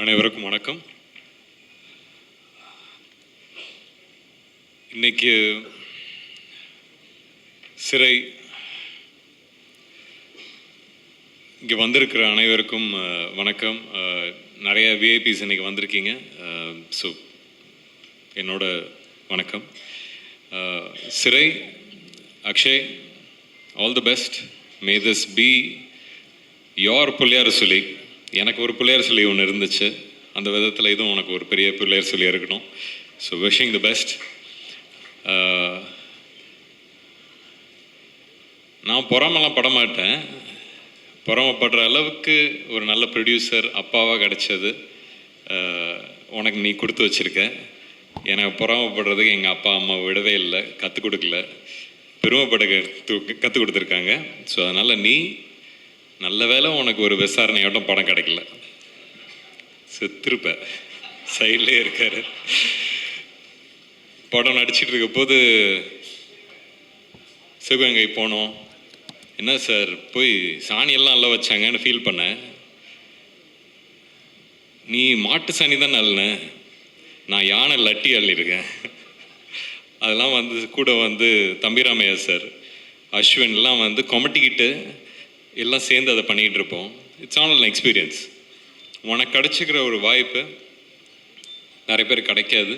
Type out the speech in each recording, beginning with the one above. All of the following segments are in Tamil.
அனைவருக்கும் வணக்கம். இன்னைக்கு சிறை இங்கே வந்திருக்கிற அனைவருக்கும் வணக்கம். நிறைய விஐபிஸ் இன்னைக்கு வந்திருக்கீங்க. ஸோ என்னோட வணக்கம். சிறை, Akshay, all the best. May this be your புள்ளியார் சொல்லி. எனக்கு ஒரு பிள்ளையார் சொல்லி ஒன்று இருந்துச்சு, அந்த விதத்தில் இதுவும் உனக்கு ஒரு பெரிய பிள்ளையார் சொல்லி இருக்கணும். So wishing the best. நான் பொறாமலாம் படமாட்டேன். பொறாமப்படுற அளவுக்கு ஒரு நல்ல ப்ரொடியூசர் அப்பாவாக கிடச்சது உனக்கு நீ கொடுத்து வச்சுருக்க. எனக்கு பொறாமப்படுறதுக்கு எங்கள் அப்பா அம்மா விடவே இல்லை, கற்றுக் கொடுக்கல, பெருமைப்பட கற்றுக் கொடுத்துருக்காங்க. ஸோ அதனால் நீ நல்ல வேலை உனக்கு ஒரு விசாரணையோட்டம் படம் கிடைக்கல, செத்துருப்ப. சைட்லேயே இருக்காரு. படம் நடிச்சிட்டு இருக்க போது சிவகங்கை போனோம். என்ன சார் போய் சாணியெல்லாம் நல்லா வச்சாங்கன்னு ஃபீல் பண்ணேன். நீ மாட்டு சாணி தான் நல்ல, நான் யானை லட்டி அள்ளிருக்கேன். அதெல்லாம் கூட தம்பிராமையா சார், அஸ்வின்லாம் கொமட்டிக்கிட்டு எல்லாம் சேர்ந்து அதை பண்ணிக்கிட்டு இருப்போம். It's all an experience. உனக்கு கிடைச்சிக்கிற ஒரு வாய்ப்பு நிறைய பேர் கிடைக்காது.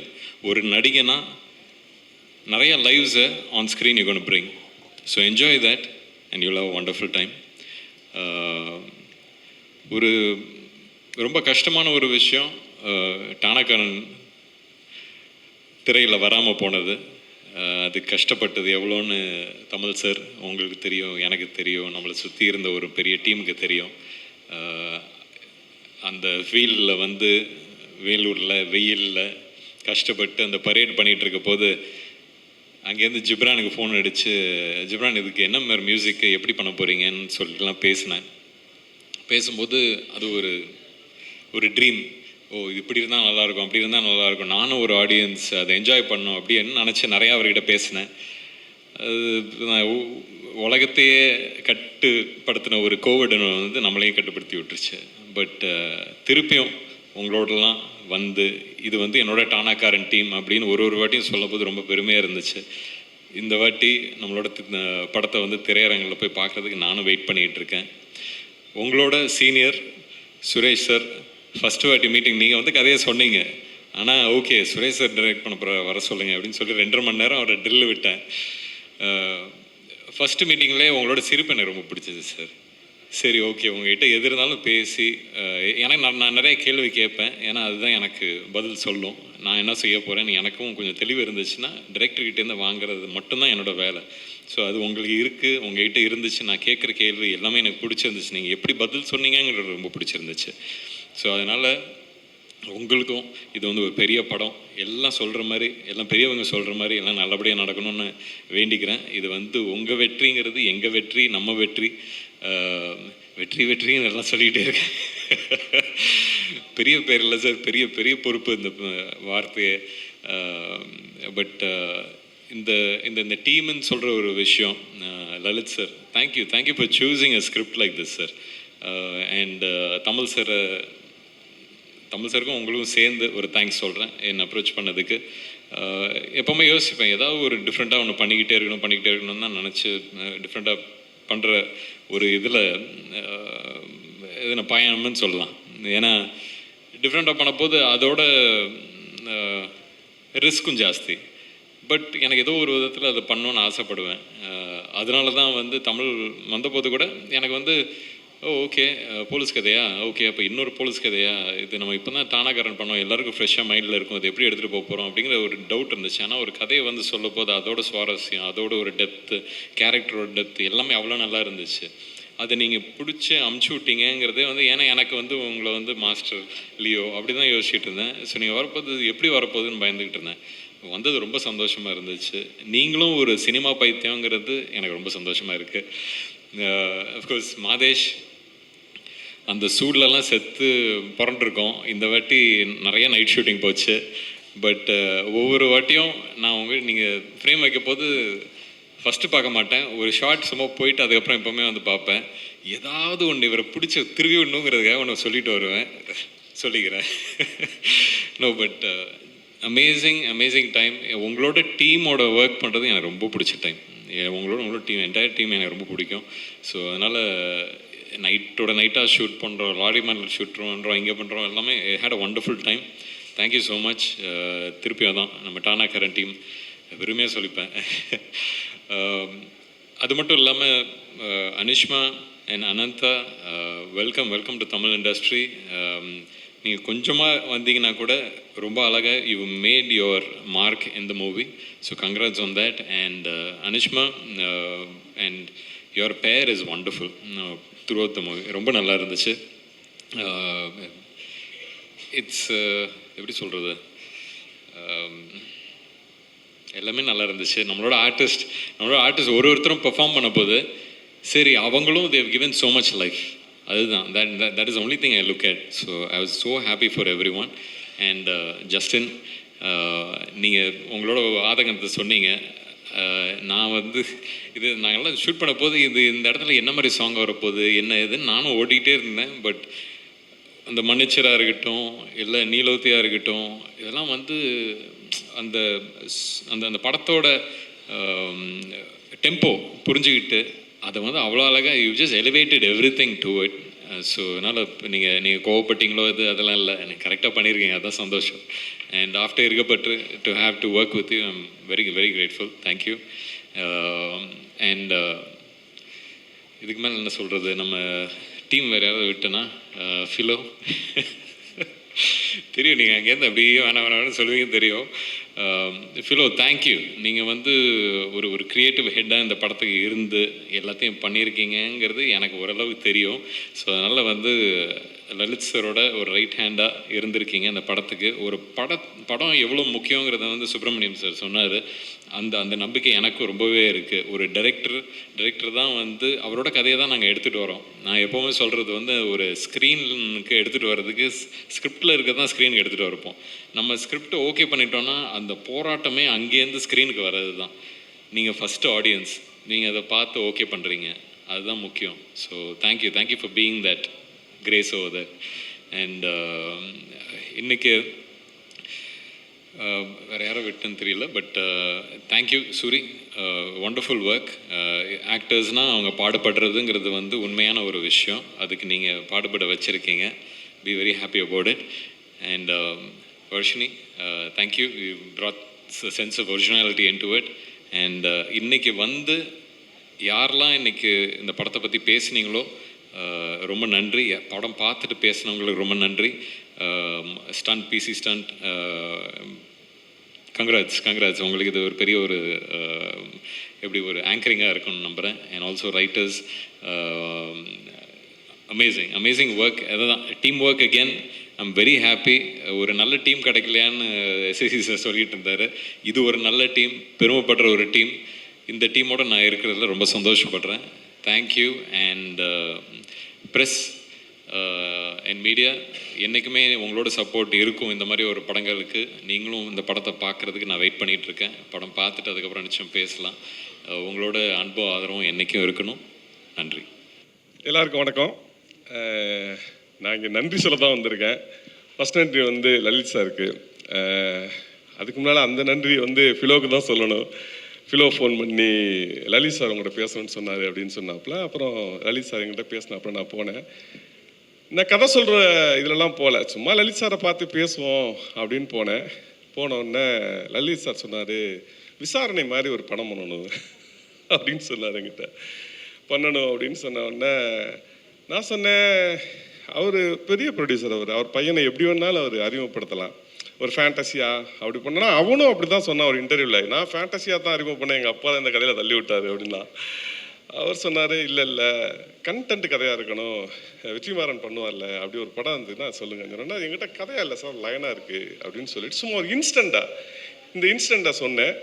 ஒரு நடிகனா நிறைய லைவ்ஸை on screen you can bring. So enjoy that and you have wonderful time. ஒரு ரொம்ப கஷ்டமான ஒரு விஷயம், டானாக்காரன் திரையில் வராமல் போனது. அது கஷ்டப்பட்டது எவ்வளோன்னு தமிழ் சார் உங்களுக்கு தெரியும், எனக்கு தெரியும், நம்மளை சுற்றி இருந்த ஒரு பெரிய டீமுக்கு தெரியும். அந்த ஃபீல்டில் வேலூரில் வெயிலில் கஷ்டப்பட்டு அந்த பரேட் பண்ணிகிட்டு இருக்க போது அங்கேருந்து ஜிப்ரானுக்கு ஃபோன் அடித்து, ஜிப்ரான் இதுக்கு என்ன மாதிரி மியூசிக்கு எப்படி பண்ண போகிறீங்கன்னு சொல்லிட்டுலாம் பேசினேன். பேசும்போது அது ஒரு ட்ரீம். ஓ இது இப்படி இருந்தால் நல்லாயிருக்கும், அப்படி இருந்தால் நல்லாயிருக்கும், நானும் ஒரு ஆடியன்ஸ் அதை என்ஜாய் பண்ணோம் அப்படின்னு நினச்சி நிறையா அவர்கிட்ட பேசினேன். அது உலகத்தையே கட்டுப்படுத்தின ஒரு கோவிட் நம்மளையும் கட்டுப்படுத்தி விட்டுருச்சு. பட் திருப்பியும் உங்களோடலாம் இது என்னோட டானாக்காரன் டீம் அப்படின்னு ஒரு வாட்டியும் சொல்லும் போது ரொம்ப பெருமையாக இருந்துச்சு. இந்த வாட்டி நம்மளோட படத்தை திரையரங்கில் போய் பார்க்குறதுக்கு நானும் வெயிட் பண்ணிகிட்டு இருக்கேன். உங்களோட சீனியர் சுரேஷ் சார், ஃபஸ்ட்டு வாட்டி மீட்டிங் நீங்கள் கதையை சொன்னீங்க. ஆனால் ஓகே சுரேஷ் சார் டைரக்ட் பண்ண போகிற வர சொல்லுங்கள் அப்படின்னு சொல்லி 2.5 மணி நேரம் அவரை ட்ரில் விட்டேன். ஃபஸ்ட்டு மீட்டிங்லேயே உங்களோட சிரிப்பு எனக்கு ரொம்ப பிடிச்சது சார். சரி ஓகே உங்கள்கிட்ட எது இருந்தாலும் பேசி, எனக்கு நான் நிறைய கேள்வி கேட்பேன், ஏன்னா அதுதான் எனக்கு பதில் சொல்லும். நான் என்ன செய்ய போகிறேன் எனக்கும் கொஞ்சம் தெளிவு இருந்துச்சுன்னா டைரக்டர்கிட்டேருந்து வாங்குறது மட்டும்தான் என்னோடய வேலை. ஸோ அது உங்களுக்கு இருக்குது, உங்கள்கிட்ட இருந்துச்சு. நான் கேட்குற கேள்வி எல்லாமே எனக்கு பிடிச்சிருந்துச்சு. நீங்கள் எப்படி பதில் சொன்னீங்கிறது ரொம்ப பிடிச்சிருந்துச்சு. ஸோ அதனால் உங்களுக்கும் இது ஒரு பெரிய படம், எல்லாம் சொல்கிற மாதிரி, எல்லாம் பெரியவங்க சொல்கிற மாதிரி எல்லாம் நல்லபடியாக நடக்கணும்னு வேண்டிக்கிறேன். இது உங்கள் வெற்றிங்கிறது எங்கள் வெற்றி, நம்ம வெற்றி. வெற்றின்னு எல்லாம் சொல்லிகிட்டே இருக்கேன். பெரிய பேர் இல்லை சார், பெரிய பெரிய பொறுப்பு இந்த வார்த்தையை. பட் இந்த இந்த டீம்னு சொல்கிற ஒரு விஷயம், Lalit sir thank you for choosing a script like this sir. And Tamil சாருக்கும் உங்களுக்கும் சேர்ந்து ஒரு தேங்க்ஸ் சொல்கிறேன் என்னை அப்ரோச் பண்ணதுக்கு. எப்போவுமே யோசிப்பேன், ஏதாவது ஒரு டிஃப்ரெண்ட்டாக ஒன்று பண்ணிக்கிட்டே இருக்கணும்னு தான் நினச்சி டிஃப்ரெண்ட்டாக பண்ணுற ஒரு இதில் எதுனா பயணம்னு சொல்லலாம். ஏன்னா டிஃப்ரெண்ட்டாக பண்ணப்போது அதோட ரிஸ்க்கும் ஜாஸ்தி. பட் எனக்கு ஏதோ ஒரு விதத்தில் அதை பண்ணணுன்னு ஆசைப்படுவேன். அதனால தான் தமிழ் வந்தபோது கூட எனக்கு ஓகே போலீஸ் கதையா, ஓகே அப்போ இன்னொரு போலீஸ் கதையா, இது நம்ம இப்போ தான் டானாக்காரன் பண்ணோம், எல்லாருக்கும் ஃப்ரெஷ்ஷாக மைண்டில் இருக்கும், அது எப்படி எடுத்துகிட்டு போக போகிறோம் அப்படிங்கிற ஒரு டவுட் இருந்துச்சு. ஆனால் ஒரு கதையை சொல்ல போது அதோட சுவாரஸ்யம், அதோட ஒரு டெப்த்து, கேரக்டரோட டெப்த்து எல்லாமே அவ்வளோ நல்லா இருந்துச்சு. அதை நீங்கள் பிடிச்சி அமுச்சு விட்டீங்கிறதே ஏன்னா எனக்கு உங்களை மாஸ்டர் லியோ அப்படி தான் யோசிச்சுட்டு இருந்தேன். ஸோ நீங்கள் வரப்போது எப்படி வரப்போகுதுன்னு பயந்துக்கிட்டு இருந்தேன். வந்தது ரொம்ப சந்தோஷமாக இருந்துச்சு. நீங்களும் ஒரு சினிமா பைத்தியங்கிறது எனக்கு ரொம்ப சந்தோஷமாக இருக்குது. அஃப்கோர்ஸ் மாதேஷ் அந்த சூட்லலாம் செத்து புரண்டிருக்கோம். இந்த வாட்டி நிறைய நைட் ஷூட்டிங் போச்சு. பட் ஒவ்வொரு வாட்டியும் நான் நீங்கள் ஃப்ரேம் வைக்க போது ஃபஸ்ட்டு பார்க்க மாட்டேன், ஒரு ஷார்ட் சும்மா போயிட்டு அதுக்கப்புறம் எப்போவுமே பார்ப்பேன். ஏதாவது ஒன்று இவரை பிடிச்ச திருவி விடணுங்கிறதுக்காக ஒன்று சொல்லிட்டு வருவேன். ஸோ சொல்லிக்கிறேன். No but amazing time. உங்களோட டீமோட ஒர்க் பண்ணுறது எனக்கு ரொம்ப பிடிச்ச டைம். உங்களோட டீம் என்டையர் டீம் எனக்கு ரொம்ப பிடிக்கும். ஸோ அதனால் நைட்டாக ஷூட் பண்ணுறோம், லாரி மேனில் ஷூட் பண்ணுறோம், இங்கே பண்ணுறோம், எல்லாமே had a wonderful time. Thank you so much. திருப்பி அதான் நம்ம டானா கரண்ட் டீம் பெருமையாக சொல்லிப்பேன். அது மட்டும் இல்லாமல் Anishma and Ananda, welcome to Tamil industry. நீங்கள் கொஞ்சமாக வந்தீங்கன்னா கூட ரொம்ப அழகாக you made your mark in the movie. So congrats on that. And Anishma and your pair is wonderful throughout the movie. ரொம்ப நல்லா இருந்துச்சு. இட்ஸ் எப்படி சொல்கிறது, எல்லாமே நல்லா இருந்துச்சு. நம்மளோட ஆர்டிஸ்ட் ஒருத்தரும் பெர்ஃபார்ம் பண்ண போது சரி அவங்களும் they've given so much life. அதுதான் that is only thing I look at. So I was so happy for everyone. And Justin, நீங்கள் உங்களோட ஆதங்கத்தை சொன்னீங்க. நான் நாங்கள்லாம் ஷூட் பண்ண போது இந்த இடத்துல என்ன மாதிரி சாங் வரப்போகுது என்ன இதுன்னு நானும் ஓடிக்கிட்டே இருந்தேன். பட் அந்த மன்னிச்சராக இருக்கட்டும், இல்லை நீலோத்தியாக இருக்கட்டும், இதெல்லாம் அந்த அந்த படத்தோட டெம்போ புரிஞ்சுக்கிட்டு அதை அவ்வளோ அழகாக you just elevated every thing to it. So அதனால் இப்போ நீங்கள் கோவப்பட்டீங்களோ அதெல்லாம் இல்லை, எனக்கு கரெக்டாக பண்ணியிருக்கீங்க, அதுதான் சந்தோஷம். அண்ட் ஆஃப்டர் இருக்கப்பட்டு to have to work with you I'm very grateful. Thank you. And இதுக்கு மேலே என்ன சொல்கிறது, நம்ம டீம் வேறு யாராவது விட்டேன்னா ஃபிலோ தெரியும், நீங்கள் அங்கேருந்து அப்படியே வேணாம் சொல்லுவீங்க தெரியும். Philo, thank you. நீங்கள் ஒரு க்ரியேட்டிவ் ஹெட்டாக இந்த படத்துக்கு இருந்து எல்லாத்தையும் பண்ணியிருக்கீங்கிறது எனக்கு ஓரளவுக்கு தெரியும். ஸோ அதனால் லலித் சரோட ஒரு ரைட் ஹேண்டாக இருந்திருக்கீங்க இந்த படத்துக்கு. ஒரு படம் எவ்வளோ முக்கியங்கிறத சுப்பிரமணியம் சார் சொன்னார். அந்த நம்பிக்கை எனக்கும் ரொம்பவே இருக்குது. ஒரு டைரக்டர் தான் அவரோட கதையை தான் நாங்கள் எடுத்துகிட்டு வரோம். நான் எப்போவுமே சொல்கிறது ஒரு ஸ்க்ரீனுக்கு எடுத்துகிட்டு வர்றதுக்கு ஸ்கிரிப்டில் இருக்க தான் ஸ்க்ரீனுக்கு எடுத்துகிட்டு வரப்போம். நம்ம ஸ்கிரிப்டை ஓகே பண்ணிட்டோன்னா அந்த போராட்டமே அங்கேருந்து ஸ்க்ரீனுக்கு வர்றது தான். நீங்கள் ஃபஸ்ட்டு ஆடியன்ஸ், நீங்கள் அதை பார்த்து ஓகே பண்ணுறீங்க, அதுதான் முக்கியம். So thank you for being that grace over that. And இன்றைக்கி வேறு யாரோ விட்டுன்னு தெரியல, but thank you Suri, wonderful work. ஆக்டர்ஸ்னால் அவங்க பாடுபடுறதுங்கிறது உண்மையான ஒரு விஷயம். அதுக்கு நீங்கள் பாடுபட வச்சுருக்கீங்க. Be very happy about it. And Varshini, thank you, you brought a sense of originality into it. And இன்றைக்கி யாரெல்லாம் இன்றைக்கி இந்த படத்தை பற்றி பேசுனீங்களோ ரொம்ப நன்றி. படம் பார்த்துட்டு பேசுனவங்களுக்கு ரொம்ப நன்றி. பிசி ஸ்டண்ட், கங்க்ராட்ஸ். உங்களுக்கு இது ஒரு பெரிய ஒரு எப்படி ஒரு ஆங்கரிங்காக இருக்கும்னு நம்புகிறேன். And also writers, amazing work. அதுதான் team work again. I'm very happy. ஒரு நல்ல டீம் கிடைக்கலையான்னு எஸ்எஸ்சி சார் சொல்லிட்டு இருந்தார். இது ஒரு நல்ல டீம், பெருமைப்படுற ஒரு டீம். இந்த டீமோட நான் இருக்கிறதுல ரொம்ப சந்தோஷப்படுறேன். Thank you. And press and media, என்றைக்குமே உங்களோட சப்போர்ட் இருக்கும் இந்த மாதிரி ஒரு படங்களுக்கு. நீங்களும் இந்த படத்தை பார்க்குறதுக்கு நான் வெயிட் பண்ணிகிட்ருக்கேன். படம் பார்த்துட்டு அதுக்கப்புறம் நிச்சயம் பேசலாம். உங்களோட அன்பும் ஆதரவும் என்றைக்கும் இருக்கணும். நன்றி. எல்லாருக்கும் வணக்கம். நான் இங்கே நன்றி சொல்ல தான் வந்திருக்கேன். ஃபஸ்ட் நன்றி லலித் சாருக்கு. அதுக்கு முன்னால் அந்த நன்றி ஃபிலோவுக்கு தான் சொல்லணும். ஃபிலோ ஃபோன் பண்ணி லலித் சார் உங்கள்கிட்ட பேசணும்னு சொன்னார் அப்படின்னு சொன்னாப்புல. அப்புறம் லலித் சார் எங்கிட்ட பேசினாப்புல நான் போனேன். நான் கதை சொல்கிற இதிலலாம் போகல, சும்மா லலித் சாரை பார்த்து பேசுவோம் அப்படின்னு போனோடனே லலித் சார் சொன்னார், விசாரணை மாதிரி ஒரு படம் பண்ணணும் அப்படின்னு சொன்னார். என்கிட்ட பண்ணணும் அப்படின்னு சொன்ன உடனே நான் சொன்னேன், அவர் பெரிய ப்ரொடியூசர், அவர் பையனை எப்படி வேணாலும் அவர் அறிமுகப்படுத்தலாம். ஒரு ஃபேண்டஸியா அப்படி பண்ணனா அவனும் அப்படி தான் சொன்னான் ஒரு இன்டர்வியூவில். நான் ஃபேண்டஸியாக தான் அறிமுகம் பண்ணேன், எங்கள் அப்பா தான் இந்த கதையில் தள்ளி விட்டார் அப்படின்னா. அவர் சொன்னார், இல்லை கண்டென்ட் கதையாக இருக்கணும், வெற்றிமாறன் பண்ணுவார்ல அப்படி ஒரு படம் இருந்ததுன்னா சொல்லுங்கள் சொன்னா. எங்கிட்ட கதையாக இல்லை சார், லைனாக இருக்குது அப்படின்னு சொல்லிட்டு சும்மா ஒரு இன்ஸ்டண்ட்டாக சொன்னேன்.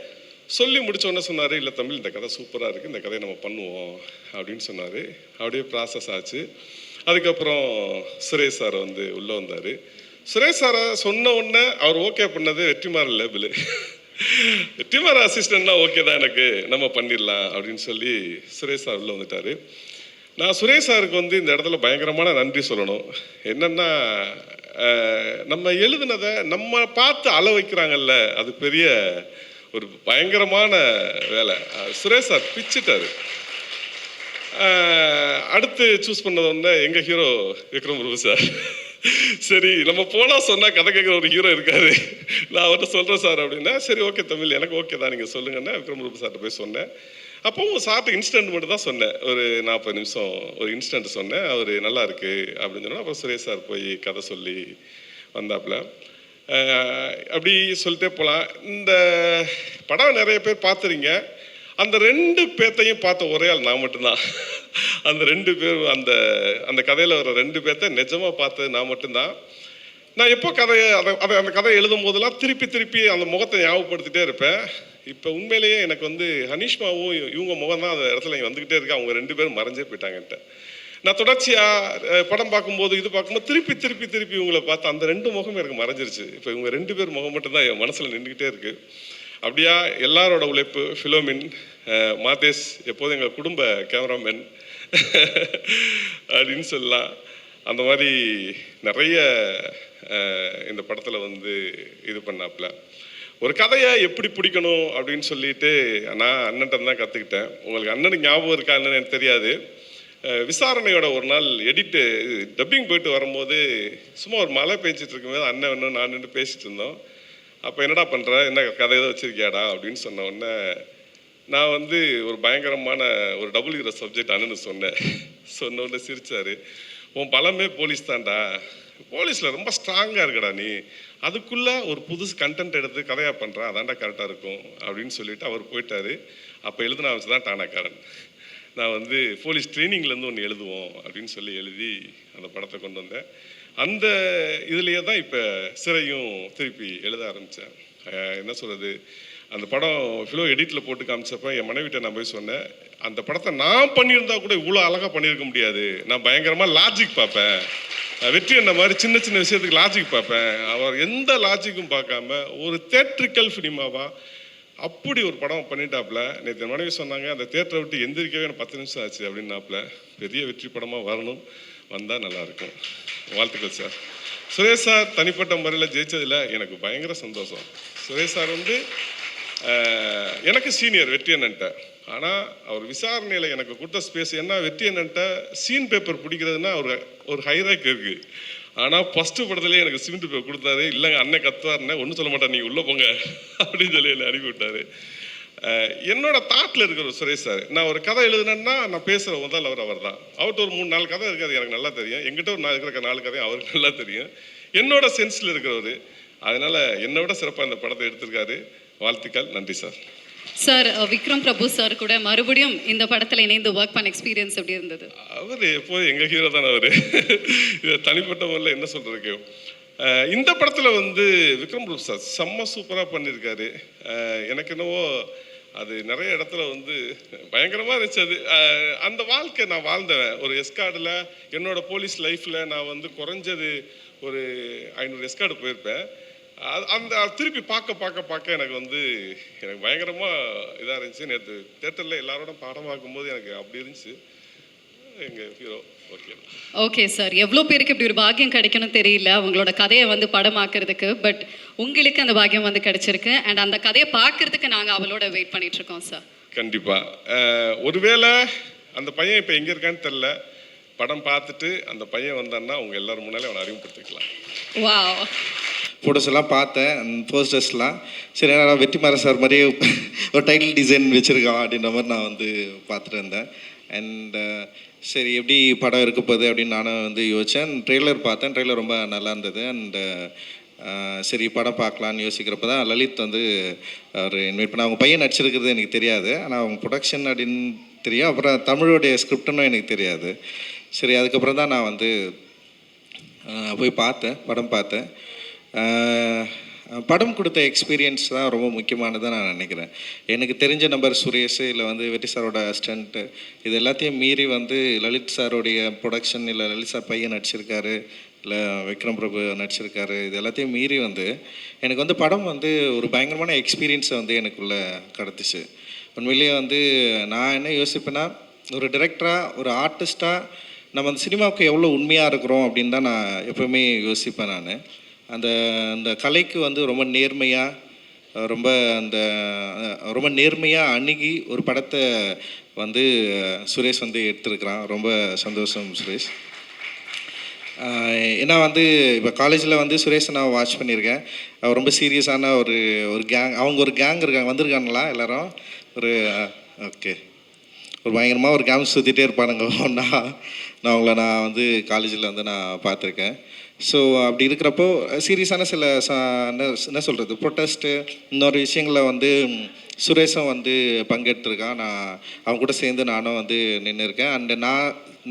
சொல்லி முடித்தோடனே சொன்னார், இல்லை தமிழ் இந்த கதை சூப்பராக இருக்குது, இந்த கதையை நம்ம பண்ணுவோம் அப்படின்னு சொன்னார். அப்படியே ப்ராசஸ் ஆச்சு. அதுக்கப்புறம் சுரேஷ் சார் உள்ளே வந்தார். சுரேஷ் சாரை சொன்ன உடனே அவர் ஓகே பண்ணது வெற்றிமாறன் லேபிள். வெற்றிமாறன் அசிஸ்டண்ட்னா ஓகே தான் எனக்கு, நம்ம பண்ணிடலாம் அப்படின்னு சொல்லி சுரேஷ் சார் உள்ளே வந்துட்டார். நான் சுரேஷ் சாருக்கு இந்த இடத்துல பயங்கரமான நன்றி சொல்லணும். என்னென்னா நம்ம எழுதுனதை நம்ம பார்த்து அள வைக்கிறாங்கல்ல, அது பெரிய ஒரு பயங்கரமான வேலை. சுரேஷ் சார் பிச்சிட்டாரு. அடுத்து சூஸ் பண்ணது வந்து எங்கள் ஹீரோ விக்ரம் பிரபு சார். சரி நம்ம போனால் சொன்னால் கதை கேட்குற ஒரு ஹீரோ இருக்காரு, நான் அவர்கிட்ட சொல்கிறேன் சார் அப்படின்னா, சரி ஓகே தமிழ் எனக்கு ஓகே தான் நீங்கள் சொல்லுங்கன்னா விக்ரம் பிரபு சார்கிட்ட போய் சொன்னேன். அப்போவும் சார்ட்டு இன்ஸ்டன்ட் மட்டும் தான் சொன்னேன், ஒரு 40 நிமிஷம் ஒரு இன்ஸ்டன்ட் சொன்னேன். அவர் நல்லா இருக்கு அப்படின்னு சொன்னால் அப்புறம் சுரேஷ் சார் போய் கதை சொல்லி வந்தாப்புல. அப்படி சொல்லிட்டே போகலாம். இந்த படம் நிறைய பேர் பார்த்துறீங்க. அந்த 2 பேர்த்தையும் பார்த்த ஒரே ஆள் நான் மட்டும்தான். அந்த 2 பேர் அந்த அந்த கதையில் வர 2 பேர்த்த நிஜமாக பார்த்தது நான் மட்டும்தான். நான் எப்போ கதையை அந்த கதையை எழுதும் போதெல்லாம் திருப்பி அந்த முகத்தை ஞாபகப்படுத்திட்டே இருப்பேன். இப்போ உண்மையிலேயே எனக்கு வந்து ஹனிஷ்மாவும் இவங்க முகம் தான் அந்த இடத்துல இங்கே வந்துக்கிட்டே இருக்கு. அவங்க 2 பேரும் மறைஞ்சே போயிட்டாங்கன்ட்டு. நான் தொடர்ச்சியாக படம் பார்க்கும்போது இது பார்க்கும்போது திருப்பி இவங்களை பார்த்து அந்த 2 முகம் எனக்கு மறைஞ்சிருச்சு. இப்போ இவங்க 2 பேர் முகம் மட்டும்தான் என் மனசில் நின்றுக்கிட்டே இருக்குது. அப்படியா எல்லாரோட உழைப்பு, ஃபிலோமின், மாதேஷ் எப்போதும் எங்கள் குடும்ப கேமராமேன் அப்படின்னு சொல்லலாம். அந்த மாதிரி நிறைய இந்த படத்தில் வந்து இது பண்ணாப்புல. ஒரு கதையை எப்படி பிடிக்கணும் அப்படின்னு சொல்லிட்டு நான் அண்ணன்ட்ட தான் கற்றுக்கிட்டேன். உங்களுக்கு அண்ணனுக்கு ஞாபகம் இருக்கா என்னன்னு எனக்கு தெரியாது. விசாரணையோட ஒரு நாள் டப்பிங் போயிட்டு வரும்போது சும்மா ஒரு மழை பெஞ்சிட்டு இருக்கும்போது அண்ணன் இன்னும் நான் நின்று பேசிட்டு இருந்தோம். அப்போ என்னடா பண்ணுற, என்ன கதை ஏதோ வச்சிருக்கியாடா அப்படின்னு சொன்ன உடனே நான் வந்து ஒரு பயங்கரமான ஒரு டபுள் ஹீரோ சப்ஜெக்ட் அண்ணன்னு சொன்ன உடனே சிரிச்சாரு. உன் பலமே போலீஸ் தான்டா, போலீஸில் ரொம்ப ஸ்ட்ராங்காக இருக்கடா நீ, அதுக்குள்ளே ஒரு புதுசு கண்டென்ட் எடுத்து கதையாக பண்ணுறான், அதான்டா கரெக்டாக இருக்கும் அப்படின்னு சொல்லிட்டு அவர் போயிட்டார். அப்போ எழுதுன வச்சு தான் டானாக்காரன். நான் வந்து போலீஸ் ட்ரைனிங்லேருந்து ஒன்று எழுதுவோம் அப்படின்னு சொல்லி எழுதி அந்த படத்தை கொண்டு வந்தேன். அந்த இதுலேயே தான் இப்போ சிறையும் திருப்பி எழுத ஆரம்பித்தேன். என்ன சொல்கிறது, அந்த படம் ஃபிலோ எடிட்டில் போட்டு காமிச்சப்போ என் மனைவிட்ட நான் போய் சொன்னேன், அந்த படத்தை நான் பண்ணியிருந்தா கூட இவ்வளோ அழகாக பண்ணியிருக்க முடியாது. நான் பயங்கரமாக லாஜிக் பார்ப்பேன், வெற்றி என்ன மாதிரி சின்ன விஷயத்துக்கு லாஜிக் பார்ப்பேன். அவர் எந்த லாஜிக்கும் பார்க்காம ஒரு தேட்ரிக்கல் ஃபிலிமாவா அப்படி ஒரு படம் பண்ணிட்டாப்புல. நேற்று என் மனைவி சொன்னாங்க, அந்த தேட்டரை விட்டு எந்திரிக்கவே எனக்கு 10 நிமிஷம் ஆச்சு அப்படின்னாப்புல. பெரிய வெற்றி படமாக வரணும், வந்தால் நல்லாயிருக்கும். வாழ்த்துக்கள் சார். சுரேஷ் சார் தனிப்பட்ட முறையில் ஜெயிச்சதில் எனக்கு பயங்கர சந்தோஷம். சுரேஷ் சார் வந்து எனக்கு சீனியர் வெற்றி அண்ணன்ட்ட. ஆனால் அவர் விசாரணையில் எனக்கு கொடுத்த ஸ்பேஸ் என்ன, வெற்றி அண்ணன்ட்ட சீன் பேப்பர் பிடிக்கிறதுனா ஒரு ஹைராக் இருக்குது. ஆனால் ஃபஸ்ட்டு படத்துலேயே எனக்கு சிமெண்ட் பேப்பர் கொடுத்தாரு. இல்லைங்க அண்ணன் கத்துவாருன்னு ஒன்றும் சொல்ல மாட்டேன், நீங்கள் உள்ளே போங்க அப்படின்னு சொல்லி என்னை அனுப்பி விட்டார். என்னோட தாட்டில் இருக்கிற சுரேஷ் சார், நான் ஒரு கதை எழுதுனேன்னா நான் பேசுகிற முதல் அவர் தான். அவர்கிட்ட ஒரு 3-4 கதை இருக்காது எனக்கு நல்லா தெரியும். எங்கிட்ட ஒரு இருக்கிற 4 கதையும் அவருக்கு நல்லா தெரியும். என்னோட சென்ஸில் இருக்கிறவர். அதனால் என்னை விட சிறப்பாக இந்த படத்தை எடுத்திருக்காரு. வாழ்த்துக்கள், நன்றி sir. Sir, Vikram Prabhu sir கூட மறுபடியும் இந்த படத்தில் இணைந்து ஒர்க் பண்ண எக்ஸ்பீரியன்ஸ் எப்படி இருந்தது? அவர் எப்போது எங்கள் ஹீரோ தானே அவர். இதை தனிப்பட்ட முறையில் என்ன சொல்கிறதுக்கு, இந்த படத்தில் வந்து விக்ரம் பிரபு சார் செம்ம சூப்பராக பண்ணியிருக்காரு. எனக்கு என்னவோ அது நிறைய இடத்துல வந்து பயங்கரமாக இருந்துச்சு. அது அந்த வாழ்க்கை நான் வாழ்ந்தேன். ஒரு எஸ்கார்டில் என்னோடய போலீஸ் லைஃப்பில் நான் வந்து குறைஞ்சது ஒரு 500 எஸ்கார்டு போயிருப்பேன். அந்த திருப்பி பார்க்க எனக்கு வந்து எனக்கு பயங்கரமாக இதாக இருந்துச்சு. நேற்று தேட்டரில் எல்லாரோட படம் பார்க்கும்போது எனக்கு அப்படி இருந்துச்சு. எங்கள் ஹீரோ ஓகே சார், எவ்வளோ பேருக்கு இப்படி ஒரு பாக்கியம் கிடைக்கணும்னு தெரியல அவங்களோட கதையை வந்து படமாக்குறதுக்கு. பட் உங்களுக்கு அந்த பாக்கியம் வந்து கிடைச்சிருக்கு. அண்ட் அந்த கதையை பார்க்கறதுக்கு நாங்கள் அவளோட வெயிட் பண்ணிட்டு இருக்கோம் சார். கண்டிப்பாக. ஒருவேளை அந்த பையன் இப்போ எங்கே இருக்கான்னு தெரில, படம் பார்த்துட்டு அந்த பையன் வந்தான்னா அவங்க எல்லாரும் முன்னாலே அவனை அறிமுகப்படுத்திக்கலாம். வா, ஃபோட்டோஸ் எல்லாம் பார்த்தேன், போஸ்டர்ஸ்லாம். சரி, நான் வெற்றிமாறன் சார் மாதிரியே ஒரு டைட்டில் டிசைன் வச்சுருக்கான் அப்படின்ற மாதிரி நான் வந்து பார்த்துட்டு இருந்தேன். அண்ட் சரி எப்படி படம் இருக்க போகுது அப்படின்னு நானும் வந்து யோசித்தேன். ட்ரெய்லர் பார்த்தேன், ட்ரெய்லர் ரொம்ப நல்லா இருந்தது. அண்டு சரி படம் பார்க்கலான்னு யோசிக்கிறப்ப தான் லலித் வந்து அவர் இன்வைட் பண்ண. அவங்க பையன் நடிச்சிருக்கிறது எனக்கு தெரியாது, ஆனால் அவங்க ப்ரொடக்ஷன் அப்படின்னு தெரியும். அப்புறம் தமிழோடைய ஸ்கிரிப்டுன்னு எனக்கு தெரியாது. சரி, அதுக்கப்புறம் தான் நான் வந்து போய் படம் பார்த்தேன். படம் கொடுத்த எக்ஸ்பீரியன்ஸ் தான் ரொம்ப முக்கியமானதாக நான் நினைக்கிறேன். எனக்கு தெரிஞ்ச நம்பர் சுரேஷ், இல்லை வந்து வெற்றி சாரோட அசிஸ்டண்ட்டு, இது எல்லாத்தையும் மீறி வந்து லலித் சாரோடைய ப்ரொடக்ஷன், இல்லை லலித் சார் பையன் நடிச்சிருக்காரு, இல்லை விக்ரம் பிரபு நடிச்சிருக்காரு, இது எல்லாத்தையும் மீறி வந்து எனக்கு வந்து படம் வந்து ஒரு பயங்கரமான எக்ஸ்பீரியன்ஸை வந்து எனக்குள்ளே கிடச்சிச்சு. உண்மையிலேயே வந்து நான் என்ன யோசிப்பேன்னா, ஒரு டைரக்டராக ஒரு ஆர்டிஸ்ட்டாக நம்ம அந்த சினிமாவுக்கு எவ்வளோ உண்மையாக இருக்கிறோம் அப்படின்னு தான் நான் எப்போவுமே யோசிப்பேன் நான். அந்த அந்த கலைக்கு வந்து ரொம்ப நேர்மையாக ரொம்ப நேர்மையாக அணுகி ஒரு படத்தை வந்து சுரேஷ் வந்து எடுத்திருக்கிறான். ரொம்ப சந்தோஷம் சுரேஷ். ஏன்னா வந்து இப்போ காலேஜில் வந்து சுரேஷை நான் வாட்ச் பண்ணியிருக்கேன். அவர் ரொம்ப சீரியஸான ஒரு கேங், அவங்க ஒரு கேங் வந்திருக்காங்களா எல்லாரும்? ஓகே, ஒரு பயங்கரமாக ஒரு கேங் சுற்றிட்டே இருப்பானுங்க ஒன்றா. நான் வந்து காலேஜில் வந்து நான் பார்த்துருக்கேன். ஸோ அப்படி இருக்கிறப்போ சீரியஸான சில என்ன சொல்கிறது, ப்ரொட்டஸ்ட்டு இன்னொரு விஷயங்களில் வந்து சுரேஷும் வந்து பங்கெடுத்துருக்கான். அவங்க கூட சேர்ந்து நானும் வந்து நின்று இருக்கேன். அண்டு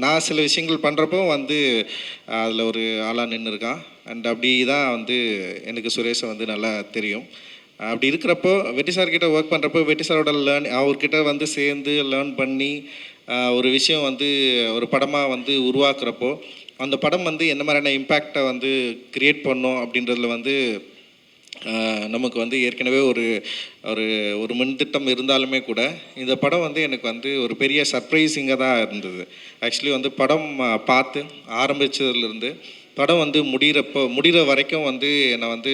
நான் சில விஷயங்கள் பண்ணுறப்போ வந்து அதில் ஒரு ஆளாக நின்று இருக்கான். அண்ட் அப்படி தான் வந்து எனக்கு சுரேஷை வந்து நல்லா தெரியும். அப்படி இருக்கிறப்போ வெற்றி சார்கிட்ட ஒர்க் பண்ணுறப்போ வெற்றி சாரோட அவர்கிட்ட வந்து சேர்ந்து லேர்ன் பண்ணி ஒரு விஷயம் வந்து ஒரு படமாக வந்து உருவாக்குறப்போ அந்த படம் வந்து என்ன மாதிரியான இம்பேக்டை வந்து க்ரியேட் பண்ணோம் அப்படின்றதுல வந்து நமக்கு வந்து ஏற்கனவே ஒரு ஒரு ஒரு முன்திட்டம் இருந்தாலுமே கூட இந்த படம் வந்து எனக்கு வந்து ஒரு பெரிய சர்ப்ரைசிங்காக தான் இருந்தது. ஆக்சுவலி வந்து படம் பார்த்து ஆரம்பித்ததுலேருந்து படம் வந்து முடிகிற வரைக்கும் வந்து என்னை வந்து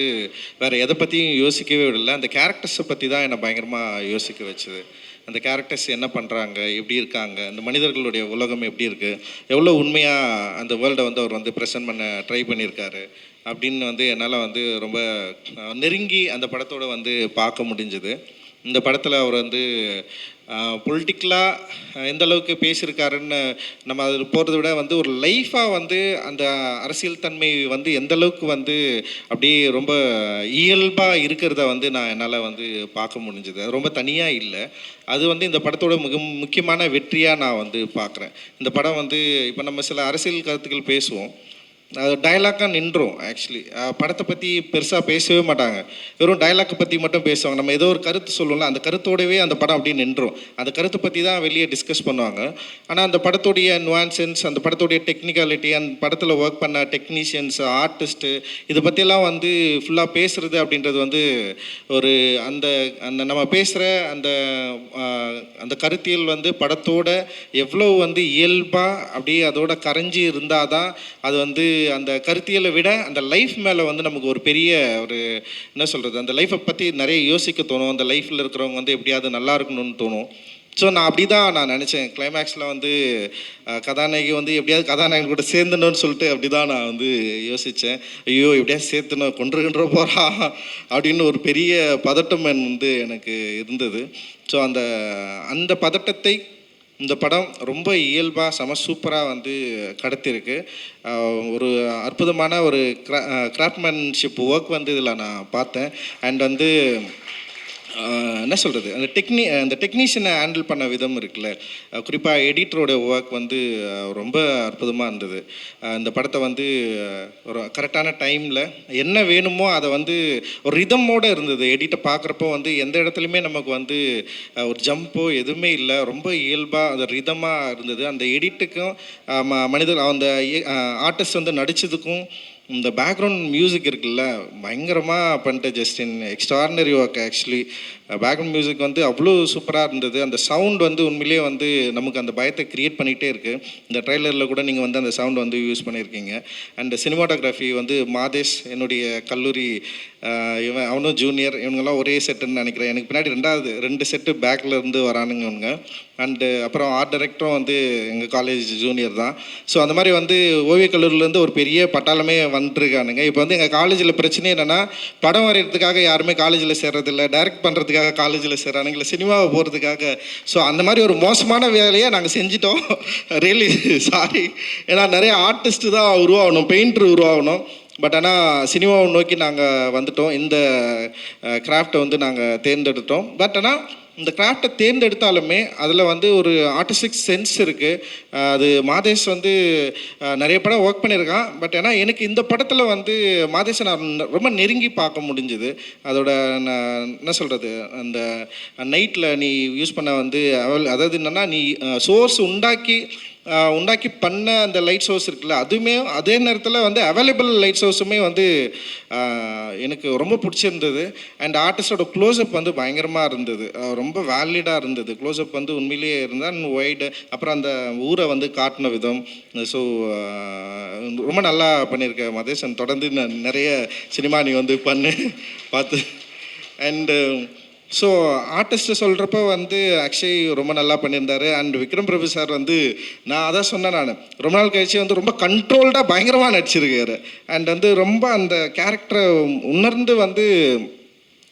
வேறு எதை பற்றியும் யோசிக்கவே விடலை. அந்த கேரக்டர்ஸை பற்றி தான் என்னை பயங்கரமாக யோசிக்க வச்சுது. அந்த கேரக்டர்ஸ் என்ன பண்ணுறாங்க, எப்படி இருக்காங்க, அந்த மனிதர்களுடைய உலகம் எப்படி இருக்குது, எவ்வளோ உண்மையாக அந்த வேர்ல்டை வந்து அவர் வந்து ப்ரெசென்ட் பண்ண ட்ரை பண்ணியிருக்காரு அப்படின்னு வந்து என்னால் வந்து ரொம்ப நெருங்கி அந்த படத்தோடு வந்து பார்க்க முடிஞ்சுது. இந்த படத்தில் அவர் வந்து பொலிட்டிக்கலாக எந்த அளவுக்கு பேசியிருக்காருன்னு நம்ம அதில் போகிறத விட வந்து ஒரு லைஃபாக வந்து அந்த அரசியல் தன்மை வந்து எந்த அளவுக்கு வந்து அப்படியே ரொம்ப இயல்பாக இருக்கிறத வந்து என்னால் வந்து பார்க்க முடிஞ்சுது. அது ரொம்ப தனியாக இல்லை. அது வந்து இந்த படத்தோட மிக முக்கியமான வெற்றியாக நான் வந்து பார்க்குறேன். இந்த படம் வந்து இப்போ நம்ம சில அரசியல் கருத்துக்கள் பேசுவோம், அது டைலாக்காக நின்றோம். ஆக்சுவலி படத்தை பற்றி பெருசாக பேசவே மாட்டாங்க, வெறும் டைலாக்கை பற்றி மட்டும் பேசுவாங்க. நம்ம ஏதோ ஒரு கருத்து சொல்லுவோம்ல, அந்த கருத்தோடவே அந்த படம் அப்படியே நின்றோம். அந்த கருத்தை பற்றி தான் வெளியே டிஸ்கஸ் பண்ணுவாங்க. ஆனால் அந்த படத்தோடைய நுவான்சன்ஸ், அந்த படத்தோடைய டெக்னிக்காலிட்டி, அந்த படத்தில் ஒர்க் பண்ண டெக்னீஷியன்ஸ், ஆர்டிஸ்ட்டு, இதை பற்றியெல்லாம் வந்து ஃபுல்லாக பேசுகிறது அப்படின்றது வந்து ஒரு அந்த அந்த நம்ம பேசுகிற அந்த அந்த கருத்தியல் வந்து படத்தோட எவ்வளோ வந்து இயல்பாக அப்படியே அதோட கரைஞ்சி இருந்தால் தான் அது வந்து அந்த கருத்தியலை விட அந்த லைஃப் மேலே வந்து நமக்கு ஒரு பெரிய ஒரு என்ன சொல்கிறது, அந்த லைஃப்பை பற்றி நிறைய யோசிக்க தோணும். அந்த லைஃப்பில் இருக்கிறவங்க வந்து எப்படியாவது நல்லா இருக்கணும்னு தோணும். ஸோ நான் அப்படி தான் நான் நினச்சேன். கிளைமேக்ஸில் வந்து கதாநாயகி வந்து எப்படியாவது கதாநாயகன் கூட சேர்ந்துணும்னு சொல்லிட்டு அப்படி தான் நான் வந்து யோசித்தேன். ஐயோ எப்படியாவது சேர்த்துணும், கொன்று போகிறா அப்படின்னு ஒரு பெரிய பதட்டம் வந்து எனக்கு இருந்தது. ஸோ அந்த பதட்டத்தை இந்த படம் ரொம்ப இயல்பாக சூப்பராக வந்து கடத்திருக்கு. ஒரு அற்புதமான ஒரு கிராஃப்ட்மேன்ஷிப் ஒர்க் வந்து இதில் நான் பார்த்தேன். அண்ட் வந்து என்ன சொல்கிறது, அந்த டெக்னீஷியனை ஹேண்டில் பண்ண விதம் இருக்குல்ல, குறிப்பாக எடிட்டரோட ஒர்க் வந்து ரொம்ப அற்புதமாக இருந்தது. இந்த படத்தை வந்து ஒரு கரெக்டான டைமில் என்ன வேணுமோ அதை வந்து ஒரு ரிதமோடு இருந்தது. எடிட்டை பார்க்குறப்போ வந்து எந்த இடத்துலையுமே நமக்கு வந்து ஒரு ஜம்போ எதுவுமே இல்லை, ரொம்ப இயல்பாக அது ரிதமாக இருந்தது. அந்த எடிட்டுக்கும் அந்த ஆர்டிஸ்ட் வந்து நடித்ததுக்கும் இந்த பேக்ரவுண்ட் மியூசிக் இருக்குல்ல, பயங்கரமாக பண்ணிட்டு Justin extraordinary work. Actually background music வந்து அவ்வளோ சூப்பராக இருந்தது. அந்த சவுண்ட் வந்து உண்மையிலேயே வந்து நமக்கு அந்த பயத்தை க்ரியேட் பண்ணிகிட்டே இருக்குது. இந்த ட்ரெய்லரில் கூட நீங்கள் வந்து அந்த சவுண்ட் வந்து யூஸ் பண்ணியிருக்கீங்க. அண்ட் சினிமாட்டோகிராஃபி வந்து மாதேஷ், என்னுடைய கல்லூரி அவனும் ஜூனியர், இவங்கெல்லாம் ஒரே செட்டுன்னு நினைக்கிறேன். எனக்கு பின்னாடி 2 செட்டு பேக்கில் இருந்து வரானுங்க இவங்க. அண்டு அப்புறம் ஆர்ட் டைரக்டரும் வந்து எங்கள் காலேஜ் ஜூனியர் தான். ஸோ அந்த மாதிரி வந்து ஓவியக் கல்லூரியிலேருந்து ஒரு பெரிய பட்டாளமே வந்துருக்கானுங்க. இப்போ வந்து எங்கள் காலேஜில் பிரச்சனை என்னென்னா, படம் வரைகிறதுக்காக யாருமே காலேஜில் சேர்றதில்லை, டைரக்ட் பண்ணுறதுக்காக காலேஜில் சேர்றானுங்க, இல்லை சினிமாவை போகிறதுக்காக. ஸோ அந்த மாதிரி ஒரு மோசமான வேலையை நாங்கள் செஞ்சிட்டோம். Really sorry. ஏன்னா நிறைய ஆர்டிஸ்ட்டு தான் உருவாகணும், பெயிண்டர் உருவாகணும். பட் ஆனால் சினிமாவை நோக்கி நாங்கள் வந்துட்டோம். இந்த கிராஃப்டை வந்து நாங்கள் தேர்ந்தெடுத்தோம். பட் ஆனால் இந்த கிராஃப்டை தேர்ந்தெடுத்தாலுமே அதில் வந்து ஒரு ஆர்டிஸ்டிக் சென்ஸ் இருக்குது. அது மாதேஷ் வந்து நிறைய படம் ஒர்க் பண்ணியிருக்கான். பட் ஆனால் எனக்கு இந்த படத்தில் வந்து மாதேஷை நான் ரொம்ப நெருங்கி பார்க்க முடிஞ்சுது. அதோட என்ன சொல்கிறது, அந்த நைட்டில் நீ யூஸ் பண்ண வந்து அதாவது என்னென்னா, நீ சோர்ஸ் உண்டாக்கி பண்ண அந்த லைட் சோர்ஸ் இருக்குல்ல, அதுவுமே அதே நேரத்தில் வந்து அவைலபிள் லைட் சோர்ஸுமே வந்து எனக்கு ரொம்ப பிடிச்சிருந்தது. அண்ட் ஆர்டிஸ்டோட க்ளோஸ்அப் வந்து பயங்கரமாக இருந்தது. ரொம்ப ரொம்ப வேலிடாக இருந்தது. க்ளோஸ்அப் வந்து உண்மையிலேயே இருந்தால் ஒய்டு, அப்புறம் அந்த ஊரை வந்து காட்டின விதம். ஸோ ரொம்ப நல்லா பண்ணியிருக்க மதேசன். தொடர்ந்து நிறைய சினிமா நீ வந்து பண்ணு பார்த்து. அண்டு ஸோ ஆர்டிஸ்ட்டை சொல்கிறப்ப வந்து ஆக்சுவலி ரொம்ப நல்லா பண்ணியிருந்தார். அண்ட் விக்ரம் பிரபு சார் வந்து நான் அதான் சொன்னேன், நான் ரொம்ப நாள் கழிச்சு வந்து ரொம்ப கண்ட்ரோல்டாக பயங்கரமாக நடிச்சிருக்காரு. அண்ட் வந்து ரொம்ப அந்த கேரக்டரை உணர்ந்து வந்து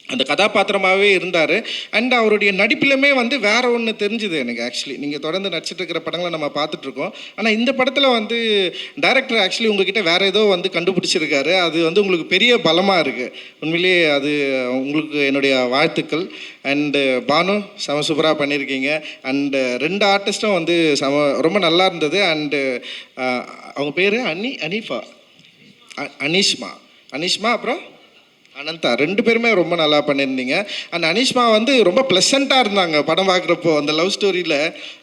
அந்த கதாபாத்திரமாகவே இருந்தார். அண்ட் அவருடைய நடிப்பிலுமே வந்து வேறு ஒன்று தெரிஞ்சுது எனக்கு. ஆக்சுவலி நீங்கள் தொடர்ந்து நடிச்சிட்டு இருக்கிற படங்களை நம்ம பார்த்துட்ருக்கோம். ஆனால் இந்த படத்தில் வந்து டைரக்டர் ஆக்சுவலி உங்ககிட்ட வேறு ஏதோ வந்து கண்டுபிடிச்சிருக்காரு. அது வந்து உங்களுக்கு பெரிய பலமாக இருக்குது. உண்மையிலேயே அது உங்களுக்கு என்னுடைய வாழ்த்துக்கள். அண்டு பானு செம சூப்பராக பண்ணியிருக்கீங்க. அண்டு 2 ஆர்டிஸ்ட்டும் வந்து ரொம்ப நல்லா இருந்தது. அண்டு அவங்க பேர் அனீஷ்மா அப்புறம் அனந்தா, 2 பேருமே ரொம்ப நல்லா பண்ணியிருந்தீங்க. அண்ட் அனீஷ்மா வந்து ரொம்ப ப்ளசண்ட்டாக இருந்தாங்க படம் பார்க்குறப்போ. அந்த லவ் ஸ்டோரியில்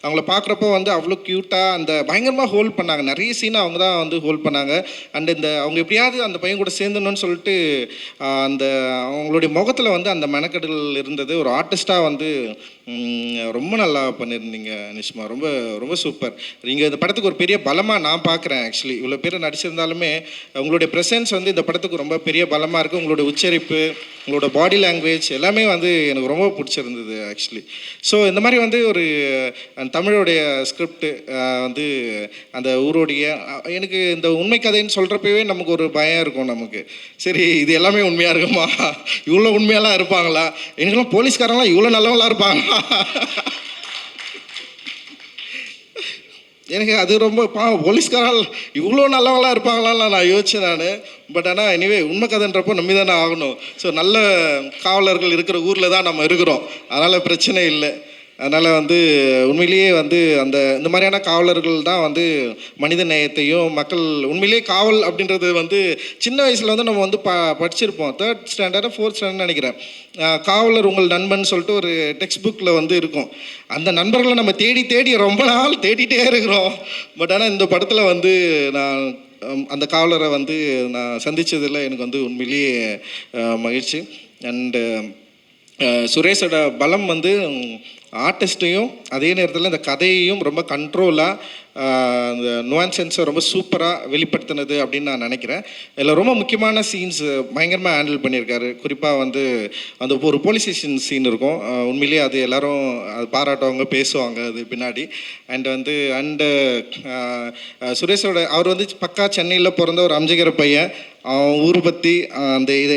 அவங்கள பார்க்குறப்போ வந்து அவ்வளோ க்யூட்டாக அந்த பயங்கரமாக ஹோல்ட் பண்ணாங்க. நிறைய சீனை அவங்க தான் வந்து ஹோல்ட் பண்ணாங்க. அண்ட் இந்த அவங்க எப்படியாவது அந்த பையன் கூட சேர்ந்துணுன்னு சொல்லிட்டு அந்த அவங்களுடைய முகத்தில் வந்து அந்த மெனக்கெடல் இருந்தது. ஒரு ஆர்டிஸ்ட்டாக வந்து ரொம்ப நல்லா பண்ணியிருந்தீங்க அனீஷ்மா. ரொம்ப ரொம்ப சூப்பர். நீங்கள் இந்த படத்துக்கு ஒரு பெரிய பலமாக நான் பார்க்குறேன். ஆக்சுவலி இவ்வளோ பேர் நடிச்சிருந்தாலுமே உங்களுடைய ப்ரெசன்ஸ் வந்து இந்த படத்துக்கு ரொம்ப பெரிய பலமாக இருக்குது. உங்களுடைய உச்சரிப்பு, உங்களோட பாடி லாங்குவேஜ் எல்லாமே வந்து எனக்கு ரொம்ப பிடிச்சிருந்தது ஆக்சுவலி. ஸோ இந்த மாதிரி வந்து ஒரு தமிழோடைய ஸ்கிரிப்ட் வந்து அந்த ஊரோடைய எனக்கு இந்த உண்மை கதைன்னு சொல்கிறப்பவே நமக்கு ஒரு பயம் இருக்கும் நமக்கு. சரி இது எல்லாமே உண்மையாக இருக்குமா, இவ்வளோ உண்மையெல்லாம் இருப்பாங்களா, எனக்கெல்லாம் போலீஸ்காரங்களாம் இவ்வளோ நல்லவங்களா இருப்பாங்களா, எனக்கு அது ரொம்ப போலீஸ்காரால் இவ்வளோ நல்லவங்களாம் இருப்பாங்களான்னு நான் யோசிச்சேன் நான். பட் ஆனால் எனிவே உண்மை கதைன்றப்போ நம்பி தானே ஆகணும். ஸோ நல்ல காவலர்கள் இருக்கிற ஊரில் தான் நம்ம இருக்கிறோம், அதனால் பிரச்சனை இல்லை. அதனால் வந்து உண்மையிலேயே வந்து இந்த மாதிரியான காவலர்கள் தான் வந்து மனித நேயத்தையும் மக்கள் உண்மையிலேயே காவல் அப்படின்றது வந்து சின்ன வயசில் வந்து நம்ம வந்து படிச்சிருப்போம். 3rd ஸ்டாண்டர்டு 4th ஸ்டாண்டர்ட் நினைக்கிறேன். காவலர் உங்கள் நண்பன் சொல்லிட்டு ஒரு டெக்ஸ்ட் புக்கில் வந்து இருக்கும். அந்த நண்பர்களை நம்ம தேடி ரொம்ப நாள் தேடிட்டே இருக்கிறோம். பட் ஆனால் இந்த படத்தில் வந்து நான் அந்த காவலரை வந்து நான் சந்தித்ததில் எனக்கு வந்து உண்மையிலேயே மகிழ்ச்சி. அண்டு சுரேஷோட பலம் வந்து ஆர்டிஸ்ட்டையும் அதே நேரத்தில் இந்த கதையையும் ரொம்ப கண்ட்ரோலாக அந்த நுவான்சென்ஸை ரொம்ப சூப்பராக வெளிப்படுத்தினது அப்படின்னு நான் நினைக்கிறேன். இதில் ரொம்ப முக்கியமான சீன்ஸ் பயங்கரமாக ஹேண்டில் பண்ணியிருக்காரு. குறிப்பாக வந்து அந்த ஒரு போலீஸ் ஸ்டேஷன் சீன் இருக்கும். உண்மையிலேயே அது எல்லோரும் அது பாராட்டுவாங்க, பேசுவாங்க அது பின்னாடி. அண்டு சுரேஷோட அவர் வந்து பக்கா சென்னையில் பிறந்த ஒரு அம்ஜகர பையன். அவன் ஊரை பற்றி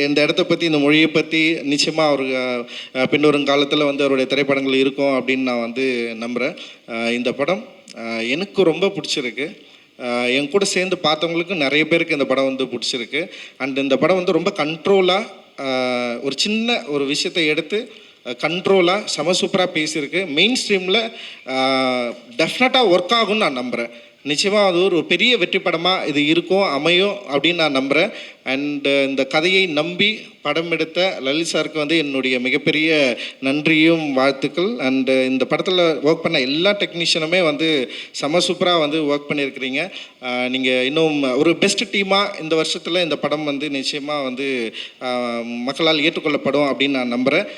இந்த இடத்த பற்றி இந்த மொழியை பற்றி நிச்சயமாக அவருக்கு பின்வரும் காலத்தில் வந்து அவருடைய திரைப்படங்கள் இருக்கும் அப்படின்னு நான் வந்து நம்புகிறேன். இந்த படம் எனக்கு ரொம்ப பிடிச்சிருக்கு. என் கூட சேர்ந்து பார்த்தவங்களுக்கு நிறைய பேருக்கு இந்த படம் வந்து பிடிச்சிருக்கு. அண்ட் இந்த படம் வந்து ரொம்ப கண்ட்ரோலாக ஒரு சின்ன ஒரு விஷயத்தை எடுத்து கண்ட்ரோலாக செம சூப்பராக பேசியிருக்கு. மெயின் ஸ்ட்ரீமில் டெஃபினட்டாக ஒர்க் ஆகும்னு நான் நம்புகிறேன். நிச்சயமாக அது ஒரு பெரிய வெற்றி படமாக இது இருக்கும், அமையும் அப்படின்னு நான் நம்புகிறேன். அண்டு இந்த கதையை நம்பி படம் எடுத்த லலித் சாருக்கு வந்து என்னுடைய மிகப்பெரிய நன்றியும் வாழ்த்துக்கள். அண்டு இந்த படத்தில் ஒர்க் பண்ண எல்லா டெக்னீஷியனுமே வந்து செம சூப்பராக வந்து ஒர்க் பண்ணியிருக்கிறீங்க. நீங்கள் இன்னும் ஒரு பெஸ்ட் டீமாக இந்த வருஷத்தில் இந்த படம் வந்து நிச்சயமாக வந்து மக்களால் ஏற்றுக்கொள்ளப்படும் அப்படின்னு நான் நம்புகிறேன்.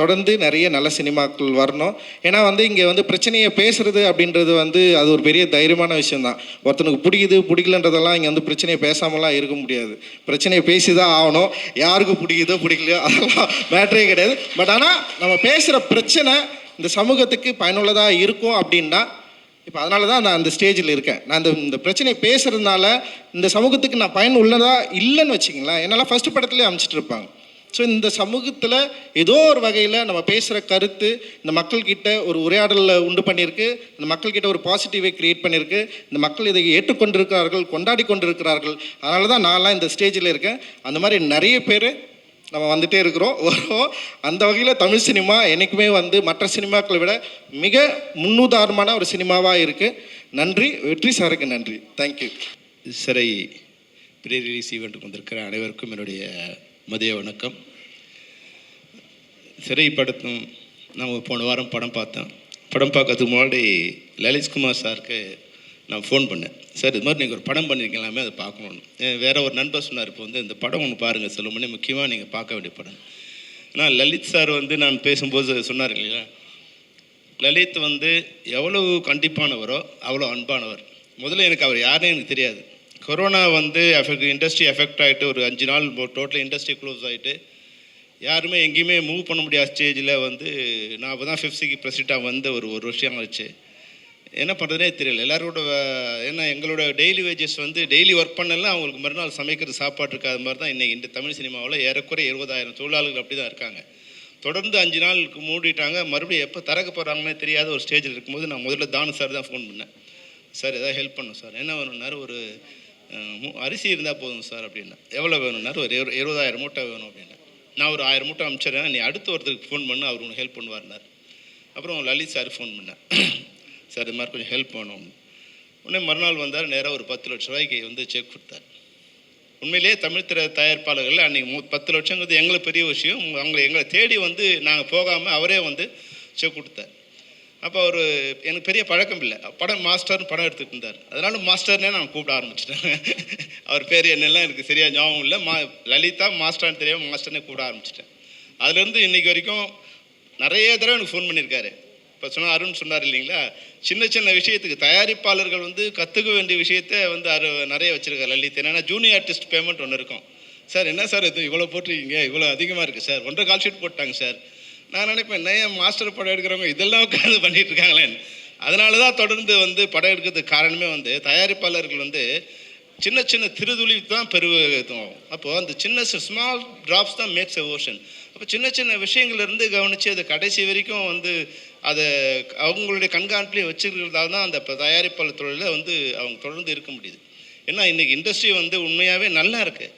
தொடர்ந்து நிறைய நல்ல சினிமாக்கள் வரணும். ஏன்னா வந்து இங்கே வந்து பிரச்சனையை பேசுகிறது அப்படின்றது வந்து அது ஒரு பெரிய தைரியமான விஷயந்தான். ஒருத்தனுக்கு பிடிக்கலன்றதெல்லாம் இங்கே வந்து பிரச்சனையை பேசாமலாம் இருக்க முடியாது. பிரச்சனையை பேசி தான் ஆகணும். யாருக்கு பிடிக்குதோ பிடிக்கலையோ அதெல்லாம் மேட்டரே கிடையாது. பட் ஆனால் நம்ம பேசுகிற பிரச்சனை இந்த சமூகத்துக்கு பயனுள்ளதாக இருக்கும் அப்படின்னா இப்போ அதனால தான் நான் அந்த ஸ்டேஜில் இருக்கேன். நான் இந்த பிரச்சனையை பேசுகிறதுனால இந்த சமூகத்துக்கு நான் பயன் உள்ளதாக இல்லைன்னு வச்சிங்களேன். என்னெல்லாம் ஃபஸ்ட்டு படத்துலேயே அமைச்சிட்டு இருப்பாங்க. ஸோ இந்த சமூகத்தில் ஏதோ ஒரு வகையில் நம்ம பேசுகிற கருத்து இந்த மக்கள்கிட்ட ஒரு உரையாடலை உண்டு பண்ணியிருக்கு. இந்த மக்கள்கிட்ட ஒரு பாசிட்டிவை க்ரியேட் பண்ணியிருக்கு. இந்த மக்கள் இதை ஏற்றுக்கொண்டிருக்கிறார்கள், கொண்டாடி கொண்டிருக்கிறார்கள். அதனால தான் நான்லாம் இந்த ஸ்டேஜில் இருக்கேன். அந்த மாதிரி நிறைய பேர் நம்ம வந்துகிட்டே இருக்கிறோம், வரோம். அந்த வகையில் தமிழ் சினிமா என்றைக்குமே வந்து மற்ற சினிமாக்களை விட மிக முன்னுதாரணமான ஒரு சினிமாவாக இருக்குது. நன்றி. வெற்றி சாருக்கு நன்றி. தேங்க்யூ. சிறை ப்ரீ ரிலீஸ் ஈவெண்ட்டுக்கு வந்திருக்கிற அனைவருக்கும் என்னுடைய மதிய வணக்கம். சிறை படத்தும் நான் போன வாரம் படம் பார்த்தேன். படம் பார்க்கறதுக்கு முன்னாடி லலித்குமார் சாருக்கு நான் ஃபோன் பண்ணேன். சார் இது மாதிரி நீங்கள் ஒரு படம் பண்ணியிருக்கலாமே, அதை பார்க்கணுன்னு. வேறு ஒரு நண்பர் சொன்னார், இப்போ வந்து இந்த படம் ஒன்று பாருங்கள் செல்லுமணி, முக்கியமாக நீங்கள் பார்க்க வேண்டிய படம். ஆனால் லலித் சார் வந்து நான் பேசும்போது சொன்னார் இல்லையா, லலித் வந்து எவ்வளவு கண்டிப்பானவரோ அவ்வளோ அன்பானவர். முதல்ல எனக்கு அவர் யாருன்னு எனக்கு தெரியாது. கொரோனா வந்து இண்டஸ்ட்ரி எஃபெக்ட் ஆகிட்டு ஒரு 5 நாள் டோட்டல் இண்டஸ்ட்ரி க்ளோஸ் ஆகிட்டு யாருமே எங்கேயுமே மூவ் பண்ண முடியாத ஸ்டேஜில் வந்து நான் அப்போ தான் ஃபிஃப்த்க்கு பிரசிடெண்ட்டாக வந்து ஒரு வருஷம் ஆச்சு. என்ன பண்ணுறதுனே தெரியல. எல்லாரோட ஏன்னா எங்களோட டெய்லி வேஜஸ் வந்து டெய்லி ஒர்க் பண்ணலாம், அவங்களுக்கு மறுநாள் சமைக்கிறது சாப்பாடு இருக்காத மாதிரி தான் இன்றைக்கி இந்த தமிழ் சினிமாவில் ஏறக்குறைய 20,000 தொழிலாளர்கள் அப்படி தான் இருக்காங்க. தொடர்ந்து 5 நாளுக்கு மூடிட்டாங்க. மறுபடியும் எப்போ திறக்க போகிறாங்கன்னே தெரியாத ஒரு ஸ்டேஜில் இருக்கும்போது நான் முதல்ல தானு சார் தான் ஃபோன் பண்ணேன். சார் எதாவது ஹெல்ப் பண்ணும் சார், என்ன வேணும்னாரு, ஒரு அரிசி இருந்தால் போதும் சார் அப்படின்னா. எவ்வளோ வேணும்னாரு, ஒரு 20,000 மூட்டை வேணும் அப்படின்னா. நான் ஒரு 1000 மூட்டை அனுப்பிச்சிடுறேன், நீ அடுத்த ஒருத்தருக்கு ஃபோன் பண்ணு, அவர் உனக்கு ஹெல்ப் பண்ணுவார்னார். அப்புறம் லலித் சார் ஃபோன் பண்ணேன், சார் இது மாதிரி கொஞ்சம் ஹெல்ப் வேணும். உடனே மறுநாள் வந்தார், நேராக ஒரு 10 லட்ச ரூபாய்க்கு வந்து செக் கொடுத்தார். உண்மையிலேயே தமிழ் திரை தயாரிப்பாளர்கள் அன்றைக்கி 10 லட்சங்கிறது எங்களுக்கு பெரிய விஷயம். எங்களை தேடி வந்து நாங்கள் போகாமல் அவரே வந்து செக் கொடுத்தார். அப்போ அவர் எனக்கு பெரிய பழக்கம் இல்லை, படம் மாஸ்டர்னு படம் எடுத்துகிட்டு இருந்தார். அதனால மாஸ்டர்னே நான் கூப்பிட ஆரம்பிச்சிட்டேன். அவர் பேர் என்னெல்லாம் எனக்கு சரியாக ஞாபகம் இல்லை. லலிதா மாஸ்டர்னு தெரியாமல் மாஸ்டர்னே கூப்பிட ஆரம்பிச்சிட்டேன். அதுலேருந்து இன்றைக்கி வரைக்கும் நிறைய தடவை எனக்கு ஃபோன் பண்ணியிருக்காரு. இப்போ சொன்னால் அருண் சொன்னார் இல்லைங்களா, சின்ன சின்ன விஷயத்துக்கு தயாரிப்பாளர்கள் வந்து கற்றுக்க வேண்டிய விஷயத்த வந்து நிறைய வச்சுருக்காரு லலித். என்னென்னா ஜூனியர் ஆர்டிஸ்ட் பேமெண்ட் ஒன்று இருக்கும். சார் என்ன சார் இது இவ்வளோ போட்டிருக்கீங்க, இவ்வளோ அதிகமாக இருக்குது சார், 1.5 கால் ஷீட் போட்டாங்க சார். நான் நினைப்பேன், என்ன மாஸ்டர் படம் எடுக்கிறவங்க இதெல்லாம் உட்காந்து பண்ணிட்டு இருக்காங்களேன்னு. அதனால தான் தொடர்ந்து வந்து படம் எடுக்கிறதுக்கு காரணமே வந்து தயாரிப்பாளர்கள் வந்து சின்ன சின்ன திருதுளி தான் பெருகும். அப்போது அந்த சின்ன ஸ்மால் ட்ராப்ஸ் தான் மேக்ஸ் எ ஓஷன். அப்போ சின்ன சின்ன விஷயங்கள்லேருந்து கவனித்து அதை கடைசி வரைக்கும் வந்து அதை அவங்களுடைய கண்காணிப்பிலே வச்சுக்கிறதால தான் அந்த தயாரிப்பாளர் தொழிலில் வந்து அவங்க தொடர்ந்து இருக்க முடியுது. ஏன்னா இன்றைக்கி இண்டஸ்ட்ரி வந்து உண்மையாகவே நல்லா இருக்குது,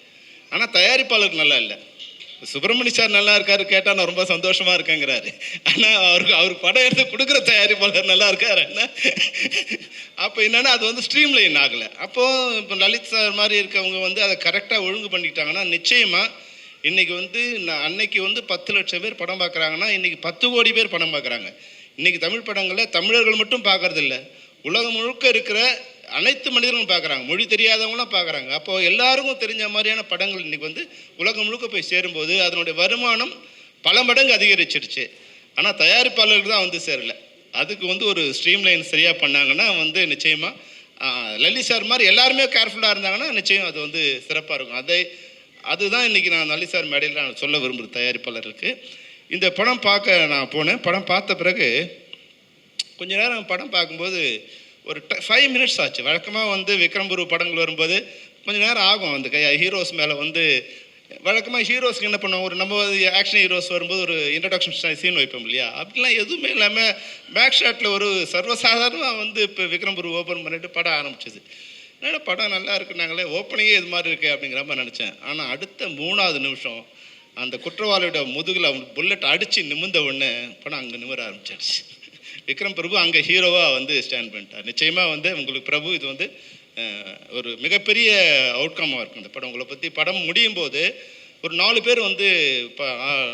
ஆனால் தயாரிப்பாளருக்கு நல்லா இல்லை. சுப்பிரமணிய சார் நல்லா இருக்காரு கேட்டால் நான் ரொம்ப சந்தோஷமாக இருக்கேங்கிறாரு, ஆனால் அவர் படம் எடுத்து கொடுக்குற தயாரிப்பாளர் நல்லா இருக்காரு என்ன. அப்போ என்னென்னா அது வந்து ஸ்ட்ரீம் லைன் ஆகலை. அப்போது இப்போ லலித் சார் மாதிரி இருக்கவங்க வந்து அதை கரெக்டாக ஒழுங்கு பண்ணிக்கிட்டாங்கன்னா நிச்சயமாக இன்றைக்கி வந்து அன்னைக்கு வந்து 10 லட்சம் பேர் படம் பார்க்குறாங்கன்னா இன்றைக்கி 10 கோடி பேர் படம் பார்க்குறாங்க. இன்றைக்கி தமிழ் படங்களில் தமிழர்கள் மட்டும் பார்க்குறதில்ல, உலகம் முழுக்க இருக்கிற அனைத்து மனிதர்களும் பார்க்குறாங்க, மொழி தெரியாதவங்களாம் பார்க்குறாங்க. அப்போது எல்லாருக்கும் தெரிஞ்ச மாதிரியான படங்கள் இன்றைக்கி வந்து உலகம் முழுக்க போய் சேரும்போது அதனுடைய வருமானம் பல மடங்கு அதிகரிச்சிருச்சு. ஆனால் தயாரிப்பாளர்கள் தான் வந்து சேரலை. அதுக்கு வந்து ஒரு ஸ்ட்ரீம் லைன் சரியாக பண்ணாங்கன்னா வந்து நிச்சயமாக லலித் சார் மாதிரி எல்லாருமே கேர்ஃபுல்லாக இருந்தாங்கன்னா நிச்சயம் அது வந்து சிறப்பாக இருக்கும். அதுதான் இன்றைக்கி நான் லலித் சார் மேடையில் நான் சொல்ல விரும்புகிறேன் தயாரிப்பாளருக்கு. இந்த படம் பார்க்க நான் போனேன். படம் பார்த்த பிறகு கொஞ்ச நேரம் படம் பார்க்கும்போது ஒரு 5 மினிட்ஸ் ஆச்சு. வழக்கமாக வந்து விக்ரம் பிரபு படங்கள் வரும்போது கொஞ்சம் நேரம் ஆகும். அந்த ஹீரோஸ் மேலே வந்து வழக்கமாக ஹீரோஸ்க்கு என்ன பண்ணுவோம், ஒரு நம்ம ஆக்ஷன் ஹீரோஸ் வரும்போது ஒரு இன்ட்ரடக்ஷன் சீன் வைப்போம் இல்லையா, அப்படிலாம் எதுவுமே இல்லாமல் பேக் ஷாட்டில் ஒரு சர்வசாதாரணமாக வந்து இப்போ விக்ரம் பிரபு ஓப்பன் பண்ணிவிட்டு படம் ஆரம்பிச்சிது. என்னடா படம் நல்லா இருக்குனாங்களே, ஓப்பனிங்கே இது மாதிரி இருக்குது அப்படிங்கிற மாதிரி நினச்சேன். ஆனால் அடுத்த 3வது நிமிஷம் அந்த குற்றவாளியோட முதுகில் அவன் புல்லட் அடித்து நிமிர்ந்த உடனே படம் அங்கே நிமிர ஆரம்பிச்சிடுச்சு. விக்ரம் பிரபு அங்கே ஹீரோவாக வந்து ஸ்டாண்ட் பண்ணிட்டார். நிச்சயமாக வந்து உங்களுக்கு பிரபு இது வந்து ஒரு மிகப்பெரிய அவுட்கமாக இருக்கும் இந்த படம். உங்களை பற்றி படம் முடியும் போது ஒரு 4 பேர் வந்து இப்போ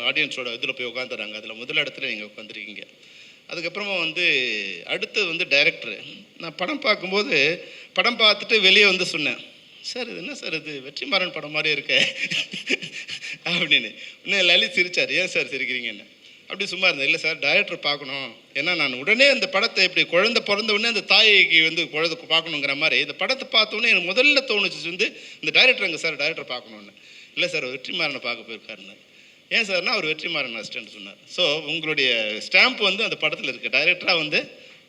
ஆடியன்ஸோட இதில் போய் உட்காந்துறாங்க, அதில் முதல் இடத்துல நீங்கள் உட்காந்துருக்கீங்க. அதுக்கப்புறமா வந்து அடுத்து வந்து டைரக்டரு. நான் படம் பார்க்கும்போது படம் பார்த்துட்டு வெளியே வந்து சொன்னேன், சார் இது என்ன சார் இது வெற்றிமாறன் படம் மாதிரி இருக்கே அப்படின்னு. இன்னும் லலித் சிரிச்சார், ஏன் சார் சிரிக்கிறீங்கன்னு. அப்படி சும்மா இருந்தேன். இல்லை சார் டைரக்டர் பார்க்கணும், ஏன்னா நான் உடனே அந்த படத்தை எப்படி குழந்தை பிறந்த உடனே அந்த தாய்க்கு வந்து குழந்தை பார்க்கணுங்கிற மாதிரி இந்த படத்தை பார்த்தோன்னே எனக்கு முதல்ல தோணுச்சு வந்து இந்த டைரக்டர் எங்கே சார் டைரக்டர் பார்க்கணுன்னு. இல்லை சார் வெற்றிமாறனை பார்க்க போயிருக்காருன்னு. ஏன் சார்னா அவர் வெற்றிமாறன் அசிஸ்டன்ட் சொன்னார். ஸோ உங்களுடைய ஸ்டாம்ப் வந்து அந்த படத்தில் இருக்குது, டைரக்டராக வந்து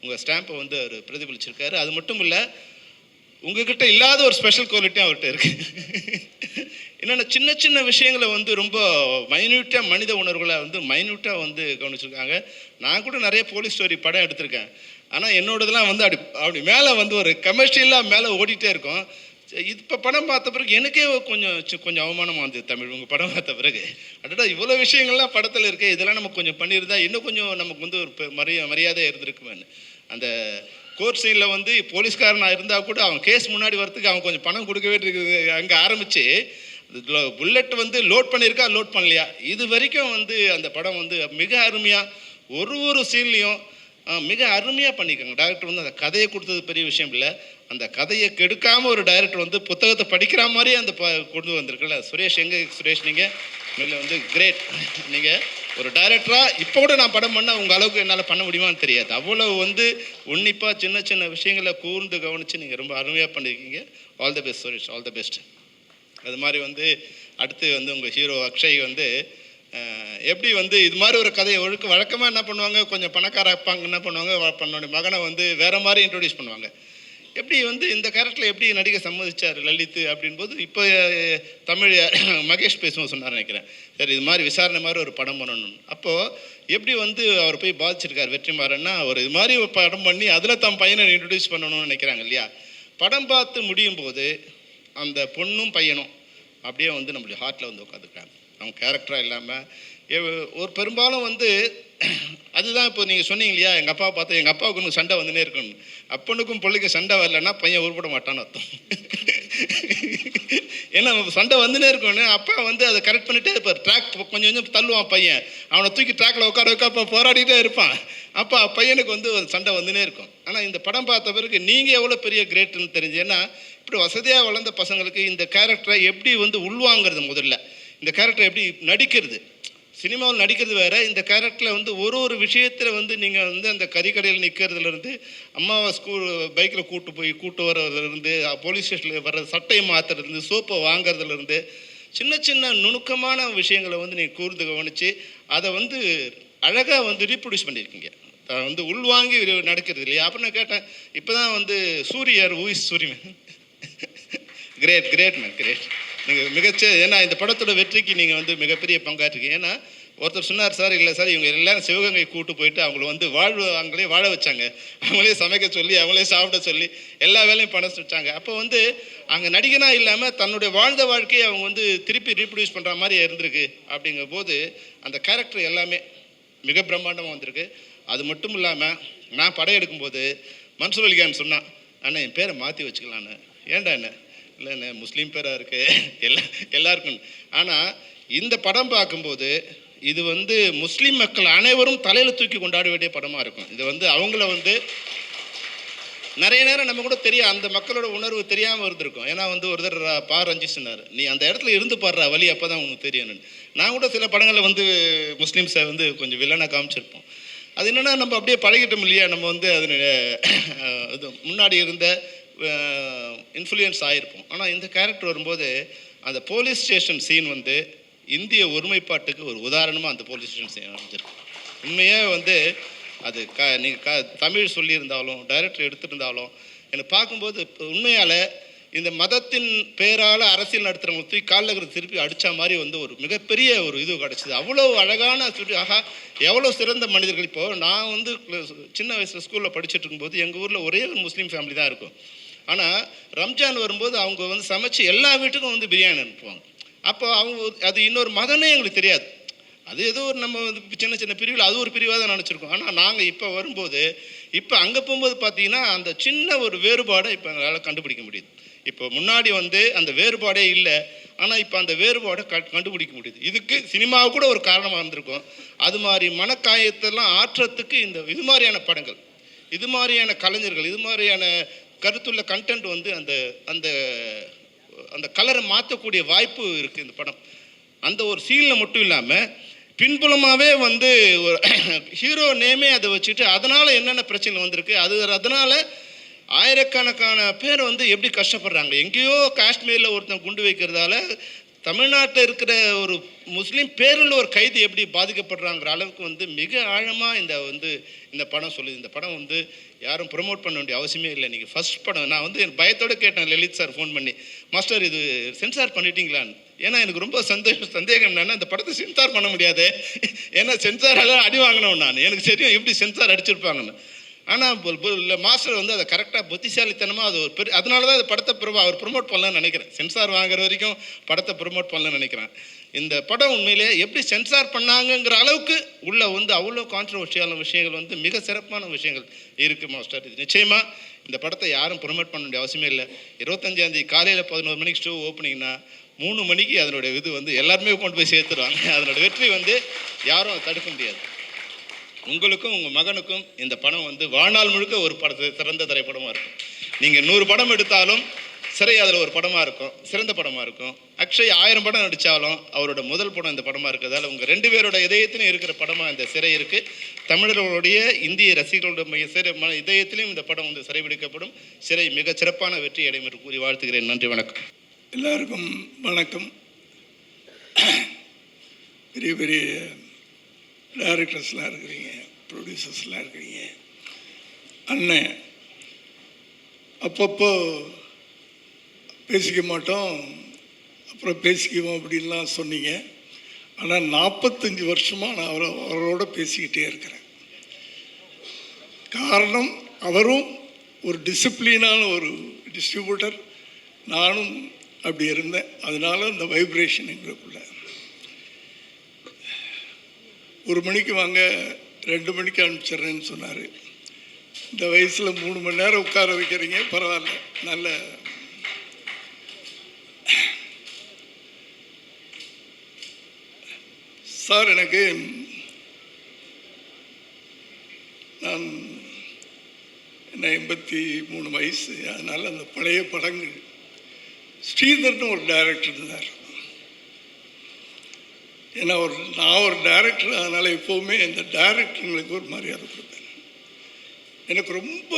உங்கள் ஸ்டாம்பை வந்து அவர் பிரதிபலிச்சிருக்காரு. அது மட்டும் இல்லை, உங்ககிட்ட இல்லாத ஒரு ஸ்பெஷல் குவாலிட்டியும் அவர்கிட்ட இருக்குது. என்னென்ன சின்ன சின்ன விஷயங்களை வந்து ரொம்ப மைன்யூட்டாக மனித உணர்வுகளை வந்து மைன்யூட்டாக வந்து கவனிச்சிருக்காங்க. நான் கூட நிறைய போலீஸ் ஸ்டோரி படம் எடுத்திருக்கேன், ஆனால் என்னோடதெல்லாம் வந்து அப்படி மேலே வந்து ஒரு கமர்ஷியலாக மேலே ஓடிட்டே இருக்கும். இப்போ படம் பார்த்த பிறகு எனக்கே கொஞ்சம் அவமானமாக இருந்தது தமிழ். உங்கள் படம் பார்த்த பிறகு அடடா இவ்வளோ விஷயங்கள்லாம் படத்தில் இருக்குது, இதெல்லாம் நம்ம கொஞ்சம் பண்ணியிருந்தா இன்னும் கொஞ்சம் நமக்கு வந்து ஒரு மரியாதையாக இருந்திருக்குமேன்னு. அந்த கோர்ட் சீனில் வந்து போலீஸ்காரனாக இருந்தால் கூட அவன் கேஸ் முன்னாடி வரத்துக்கு அவன் கொஞ்சம் பணம் கொடுக்கவே இருக்குது. அங்கே ஆரம்பித்து புல்லட் வந்து லோட் பண்ணியிருக்கா லோட் பண்ணலையா இது வரைக்கும் வந்து அந்த படம் வந்து மிக அருமையாக ஒரு சீன்லேயும் மிக அருமையாக பண்ணியிருக்காங்க. டைரக்டர் வந்து அந்த கதையை கொடுத்தது பெரிய விஷயம் இல்லை, அந்த கதையை கெடுக்காமல் ஒரு டைரக்டர் வந்து புத்தகத்தை படிக்கிற மாதிரியே அந்த கொண்டு வந்திருக்குல்ல. சுரேஷ் எங்கே சுரேஷ், நீங்கள் வந்து கிரேட். நீங்கள் ஒரு டைரக்டராக இப்போ கூட நான் படம் பண்ணால் உங்கள் அளவுக்கு என்னால் பண்ண முடியுமான்னு தெரியாது. அவ்வளோ வந்து உன்னிப்பாக சின்ன சின்ன விஷயங்களை கூர்ந்து கவனித்து நீங்கள் ரொம்ப அருமையாக பண்ணியிருக்கீங்க. All the best Suresh, all the best. அது மாதிரி வந்து அடுத்து வந்து உங்கள் ஹீரோ அக்ஷய் வந்து எப்படி வந்து இது மாதிரி ஒரு கதையை வழக்கமாக என்ன பண்ணுவாங்க, கொஞ்சம் பணக்கார அப்பாங்க என்ன பண்ணுவாங்க, தன்னுடைய மகனை வந்து வேறு மாதிரி இன்ட்ரொடியூஸ் பண்ணுவாங்க. எப்படி வந்து இந்த கேரக்டரில் எப்படி நடிக்க சம்மதிச்சார் லலித் அப்படின்போது இப்போ தமிழ் மகேஷ் பேசுவோம் சொன்னார் நினைக்கிறேன். சரி இது மாதிரி விசாரணை மாதிரி ஒரு படம் பண்ணணும். அப்போது எப்படி வந்து அவர் போய் பாதிச்சிருக்கார் வெற்றிமாறன்னா, அவர் இது மாதிரி ஒரு படம் பண்ணி அதில் தம் பையனை இன்ட்ரடியூஸ் பண்ணணும்னு நினைக்கிறாங்க இல்லையா. படம் பார்த்து முடியும் போது அந்த பொண்ணும் பையனும் அப்படியே வந்து நம்மளுடைய ஹார்ட்டில் வந்து உட்காந்துருக்காங்க. அவங்க கேரக்டராக இல்லாமல் ஒரு பெரும்பாலும் வந்து அதுதான் இப்போ நீங்கள் சொன்னீங்க இல்லையா, எங்கள் அப்பாவை பார்த்து எங்கள் அப்பாவுக்கு ஒன்று சண்டை வந்துனே இருக்கணும். அப்பனுக்கும் பிள்ளைக்கு சண்டை வரலன்னா பையன் உருப்பட மாட்டான்னு அர்த்தம். ஏன்னா சண்டை வந்துனே இருக்கணும். அப்பா வந்து அதை கரெக்ட் பண்ணிகிட்டே இருப்பார். ட்ராக் கொஞ்சம் கொஞ்சம் தள்ளுவான் பையன், அவனை தூக்கி ட்ராக்கில் உட்கார வைக்க அப்போ போராடிட்டே இருப்பான். அப்போ பையனுக்கு வந்து ஒரு சண்டை வந்துனே இருக்கும். ஆனால் இந்த படம் பார்த்த பிறகு நீங்கள் எவ்வளோ பெரிய கிரேட்டுன்னு தெரிஞ்சு. ஏன்னா இப்படி வசதியாக வளர்ந்த பசங்களுக்கு இந்த கேரக்டரை எப்படி வந்து உள்வாங்கிறது, முதல்ல இந்த கேரக்டரை எப்படி நடிக்கிறது, சினிமாவில் நடிக்கிறது வேறு, இந்த கேரக்டரில் வந்து ஒரு விஷயத்தில் வந்து நீங்கள் வந்து அந்த கறிக்கடையில் நிற்கிறதுலேருந்து, அம்மாவை பைக்கில் கூட்டு வர்றதுலேருந்து, போலீஸ் ஸ்டேஷனில் வர்ற சட்டையை மாற்றுறதுலேருந்து, சோப்பை வாங்குறதுலேருந்து, சின்ன சின்ன நுணுக்கமான விஷயங்களை வந்து நீங்கள் கூர்ந்து கவனித்து அதை வந்து அழகாக வந்து ரீப்ரொடியூஸ் பண்ணியிருக்கீங்க. வந்து உள்வாங்கி நடக்கிறது இல்லையா. அப்புறம் நான் கேட்டேன், இப்போ தான் வந்து சூரியர் ஊயிஸ் சூரியன் கிரேட் மேன் கிரேட். நீங்கள் ஏன்னா இந்த படத்தோட வெற்றிக்கு நீங்கள் வந்து மிகப்பெரிய பங்காற்றிருக்கீங்க. ஏன்னா ஒருத்தர் சொன்னார், சார் இல்லை சார் இவங்க எல்லாரும் சிவகங்கை கூட்டு போயிட்டு அவங்கள வந்து அவங்களே வாழ வச்சாங்க, அவங்களே சமைக்க சொல்லி அவங்களே சாப்பிட சொல்லி எல்லா வேலையும் பண்ண வச்சாங்க. அப்போ வந்து அங்கே நடிகனாக இல்லாமல் தன்னுடைய வாழ்ந்த வாழ்க்கையை அவங்க வந்து திருப்பி ரீப்ரொடியூஸ் பண்ணுற மாதிரி இருந்திருக்கு. அப்படிங்கும் போது அந்த கேரக்டர் எல்லாமே மிக பிரம்மாண்டமாக வந்திருக்கு. அது மட்டும் இல்லாமல் நான் படம் எடுக்கும்போது மன்சூர் அலிகான் சொன்னான், அண்ணா என் பேரை மாற்றி வச்சுக்கலான்னு. ஏன்டா என்ன இல்லை என்ன முஸ்லீம் பேராக இருக்குது எல்லாருக்கும். ஆனால் இந்த படம் பார்க்கும்போது இது வந்து முஸ்லீம் மக்கள் அனைவரும் தலையில் தூக்கி கொண்டாட வேண்டிய படமாக இருக்கும். இது வந்து அவங்கள வந்து நிறைய நேரம் நம்ம கூட தெரியும், அந்த மக்களோட உணர்வு தெரியாமல் இருந்திருக்கும். ஏன்னா வந்து ஒருத்தர் ரஞ்சித் சொன்னார், நீ அந்த இடத்துல இருந்து பாடுற வழி அப்போ தான் உனக்கு தெரியணும்னு. நான் கூட சில படங்களில் வந்து முஸ்லீம்ஸை வந்து கொஞ்சம் வில்லனாக காமிச்சிருப்போம். அது என்னென்னா நம்ம அப்படியே பழகிட்டோம் இல்லையா, நம்ம வந்து அது முன்னாடி இருந்த இன்ஃப்ளூயன்ஸ் ஆகிருப்போம். ஆனால் இந்த கேரக்டர் வரும்போது அந்த போலீஸ் ஸ்டேஷன் சீன் வந்து இந்திய ஒருமைப்பாட்டுக்கு ஒரு உதாரணமாக அந்த போலீஸ் ஸ்டேஷன் சீன் அமைஞ்சிருக்கு. உண்மையாக வந்து அது நீங்கள் தமிழ் சொல்லியிருந்தாலும் டைரக்டர் எடுத்திருந்தாலும் எனக்கு பார்க்கும்போது உண்மையால் இந்த மதத்தின் பேரால் அரசியல் நடத்துகிறவங்க தூக்கி காலில் திருப்பி அடித்த மாதிரி வந்து ஒரு மிகப்பெரிய ஒரு இது கிடச்சிது. அவ்வளோ அழகான சொல்லி ஆஹா எவ்வளோ சிறந்த மனிதர்கள். இப்போது நான் வந்து சின்ன வயசில் ஸ்கூலில் படிச்சுட்டு இருக்கும்போது எங்கள் ஊரில் ஒரே ஒரு முஸ்லீம் ஃபேமிலி தான் இருக்கும். ஆனால் ரம்ஜான் வரும்போது அவங்க வந்து சமைச்சு எல்லா வீட்டுக்கும் வந்து பிரியாணி அனுப்புவாங்க. அப்போ அவங்க அது இன்னொரு மதமே எங்களுக்கு தெரியாது. அது ஏதோ ஒரு நம்ம சின்ன சின்ன பிரிவில் அது ஒரு பிரிவாக தான் நினச்சிருக்கோம். ஆனால் நாங்கள் இப்போ வரும்போது இப்போ அங்கே போகும்போது பார்த்தீங்கன்னா அந்த சின்ன ஒரு வேறுபாடை இப்போ எங்களால் கண்டுபிடிக்க முடியுது. இப்போ முன்னாடி வந்து அந்த வேறுபாடே இல்லை, ஆனால் இப்போ அந்த வேறுபாடை கண்டுபிடிக்க முடியுது. இதுக்கு சினிமாவை கூட ஒரு காரணமாக இருந்திருக்கும். அது மாதிரி மனக்காயத்தெல்லாம் ஆற்றத்துக்கு இது மாதிரியான படங்கள், இது மாதிரியான கலைஞர்கள், இது மாதிரியான கருத்துள்ள கண்டென்ட் வந்து அந்த அந்த அந்த கலரை மாற்றக்கூடிய வாய்ப்பு இருக்குது இந்த படம். அந்த ஒரு சீனில் மட்டும் இல்லாமல் பின்புலமாகவே வந்து ஒரு ஹீரோ நேமே அதை வச்சுட்டு அதனால் என்னென்ன பிரச்சனை வந்திருக்கு, அதனால் ஆயிரக்கணக்கான பேர் வந்து எப்படி கஷ்டப்படுறாங்க. எங்கேயோ காஷ்மீரில் ஒருத்தன் குண்டு வைக்கிறதால தமிழ்நாட்டில் இருக்கிற ஒரு முஸ்லீம் பேரில் ஒரு கைது எப்படி பாதிக்கப்படுறாங்கிற அளவுக்கு வந்து மிக ஆழமாக இந்த படம் சொல்லுது. இந்த படம் வந்து யாரும் ப்ரொமோட் பண்ண வேண்டிய அவசியமே இல்லை. நீங்கள் ஃபஸ்ட் படம் நான் வந்து என் பயத்தோடு கேட்டேன் லலித் சார் ஃபோன் பண்ணி, மாஸ்டர் இது சென்சார் பண்ணிட்டீங்களான்னு. ஏன்னா எனக்கு ரொம்ப சந்தேகம் என்னன்னா இந்த படத்தை சென்சார் பண்ண முடியாது, ஏன்னா சென்சாரெல்லாம் அடி வாங்கினோம் நான், எனக்கு தெரியும் எப்படி சென்சார் அடிச்சிருப்பாங்கன்னு. ஆனால் மாஸ்டர் வந்து அதை கரெக்டாக புத்திசாலித்தனமாக அது ஒரு அதனால தான் இந்த படத்தை அவர் ப்ரொமோட் பண்ணலன்னு நினைக்கிறேன். சென்சார் வாங்குற வரைக்கும் படத்தை ப்ரொமோட் பண்ணலன்னு நினைக்கிறேன். இந்த படம் உண்மையிலே எப்படி சென்சார் பண்ணாங்கங்கிற அளவுக்கு உள்ள வந்து அவ்வளோ கான்ட்ரவர்ஷியான விஷயங்கள் வந்து மிக சிறப்பான விஷயங்கள் இருக்குது மாஸ்டர். இது நிச்சயமாக இந்த படத்தை யாரும் ப்ரொமோட் பண்ண வேண்டிய அவசியமே இல்லை. 25ஆம் தேதி காலையில் 11 மணிக்கு ஷோ ஓப்பனிங்னா 3 மணிக்கு அதனுடைய இது வந்து எல்லாருமே கொண்டு போய் சேர்த்துருவாங்க. அதனோட வெற்றி வந்து யாரும் தடுக்க முடியாது. உங்களுக்கும் உங்கள் மகனுக்கும் இந்த படம் வந்து வாழ்நாள் முழுக்க ஒரு சிறந்த திரைப்படமாக இருக்கும். நீங்கள் 100 படம் எடுத்தாலும் சிறை அதில் ஒரு படமாக இருக்கும், சிறந்த படமாக இருக்கும். அக்ஷய் 1000 படம் நடித்தாலும் அவரோட முதல் படம் இந்த படமாக இருக்கிறதால உங்கள் 2 பேரோட இதயத்திலும் இருக்கிற படமாக இந்த சிறை இருக்குது. தமிழர்களுடைய இந்திய ரசிகர்களுடைய இதயத்திலையும் இந்த படம் வந்து சிறைபிடிக்கப்படும். சிறை மிக சிறப்பான வெற்றி அடையும் என்று கூறி வாழ்த்துகிறேன். நன்றி, வணக்கம். எல்லாருக்கும் வணக்கம். பெரிய பெரிய டைரக்டர்ஸ்லாம் இருக்கிறீங்க, ப்ரொடியூசர்ஸ்லாம் இருக்கிறீங்க. அண்ணன் அப்பப்போ பேசிக்க மாட்டோம், அப்புறம் பேசிக்குவோம் அப்படின்லாம் சொன்னீங்க. ஆனால் 45 வருஷமாக நான் அவரோட பேசிக்கிட்டே இருக்கிறேன். காரணம், அவரும் ஒரு டிசிப்ளினான ஒரு டிஸ்ட்ரிபியூட்டர், நானும் அப்படி இருந்தேன். அதனால இந்த வைப்ரேஷன் எங்களுக்குள்ள 1 மணிக்கு வாங்க 2 மணிக்கு அனுப்பிச்சிட்றேன்னு சொன்னார். இந்த வயசில் 3 மணி நேரம் உட்கார வைக்கிறீங்க, பரவாயில்ல. நல்ல சார், எனக்கு நான் என்ன 83 வயசு. அதனால் அந்த பழைய படங்கள், ஸ்ரீதர்னு ஒரு டைரக்டர் இருந்தார். ஏன்னா நான் ஒரு டைரக்டர், அதனால் எப்போவுமே இந்த டைரக்டருங்களுக்கு ஒரு மரியாதை கொடுப்பேன். எனக்கு ரொம்ப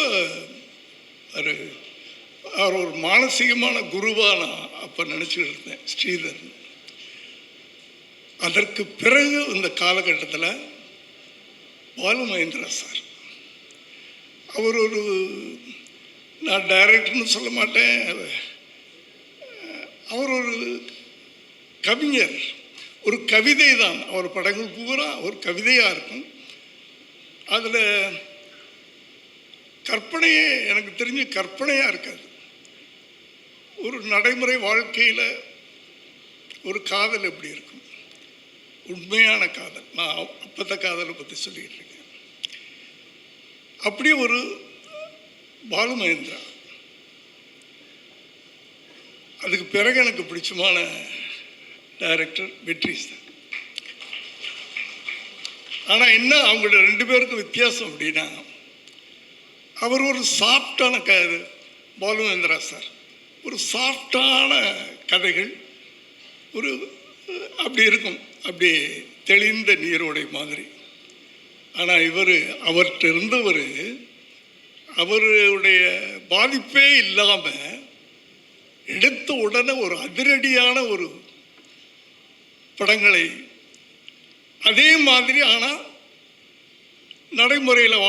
அவர் ஒரு மானசீகமான குருவாக நான் அப்போ நினச்சிக்கிட்டு இருந்தேன், ஸ்ரீதர். அதற்கு பிறகு இந்த காலகட்டத்தில் பாலு மகேந்திரா சார், அவர் ஒரு, நான் டைரக்டர்னு சொல்ல மாட்டேன், அவர் ஒரு கவிஞர், ஒரு கவிதை தான். அவர் படங்கள் பூரா ஒரு கவிதையாக இருக்கும். அதில் கற்பனையே, எனக்கு தெரிஞ்ச கற்பனையாக இருக்காது. ஒரு நடைமுறை வாழ்க்கையில் ஒரு காதல் எப்படி இருக்கும், உண்மையான காதல். நான் அப்பத்த காதலை பற்றி சொல்லிகிட்டு இருக்கேன். அப்படியே ஒரு பாலு மகேந்திரா. அதுக்கு பிறகு எனக்கு பிடிச்சமான டைரக்டர் வெற்றி சார். ஆனால் என்ன, அவங்களோட 2 பேருக்கும் வித்தியாசம் அப்படின்னா, அவர் ஒரு சாஃப்டான பாலு மகேந்திரா சார் ஒரு சாஃப்டான கதைகள், ஒரு அப்படி இருக்கும், அப்படி தெளிந்த நீரோடை மாதிரி. ஆனால் அவர்கிட்ட இருந்தவர், அவருடைய பாதிப்பே இல்லாமல் எடுத்த உடனே ஒரு அதிரடியான ஒரு படங்களை, அதே மாதிரி ஆனால் நடைமுறையில்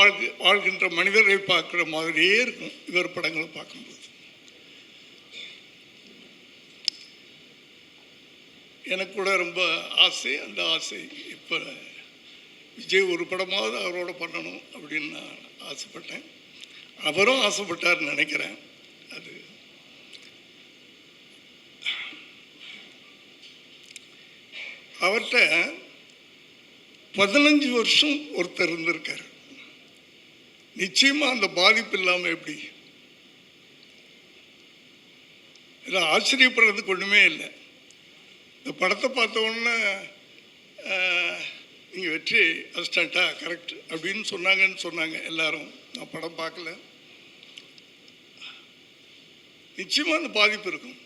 வாழ்கின்ற மனிதரை பார்க்குற மாதிரியே இருக்கும் இவர் படங்களை பார்க்கும்போது. எனக்கு கூட ரொம்ப ஆசை. அந்த ஆசை இப்போ விஜய் ஒரு படமாவது அவரோட பண்ணணும் அப்படின்னு நான் ஆசைப்பட்டேன். அவரும் ஆசைப்பட்டார்னு நினைக்கிறேன். அது அவர்கிட்ட 15 வருஷம் ஒருத்தர் இருந்திருக்காரு. நிச்சயமாக அந்த பாதிப்பு இல்லாமல் எப்படி? இதை ஆச்சரியப்படுறதுக்கு ஒன்றுமே இல்லை. இந்த படத்தை பார்த்த உடனே நீங்கள் வெற்றி அசிஸ்டண்ட்டா கரெக்ட் அப்படின்னு சொன்னாங்க எல்லாரும். நான் படம் பார்க்கல. நிச்சயமாக அந்த பாதிப்பு இருக்கும்.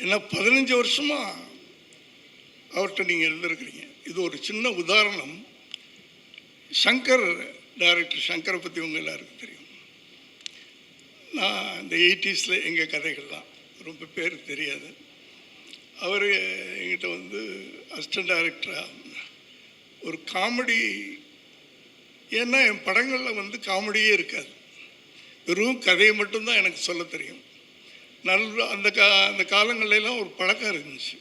ஏன்னா 15 வருஷமாக அவர்கிட்ட நீங்கள் இருந்திருக்கிறீங்க. இது ஒரு சின்ன உதாரணம். சங்கர், டைரக்டர் சங்கரை பற்றி உங்கள் எல்லாருக்கும் தெரியும். நான் இந்த 80s எங்கள் கதைகள்லாம் ரொம்ப பேர் தெரியாது. அவர் எங்கிட்ட வந்து அசிஸ்டன்ட் டைரக்டராக ஒரு காமெடி, ஏன்னா என் படங்களில் வந்து காமெடியே இருக்காது, வெறும் கதையை மட்டும்தான் எனக்கு சொல்ல தெரியும். அந்த காலங்கள்லாம் ஒரு பழக்கம் இருந்துச்சு.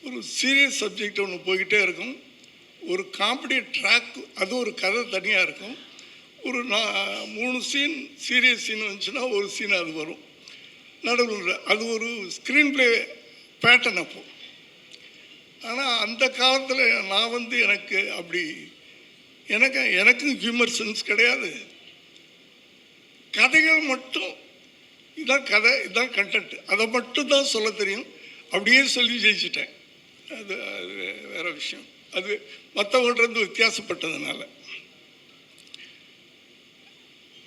ஒரு சீரியஸ் சப்ஜெக்ட் ஒன்று போய்கிட்டே இருக்கும், ஒரு காமெடி ட்ராக், அது ஒரு கதை தனியாக இருக்கும். ஒரு 3 சீன் சீரியஸ் சீன் வந்துச்சுன்னா ஒரு சீன் அது வரும் நடுவில். அது ஒரு ஸ்க்ரீன் ப்ளே பேட்டர்ன் அப்போ. ஆனால் அந்த காலத்தில் நான் வந்து எனக்கு அப்படி எனக்கும் ஹியூமர் சென்ஸ் கிடையாது. கதைகள் மட்டும், இதான் கதை, இதான் கண்டென்ட், அதை மட்டும் தான் சொல்ல தெரியும். அப்படியே சொல்லி ஜெயிச்சிட்டேன். அது வேற விஷயம். அது மற்றவங்கள்ட்ட வித்தியாசப்பட்டதுனால.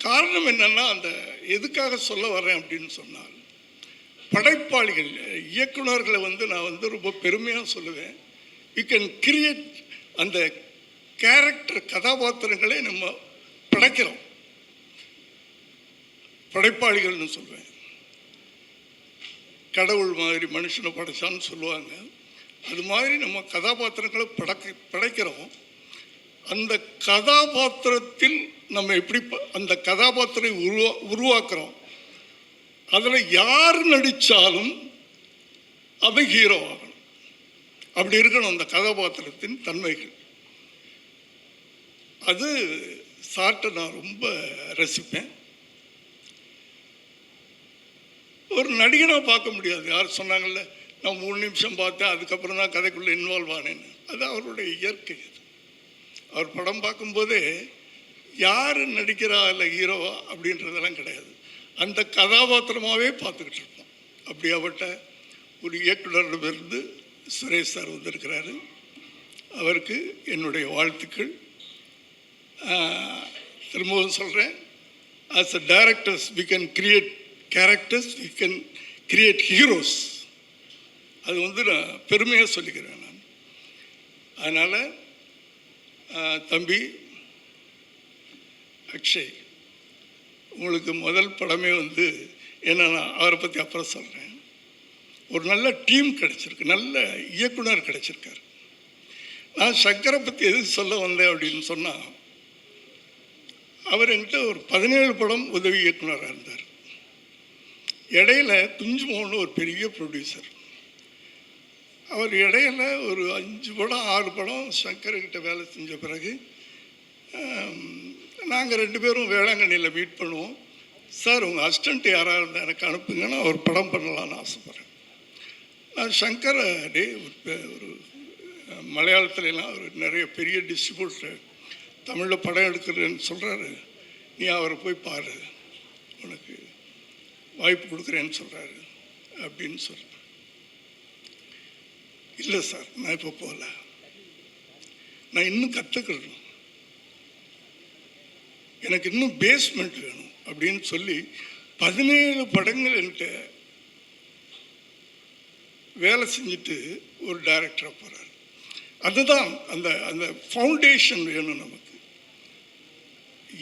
காரணம் என்னென்னா, அந்த எதுக்காக சொல்ல வர்றேன் அப்படின்னு சொன்னால், படைப்பாளிகள் இயக்குனர்களை நான் ரொம்ப பெருமையாக சொல்லுவேன். யூ கேன் கிரியேட் அந்த கேரக்டர் கதாபாத்திரங்களை நம்ம படைக்கிறோம். படைப்பாளிகள்னு சொல்லுவேன். கடவுள் மாதிரி மனுஷனை படைச்சான்னு சொல்லுவாங்க. அது மாதிரி நம்ம கதாபாத்திரங்களை படைக்கிறோம். அந்த கதாபாத்திரத்தில் நம்ம எப்படி அந்த கதாபாத்திரை உருவாக்குறோம். அதில் யார் நடித்தாலும் அவன் ஹீரோ ஆகணும். அப்படி இருக்கணும் அந்த கதாபாத்திரத்தின் தன்மைகள். அது சார்ட்டை நான் ரொம்ப ரசிப்பேன். ஒரு நடிகனாக பார்க்க முடியாது. யார் சொன்னாங்கல்ல, நான் 3 நிமிஷம் பார்த்தேன், அதுக்கப்புறம் தான் கதைக்குள்ளே இன்வால்வ் ஆனேன்னு. அது அவருடைய இயற்கை. அது அவர் படம் பார்க்கும்போதே யார் நடிக்கிறா இல்லை ஹீரோவா அப்படின்றதெல்லாம் கிடையாது. அந்த கதாபாத்திரமாகவே பார்த்துக்கிட்டு இருப்போம். அப்படியாப்பட்ட ஒரு இயக்குனரிடமிருந்து சுரேஷ் சார் வந்திருக்கிறாரு. அவருக்கு என்னுடைய வாழ்த்துக்கள். திரும்பவும் சொல்கிறேன், as a directors we can create characters, we can create heroes. அது நான் பெருமையாக சொல்லிக்கிறேன் நான். அதனால் தம்பி அக்ஷய், உங்களுக்கு முதல் படமே ஏன்னா நான் அவரை பற்றி அப்புறம் சொல்கிறேன். ஒரு நல்ல டீம் கிடச்சிருக்கு, நல்ல இயக்குனர் கிடச்சிருக்காரு. நான் சங்கரை பற்றி எதுக்கு சொல்ல வந்தேன் அப்படின்னு சொன்னால், அவர் என்கிட்ட ஒரு 17 படம் உதவி இயக்குனராக இருந்தார். இடையில குஞ்சு மோகன் ஒரு பெரிய ப்ரொடியூசர். அவர் இடையில ஒரு 5 படம் 6 படம் சங்கர்கிட்ட வேலை செஞ்ச பிறகு நாங்கள் 2 பேரும் வேளாங்கண்ணியில் மீட் பண்ணுவோம். சார், உங்கள் அசிஸ்டண்ட் யாராக இருந்தால் எனக்கு அனுப்புங்கன்னா ஒரு படம் பண்ணலான்னு ஆசைப்பட்றேன். நான் சங்கரை ஒரு மலையாளத்துலலாம் ஒரு நிறைய பெரிய டிஸ்ட்ரிபியூட்டர் தமிழில் படம் எடுக்கிறேன்னு சொல்கிறாரு. நீ அவரை போய் பாரு, உனக்கு வாய்ப்பு கொடுக்குறேன்னு சொல்கிறாரு அப்படின்னு சொல்கிறேன். இல்லை சார், நான் இப்போ போகல, நான் இன்னும் கற்றுக்கணும், எனக்கு இன்னும் பேஸ்மெண்ட் வேணும் அப்படின்னு சொல்லி 17 படங்கள் என்கிட்ட வேலை செஞ்சுட்டு ஒரு டைரக்டராக போகிறார். அதுதான் அந்த அந்த ஃபவுண்டேஷன் வேணும் நமக்கு.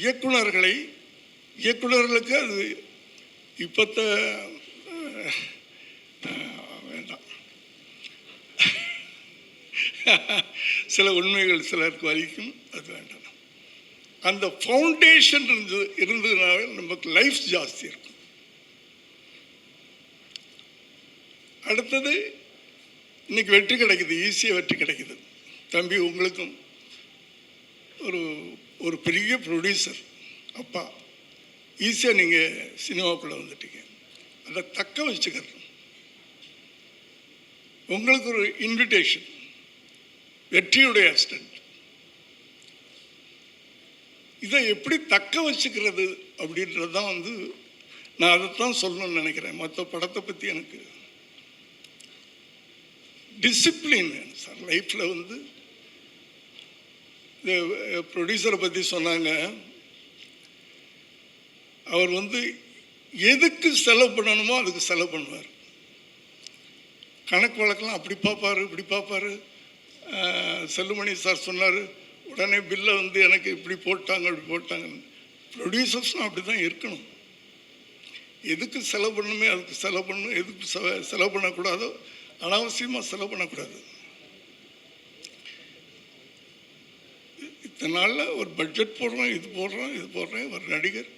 இயக்குனர்களுக்கு அது இப்போத்த வேண்டாம், சில உண்மைகள் சிலருக்கு வலிக்கும், அது வேண்டாம். அந்த ஃபவுண்டேஷன் இருந்ததுனால நமக்கு லைஃப் ஜாஸ்தி இருக்கும். அடுத்தது, இன்னைக்கு வெற்றி கிடைக்குது, ஈஸியாக வெற்றி கிடைக்குது. தம்பி, உங்களுக்கும் ஒரு பெரிய ப்ரொடியூசர் அப்பா, ஈஸியாக நீங்கள் சினிமாவுக்குள்ளே வந்துட்டீங்க. அதை தக்க வச்சுக்கிறோம். உங்களுக்கு ஒரு இன்விடேஷன், வெற்றியுடைய அசிஸ்டன்ட். இதை எப்படி தக்க வச்சுக்கிறது அப்படின்றது தான் நான் அதைத்தான் சொல்லணும்னு நினைக்கிறேன். மற்ற படத்தை பற்றி எனக்கு டிசிப்ளின் வேணும் சார் லைஃப்பில். இந்த ப்ரொடியூசரை பற்றி சொன்னாங்க. அவர் எதுக்கு செலவு பண்ணணுமோ அதுக்கு செலவு பண்ணுவார். கணக்கு வழக்கெல்லாம் அப்படி பார்ப்பார், இப்படி பார்ப்பார். செல்லுமணி சார் சொன்னார், உடனே பில்லை எனக்கு இப்படி போட்டாங்க அப்படி போட்டாங்கன்னு. ப்ரொடியூசர்ஸ்னால் அப்படி தான் இருக்கணும். எதுக்கு செலவு பண்ணணுமே அதுக்கு செலவு பண்ணணும், எதுக்கு செலவு பண்ணக்கூடாதோ அனாவசியமாக செலவு பண்ணக்கூடாது. இத்தனை நாளில் ஒரு பட்ஜெட் போடுறோம், இது போடுறேன், ஒரு நடிகர்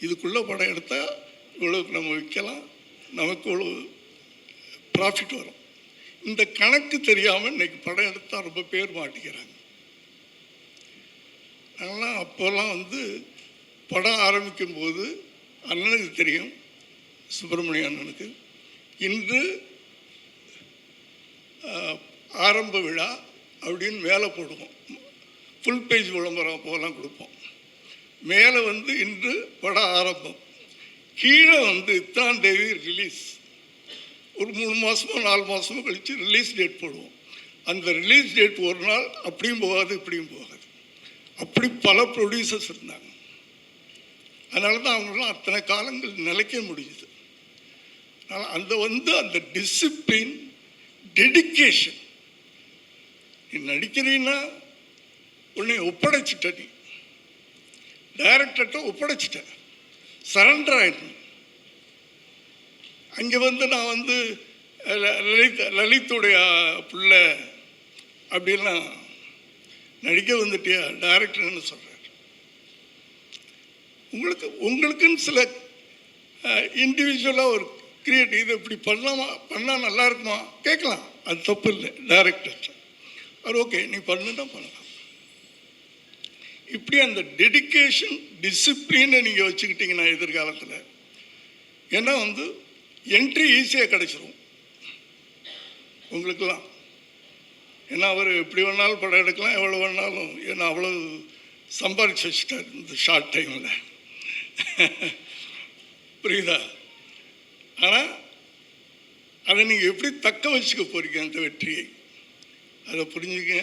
இதுக்குள்ளே படம் எடுத்தால் இவ்வளோக்கு நம்ம விற்கலாம், நமக்கு இவ்வளோ ப்ராஃபிட் வரும். இந்த கணக்கு தெரியாமல் இன்றைக்கி படம் எடுத்தால் ரொம்ப பேர் மாட்டிக்கிறாங்க. அதெல்லாம் அப்போல்லாம் படம் ஆரம்பிக்கும் போது அண்ணனுக்கு தெரியும், சுப்பிரமணிய அண்ணனுக்கு, இன்று ஆரம்ப விழா அப்படின்னு மேலே போடுவோம். ஃபுல் பேஜ் விளம்பரம் அப்போலாம் கொடுப்போம். மேலே இன்று படம் ஆரம்பம், கீழே இத்தனாம் தேதி ரிலீஸ். ஒரு 3 மாதமோ 4 மாதமோ கழித்து ரிலீஸ் டேட் போடுவோம். அந்த ரிலீஸ் டேட் ஒரு நாள் அப்படியும் போகாது இப்படியும் போகாது. அப்படி பல ப்ரொடியூசர்ஸ் இருந்தாங்க. அதனால தான் அவங்களாம் அத்தனை காலங்கள் நிலைக்க முடியுது. அதனால் அந்த டிசிப்ளின், டெடிக்கேஷன். நீ நடிக்கிறீன்னா உன்னை ஒப்படைச்சிட்ட, நீ டைரக்டர்கிட்ட ஒப்படைச்சிட்ட, சரண்டர் ஆயிடணும். அங்கே நான் லலித்துடைய பிள்ளை அப்படின்லாம் நடிக்க வந்துட்டியா டைரக்டர்னு சொல்கிறார். உங்களுக்குன்னு சில இண்டிவிஜுவலாக ஒரு கிரியேட்டிவ், இது இப்படி பண்ணால் நல்லா இருக்குமா கேட்கலாம், அது தப்பு இல்லை. டைரக்டர் அவர் ஓகே நீ பண்ணுன்னா பண்ணலாம். இப்படி அந்த டெடிக்கேஷன், டிசிப்ளினை நீங்கள் வச்சுக்கிட்டீங்கன்னா எதிர்காலத்தில், ஏன்னா என்ட்ரி ஈஸியாக கிடைச்சிரும் உங்களுக்கெல்லாம். ஏன்னா அவர் எப்படி வேணாலும் படம் எடுக்கலாம், எவ்வளோ வேணாலும், ஏன்னா அவ்வளோ சம்பாதிச்சு வச்சுட்டார் இந்த ஷார்ட் டைமில். புரியுதா? ஆனால் அதை நீங்கள் எப்படி தக்க வச்சுக்க போகிறீங்க அந்த வெற்றியை, அதை புரிஞ்சுக்க.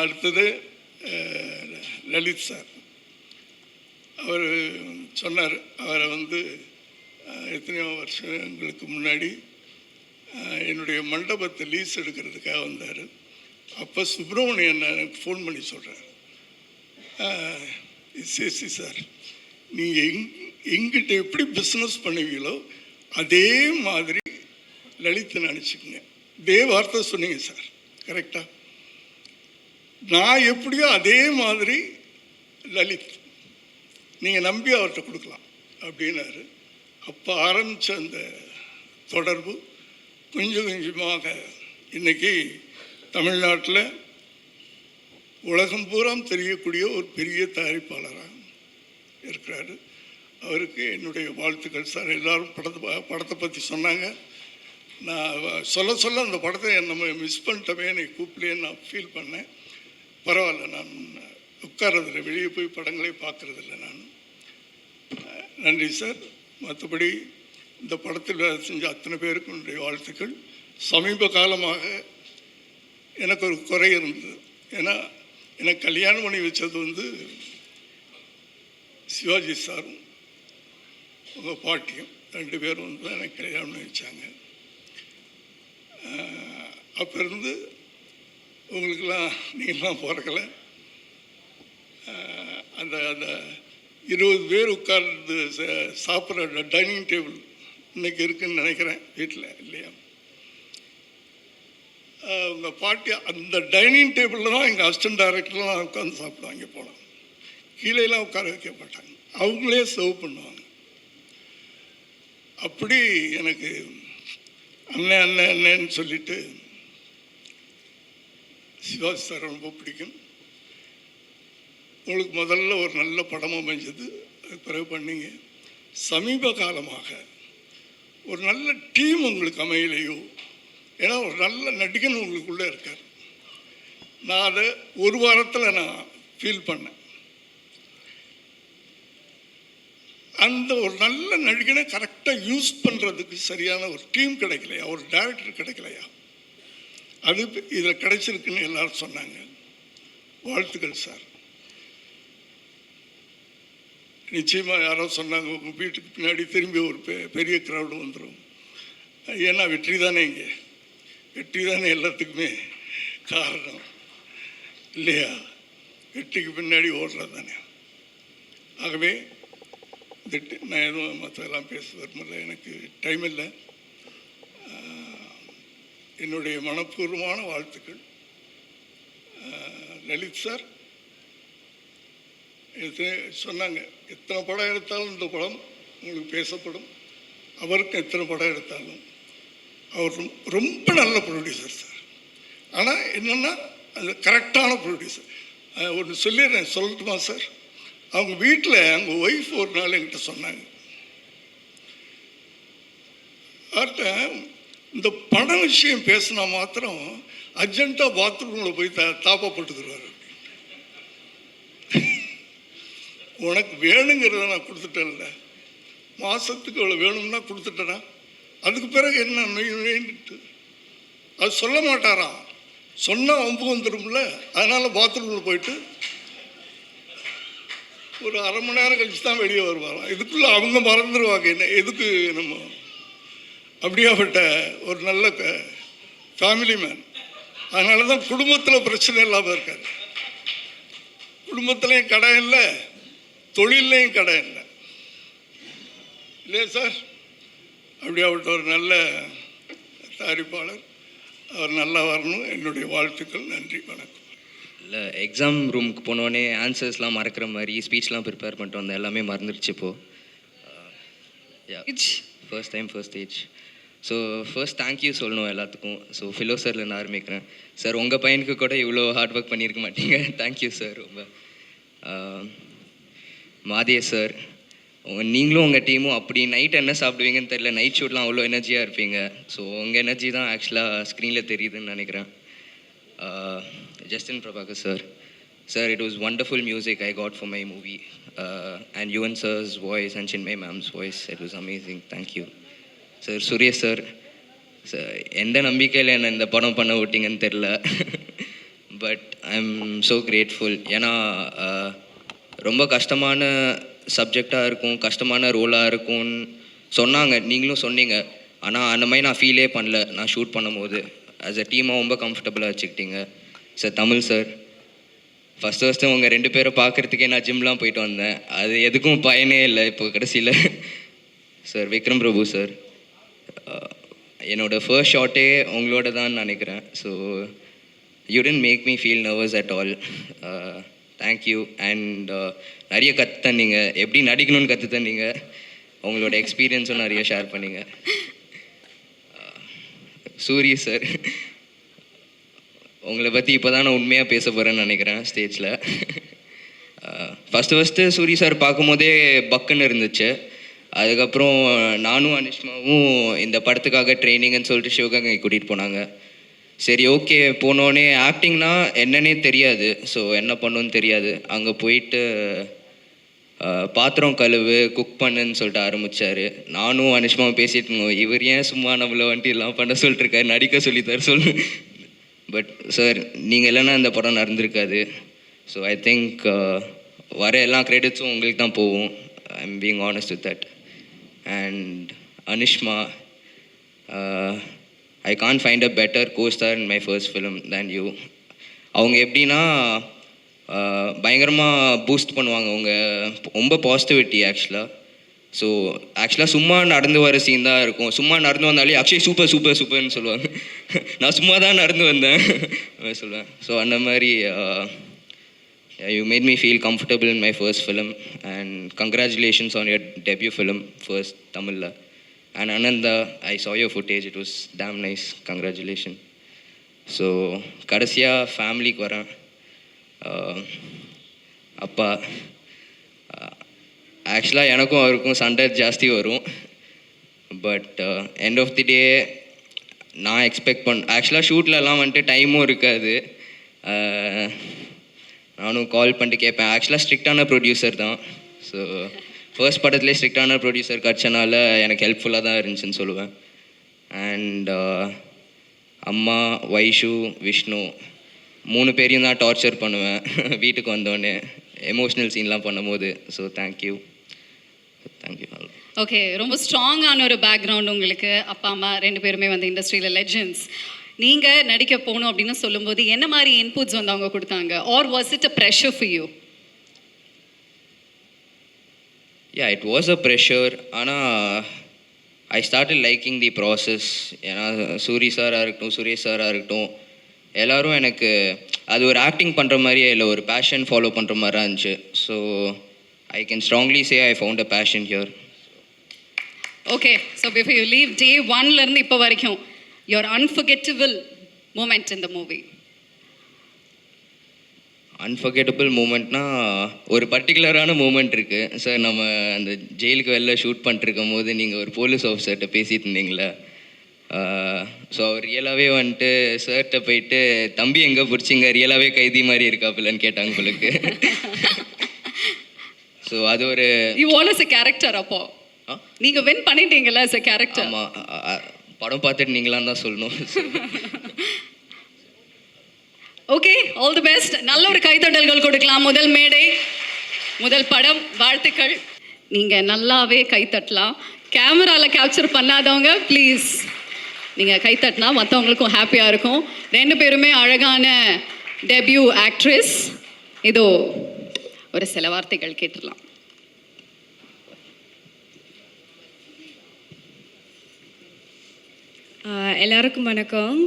அடுத்தது லலித் சார், அவர் சொன்னார், அவரை எத்தனையோ வருஷங்களுக்கு முன்னாடி என்னுடைய மண்டபத்தை லீஸ் எடுக்கிறதுக்காக வந்தார். அப்போ சுப்பிரமணியன் எனக்கு ஃபோன் பண்ணி சொல்கிறார், சேசி சார், நீங்கள் எங்கிட்ட எப்படி பிஸ்னஸ் பண்ணுவீங்களோ அதே மாதிரி லலித்தை நினச்சிக்கோங்க. இதே வார்த்தை சொன்னீங்க சார், கரெக்டாக. நான் எப்படியோ அதே மாதிரி லலித் நீங்கள் நம்பி அவர்கிட்ட கொடுக்கலாம் அப்படின்னாரு. அப்போ ஆரம்பித்த அந்த தொடர்பு கொஞ்சம் கொஞ்சமாக இன்றைக்கி தமிழ்நாட்டில் உலகம் பூரா தெரியக்கூடிய ஒரு பெரிய தயாரிப்பாளராக இருக்கிறாரு. அவருக்கு என்னுடைய வாழ்த்துக்கள் சார். எல்லோரும் படத்தை பற்றி சொன்னாங்க. நான் சொல்ல அந்த படத்தை நம்ம மிஸ் பண்ணிட்டோமே, என்னை கூப்பிடலேன்னு நான் ஃபீல் பண்ணேன். பரவாயில்ல, நான் உட்கார்றதில்லை, வெளியே போய் படங்களே பார்க்குறதில்ல நான். நன்றி சார். மற்றபடி இந்த படத்தில் செஞ்ச அத்தனை பேருக்கு என்னுடைய வாழ்த்துக்கள். சமீப காலமாக எனக்கு ஒரு குறை இருந்தது. ஏன்னா எனக்கு கல்யாணம் பண்ணி வச்சது சிவாஜி சாரும் உங்கள் பாட்டியும் 2 பேரும் தான் எனக்கு கல்யாணம் பண்ணி வச்சாங்க. அப்போ இருந்து உங்களுக்கெல்லாம் நீங்கள்லாம் பிறக்கலை. அந்த 20 பேர் உட்கார்ந்து சாப்பிட்ற டைனிங் டேபிள் இன்றைக்கி இருக்குதுன்னு நினைக்கிறேன் வீட்டில், இல்லையா? உங்கள் பாட்டி அந்த டைனிங் டேபிளில் தான் எங்கள் அசிஸ்டன்ட் டைரக்டர்லாம் உட்காந்து சாப்பிடுவாங்க. போகலாம், கீழேலாம் உட்கார வைக்க மாட்டாங்க, அவங்களே சர்வ் பண்ணுவாங்க. அப்படி எனக்கு அண்ணன்னு சொல்லிட்டு சிவாஜி சார் ரொம்ப பிடிக்கும். உங்களுக்கு முதல்ல ஒரு நல்ல படம் அமைஞ்சது, அது பிறகு பண்ணீங்க. சமீப காலமாக ஒரு நல்ல டீம் உங்களுக்கு அமையலையோ? ஏன்னா ஒரு நல்ல நடிகன் உங்களுக்குள்ளே இருக்கார். நான் அதை ஒரு வாரத்தில் நான் ஃபீல் பண்ணேன். அந்த ஒரு நல்ல நடிகனை கரெக்டாக யூஸ் பண்ணுறதுக்கு சரியான ஒரு டீம் கிடைக்கலையா, ஒரு டைரக்டர் கிடைக்கலையா? அது இதில் கிடைச்சிருக்குன்னு எல்லாரும் சொன்னாங்க. வாழ்த்துக்கள் சார். நிச்சயமாக யாரோ சொன்னாங்க, உங்கள் வீட்டுக்கு பின்னாடி திரும்பி ஒரு பெரிய க்ரௌடு வந்துடும். ஏன்னா வெற்றி தானே, இங்கே வெற்றி தானே எல்லாத்துக்குமே காரணம், இல்லையா? வெற்றிக்கு பின்னாடி ஓடுறது தானே. ஆகவே நான் எதுவும் மற்றதெல்லாம் பேச விரும்பல, எனக்கு டைம் இல்லை. என்னுடைய மனப்பூர்வமான வாழ்த்துக்கள். லலித் சார் சொன்னாங்க, எத்தனை படம் எடுத்தாலும் இந்த படம் உங்களுக்கு பேசப்படும். அவருக்கும் எத்தனை படம் எடுத்தாலும் அவர் ரொம்ப நல்ல ப்ரொடியூசர் சார். ஆனால் என்னென்னா அது கரெக்டான ப்ரொடியூசர். ஒன்று சொல்லிடுறேன், சொல்லட்டுமா சார்? அவங்க வீட்டில் அவங்க ஒய்ஃப் ஒரு நாள் என்கிட்ட சொன்னாங்க, அவர்கிட்ட இந்த படம் விஷயம் பேசினா மாத்திரம் அர்ஜென்ட்டாக பாத்ரூமில் போய் தாப்பப்பட்டுக்குருவார். உனக்கு வேணுங்கிறத நான் கொடுத்துட்டேன்ல, மாதத்துக்கு இவ்வளோ வேணும்னா கொடுத்துட்டேனா, அதுக்கு பிறகு என்ன வேண்டிட்டு அது சொல்ல மாட்டாராம். சொன்னால் வம்பு வந்துடும்ல, அதனால் பாத்ரூமில் போயிட்டு ஒரு அரை மணி நேரம் கழிச்சு தான் வெளியே வருவாராம். இதுக்குள்ளே அவங்க மறந்துடுவாங்க என்ன எதுக்கு நம்ம. அப்படியாப்பட்ட ஒரு நல்ல ஃபேமிலி மேன். அதனால தான் குடும்பத்தில் பிரச்சனை இல்லாமல் இருக்கார். குடும்பத்துலேயும் கடை இல்லை, தொழிலையும் கடை இல்லை, இல்லையா சார்? அப்படியாப்பட்ட ஒரு நல்ல தயாரிப்பாளர். அவர் நல்லா வரணும். என்னுடைய வாழ்த்துக்கள். நன்றி, வணக்கம். இல்லை, எக்ஸாம் ரூமுக்கு போனோடனே ஆன்சர்ஸ்லாம் மறக்கிற மாதிரி ஸ்பீச்லாம் ப்ரிப்பேர் பண்ணிட்டு வந்தேன். எல்லாமே மறந்துடுச்சு இப்போது. First time first stage. So first thank you சொல்லணும் எல்லாத்துக்கும். ஸோ ஃபிலோ சாரில் நான் ஆரம்பிக்கிறேன். சார், உங்கள் பையனுக்கு கூட இவ்வளோ ஹார்ட் ஒர்க் பண்ணியிருக்க மாட்டீங்க. Thank you sir. ரொம்ப மாதே சார், நீங்களும் உங்கள் டீமும் அப்படி நைட் என்ன சாப்பிடுவீங்கன்னு தெரியல, நைட் ஷூட்லாம் அவ்வளோ எனர்ஜியாக இருப்பீங்க. ஸோ உங்கள் எனர்ஜி தான் ஆக்சுவலாக ஸ்க்ரீனில் தெரியுதுன்னு நினைக்கிறேன். Justin Prabhakar sir, it was wonderful music I got for my movie, and Yuvan sir's voice and Chinmay ma'am's voice, it was amazing. Thank you. Sir, Suresh sir, எந்த நம்பிக்கையில் என்ன இந்த படம் பண்ண விட்டீங்கன்னு தெரில, but I am so grateful. ஏன்னா ரொம்ப கஷ்டமான சப்ஜெக்டாக இருக்கும், கஷ்டமான ரோலாக இருக்கும்னு சொன்னாங்க, நீங்களும் சொன்னீங்க. ஆனால் அந்த மாதிரி நான் ஃபீலே பண்ணல. நான் ஷூட் பண்ணும்போது ஆஸ் அ டீமாக ரொம்ப கம்ஃபர்டபுளாக வச்சுக்கிட்டீங்க. சார், தமிழ் சார், ஃபஸ்ட்டு உங்கள் 2 பேரை பார்க்குறதுக்கே நான் ஜிம்லாம் போயிட்டு வந்தேன். அது எதுக்கும் பயனே இல்லை இப்போ கடைசியில். சார், விக்ரம் பிரபு சார், என்னோடய ஃபர்ஸ்ட் ஷாட்டே உங்களோட தான் நினைக்கிறேன். So you tend make me feel nervous at all. Thank you. And நிறைய கற்று தந்தீங்க, எப்படி நடிக்கணும்னு கற்று தந்தீங்க. உங்களோட எக்ஸ்பீரியன்ஸும் நிறைய ஷேர் பண்ணிங்க. சூரிய சார், உங்களை பற்றி இப்போ தான் நான் உண்மையாக பேச போகிறேன்னு நினைக்கிறேன் ஸ்டேஜில். ஃபஸ்ட்டு சூரி சார் பார்க்கும்போதே பக்குன்னு இருந்துச்சு. அதுக்கப்புறம் நானும் அனிஷ்மாவும் இந்த படத்துக்காக ட்ரைனிங்னு சொல்லிட்டு சிவகங்கை கூட்டிகிட்டு போனாங்க. சரி, ஓகே, போனோடனே ஆக்டிங்னா என்னன்னே தெரியாது. ஸோ என்ன பண்ணணுன்னு தெரியாது. அங்கே போயிட்டு பாத்திரம் கழுவு, குக் பண்ணுன்னு சொல்லிட்டு ஆரம்பித்தார். நானும் அனிஷ்மாவும் பேசிட்டு இருந்தோம், இவர் ஏன் சும்மா நம்மளை வந்துட்டு எல்லாம் பண்ண சொல்லிட்டுருக்காரு, நடிக்க சொல்லித்தார் சொல்லு. பட் சார், நீங்கள் இல்லைன்னா இந்த படம் நடந்திருக்காது. ஸோ ஐ திங்க் வர எல்லா கிரெடிட்ஸும் உங்களுக்கு தான் போகும். I am being honest with that. And Anishma, I can't find a better co-star in my first film than you. அவங்க எப்படின்னா பயங்கரமாக பூஸ்ட் பண்ணுவாங்க. அவங்க ரொம்ப பாசிட்டிவிட்டி ஆக்சுவலாக. ஸோ ஆக்சுவலாக சும்மா நடந்து வர சீன் தான் இருக்கும். சும்மா நடந்து வந்தாலே அக்ஷய் சூப்பர் சூப்பர் சூப்பர்னு சொல்லுவாங்க. நான் சும்மா தான் நடந்து வந்தேன் சொல்லுவேன். ஸோ அந்த மாதிரி you made me feel comfortable in my first film. And congratulations on your debut film first தமிழில். And Ananda, I saw your footage, it was damn nice, congratulations. So கடைசியாக ஃபேமிலிக்கு வரேன். அப்பா, ஆக்சுவலாக எனக்கும் அவருக்கும் சண்டை ஜாஸ்தி வரும். பட் எண்ட் ஆஃப் தி டே நான் எக்ஸ்பெக்ட் ஆக்சுவலாக ஷூட்லலாம் வந்துட்டு டைமும் இருக்காது. நானும் கால் பண்ணிட்டு கேட்பேன். ஆக்சுவலாக ஸ்ட்ரிக்டான ப்ரொடியூசர் தான். ஸோ ஃபர்ஸ்ட் படத்துலேயே ஸ்ட்ரிக்டான ப்ரொடியூசர் கிடச்சனால எனக்கு ஹெல்ப்ஃபுல்லாக தான் இருந்துச்சுன்னு சொல்லுவேன். அண்ட் அம்மா, வைஷு, விஷ்ணு 3 பேரையும் தான் டார்ச்சர் பண்ணுவேன் வீட்டுக்கு வந்தோடனே எமோஷ்னல் சீன்லாம் பண்ணும்போது. So thank you. ஓகே, ரொம்ப ஸ்ட்ராங்கான ஒரு பேக்ரவுண்ட் உங்களுக்கு. அப்பா அம்மா 2 பேருமே வந்து இண்டஸ்ட்ரியில் லெஜெண்ட்ஸ். நீங்கள் நடிக்க போகணும் அப்படின்னு சொல்லும்போது என்ன மாதிரி இன்புட்ஸ் வந்து அவங்க கொடுத்தாங்க? Or was it a pressure for you? Yeah, it was a pressure. ஆனால் I started liking the process. ஏன்னா சூரி சாராக இருக்கட்டும், சுரேஷ் சாராக இருக்கட்டும், எல்லோரும் எனக்கு அது ஒரு ஆக்டிங் பண்ணுற மாதிரியே இல்லை, ஒரு பேஷன் ஃபாலோ பண்ணுற மாதிரி தான் இருந்துச்சு. So I can strongly say I found a passion here. Okay, so before you leave, day 1லேருந்து இப்போ வரைக்கும் your unforgettable moment in the movie. Unforgettable மூமெண்ட்னா ஒரு பர்டிகுலரான மூமெண்ட் இருக்குது சார். நம்ம அந்த ஜெயிலுக்கு வெளில ஷூட் பண்ணிட்டுருக்கும் போது நீங்கள் ஒரு போலீஸ் ஆஃபீஸர்கிட்ட பேசிட்டு இருந்தீங்களே. ஸோ அவர் ரியலாகவே வந்துட்டு சார்கிட்ட போயிட்டு, தம்பி எங்கே பிடிச்சிங்க, ரியலாகவே கைதி மாதிரி இருக்காப்புலன்னு கேட்டாங்க உங்களுக்கு. ஸோ அது ஒரு you want as a character. அப்போ நீங்கள் வின் பண்ணிட்டீங்களா as a character? ஆமாம், படம் பார்த்துட்டு நீங்களாம் தான் சொல்லணும். Okay, all the best. நல்ல ஒரு கைத்தட்டல்கள் கொடுக்கலாம். முதல் மேடை முதல் படம், வாழ்த்துக்கள். நீங்கள் நல்லாவே கைத்தட்டலாம். கேமராவில் கேப்சர் பண்ணாதவங்க ப்ளீஸ் நீங்கள் கைத்தட்டினா மற்றவங்களுக்கும் ஹாப்பியாக இருக்கும். 2 பேருமே அழகான டெபியூ ஆக்ட்ரஸ். இதோ ஒரு சில வார்த்தைகள் கேட்டுடலாம். எல்லாருக்கும் வணக்கம்.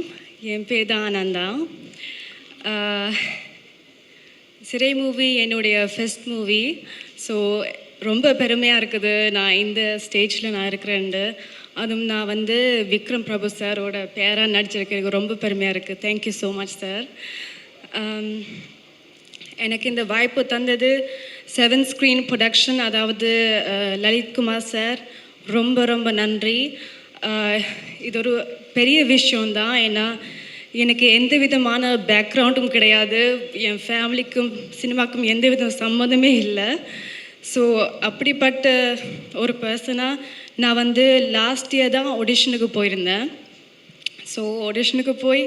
என் பேர் தான் ஆனந்தா. சிறை மூவி என்னுடைய ஃபர்ஸ்ட் மூவி. ஸோ ரொம்ப பெருமையாக இருக்குது நான் இந்த ஸ்டேஜில் நான் இருக்கிறேன்ட்டு. அதுவும் நான் வந்து விக்ரம் பிரபு சாரோட பேராக நடிச்சிருக்கேன். எனக்கு ரொம்ப பெருமையாக இருக்குது. Thank you so much sir. எனக்கு இந்த வாய்ப்பு தந்தது 7 ஸ்க்ரீன் ப்ரொடக்ஷன், அதாவது லலித்குமார் சார், ரொம்ப ரொம்ப நன்றி. இது ஒரு பெரிய விஷயம்தான். ஏன்னா எனக்கு எந்த விதமான பேக்ரவுண்டும் கிடையாது. என் ஃபேமிலிக்கும் சினிமாக்கும் எந்த வித சம்மந்தமே இல்லை. ஸோ அப்படிப்பட்ட ஒரு பர்சனாக நான் வந்து லாஸ்ட் இயர் தான் ஆடிஷனுக்கு போயிருந்தேன். ஸோ ஆடிஷனுக்கு போய்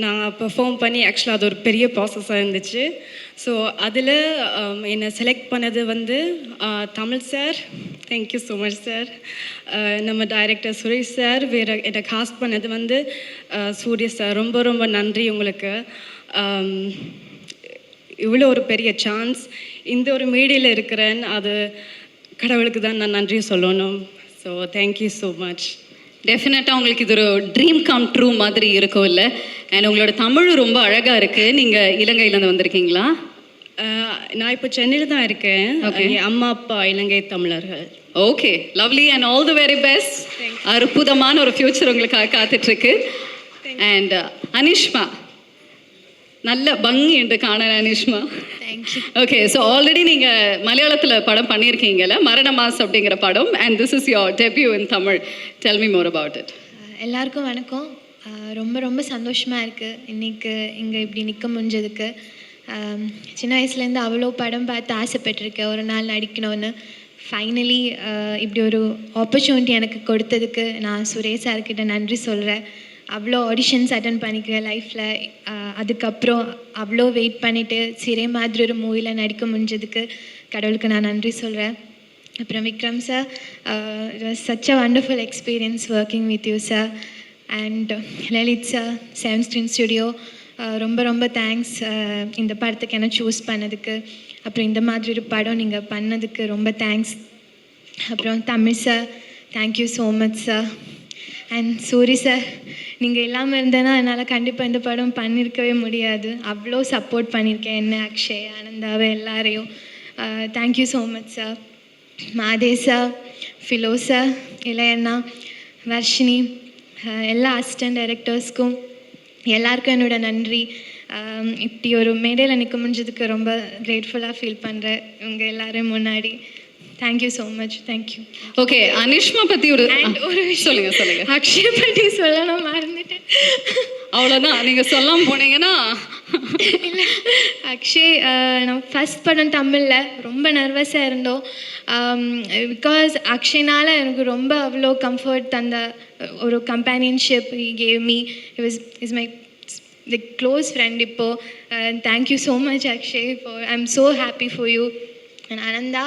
நான் பெர்ஃபார்ம் பண்ணி ஆக்சுவலாக அது ஒரு பெரிய ப்ராசஸாக இருந்துச்சு. ஸோ அதில் என்னை செலக்ட் பண்ணது வந்து Tamil sir, thank you so much sir. நம்ம டைரக்டர் சுரேஷ் சார், வேறு என்னை காஸ்ட் பண்ணது வந்து சூர்யா சார். ரொம்ப ரொம்ப நன்றி உங்களுக்கு. இவ்வளோ ஒரு பெரிய சான்ஸ் இந்த ஒரு மீடியில் இருக்கிறேன், அது கடவுளுக்கு தான் நான் நன்றி சொல்லணும். So thank you so much. டெஃபினட்டாக உங்களுக்கு இது ஒரு ட்ரீம் கம் ட்ரூ மாதிரி இருக்கும் இல்லை? அண்ட் உங்களோட தமிழ் ரொம்ப அழகாக இருக்குது. நீங்கள் இலங்கையிலேருந்து வந்திருக்கீங்களா? நான் இப்போ சென்னையில் தான் இருக்கேன். என் அம்மா அப்பா இலங்கை தமிழர்கள். Okay, lovely and all the very best. அற்புதமான ஒரு ஃப்யூச்சர் உங்களுக்காக காத்துட்ருக்கு. அண்ட் அனிஷ்மா, நல்ல பங்கி என்று காண Anishma. Thank you. Okay, so already நீங்கள் மலையாளத்தில் படம் பண்ணியிருக்கீங்கல்ல, மரண மாஸ் அப்படிங்கிற படம். And this is your debut in Tamil. Tell me more about it. எல்லாருக்கும் வணக்கம். ரொம்ப ரொம்ப சந்தோஷமாக இருக்குது இன்றைக்கி இங்கே இப்படி நிற்க முடிஞ்சதுக்கு. சின்ன வயசுலேருந்து அவ்வளோ படம் பார்த்து ஆசைப்பட்டிருக்கேன் ஒரு நாள் நடிக்கணும்னு. ஃபைனலி இப்படி ஒரு ஆப்பர்ச்சுனிட்டி எனக்கு கொடுத்ததுக்கு நான் சுரேஷ் சார்கிட்ட நன்றி சொல்கிறேன். அவ்வளோ ஆடிஷன்ஸ் அட்டன் பண்ணிக்கிறேன் லைஃப்பில். அதுக்கப்புறம் அவ்வளோ வெயிட் பண்ணிவிட்டு சிறை மாதிரி ஒரு மூவியில் நடிக்க முடிஞ்சதுக்கு கடவுளுக்கு நான் நன்றி சொல்கிறேன். அப்புறம் Vikram sir, it was such a wonderful experience working with you sir. And Lalit sir, 7 screen studio, ரொம்ப ரொம்ப தேங்க்ஸ் இந்த படத்துக்கு என்ன சூஸ் பண்ணதுக்கு. அப்புறம் இந்த மாதிரி ஒரு படம் நீங்கள் பண்ணதுக்கு ரொம்ப தேங்க்ஸ். அப்புறம் Tamil sir, thank you so much sir. And Soori sir, நீங்கள் இல்லாமல் இருந்தேன்னா என்னால் கண்டிப்பாக இந்த படம் பண்ணியிருக்கவே முடியாது. அவ்வளோ சப்போர்ட் பண்ணியிருக்கேன் என்ன, அக்ஷய், ஆனந்தாவை, எல்லாரையும். Thank you so much sir. Mathe sir, Philo sir, இளையண்ணா, வர்ஷினி, எல்லா அசிஸ்டன்ட் டைரக்டர்ஸ்க்கும் எல்லாருக்கும் என்னோட நன்றி. இப்படி ஒரு மேடையில் நிற்க முடிஞ்சதுக்கு ரொம்ப கிரேட்ஃபுல்லாக ஃபீல் பண்ணுறேன் உங்கள் எல்லோரும் முன்னாடி. Thank you so much. Thank you. Okay, Anishma பற்றி ஒரு சொல்லுங்க. அக்ஷய் பற்றி சொல்ல நான் மறந்துட்டேன். அவ்வளோதான், நீங்கள் சொல்லாமல் போனீங்கன்னா. இல்லை, அக்ஷய் நான் ஃபஸ்ட் படம் தமிழில் ரொம்ப நர்வஸாக இருந்தோம். பிகாஸ் அக்ஷய்னால் எனக்கு ரொம்ப அவ்வளோ கம்ஃபர்ட் தந்த ஒரு companionship he gave me. Is my close friend இப்போது. Thank you so much Akshay. I'm so happy for you. And Ananda,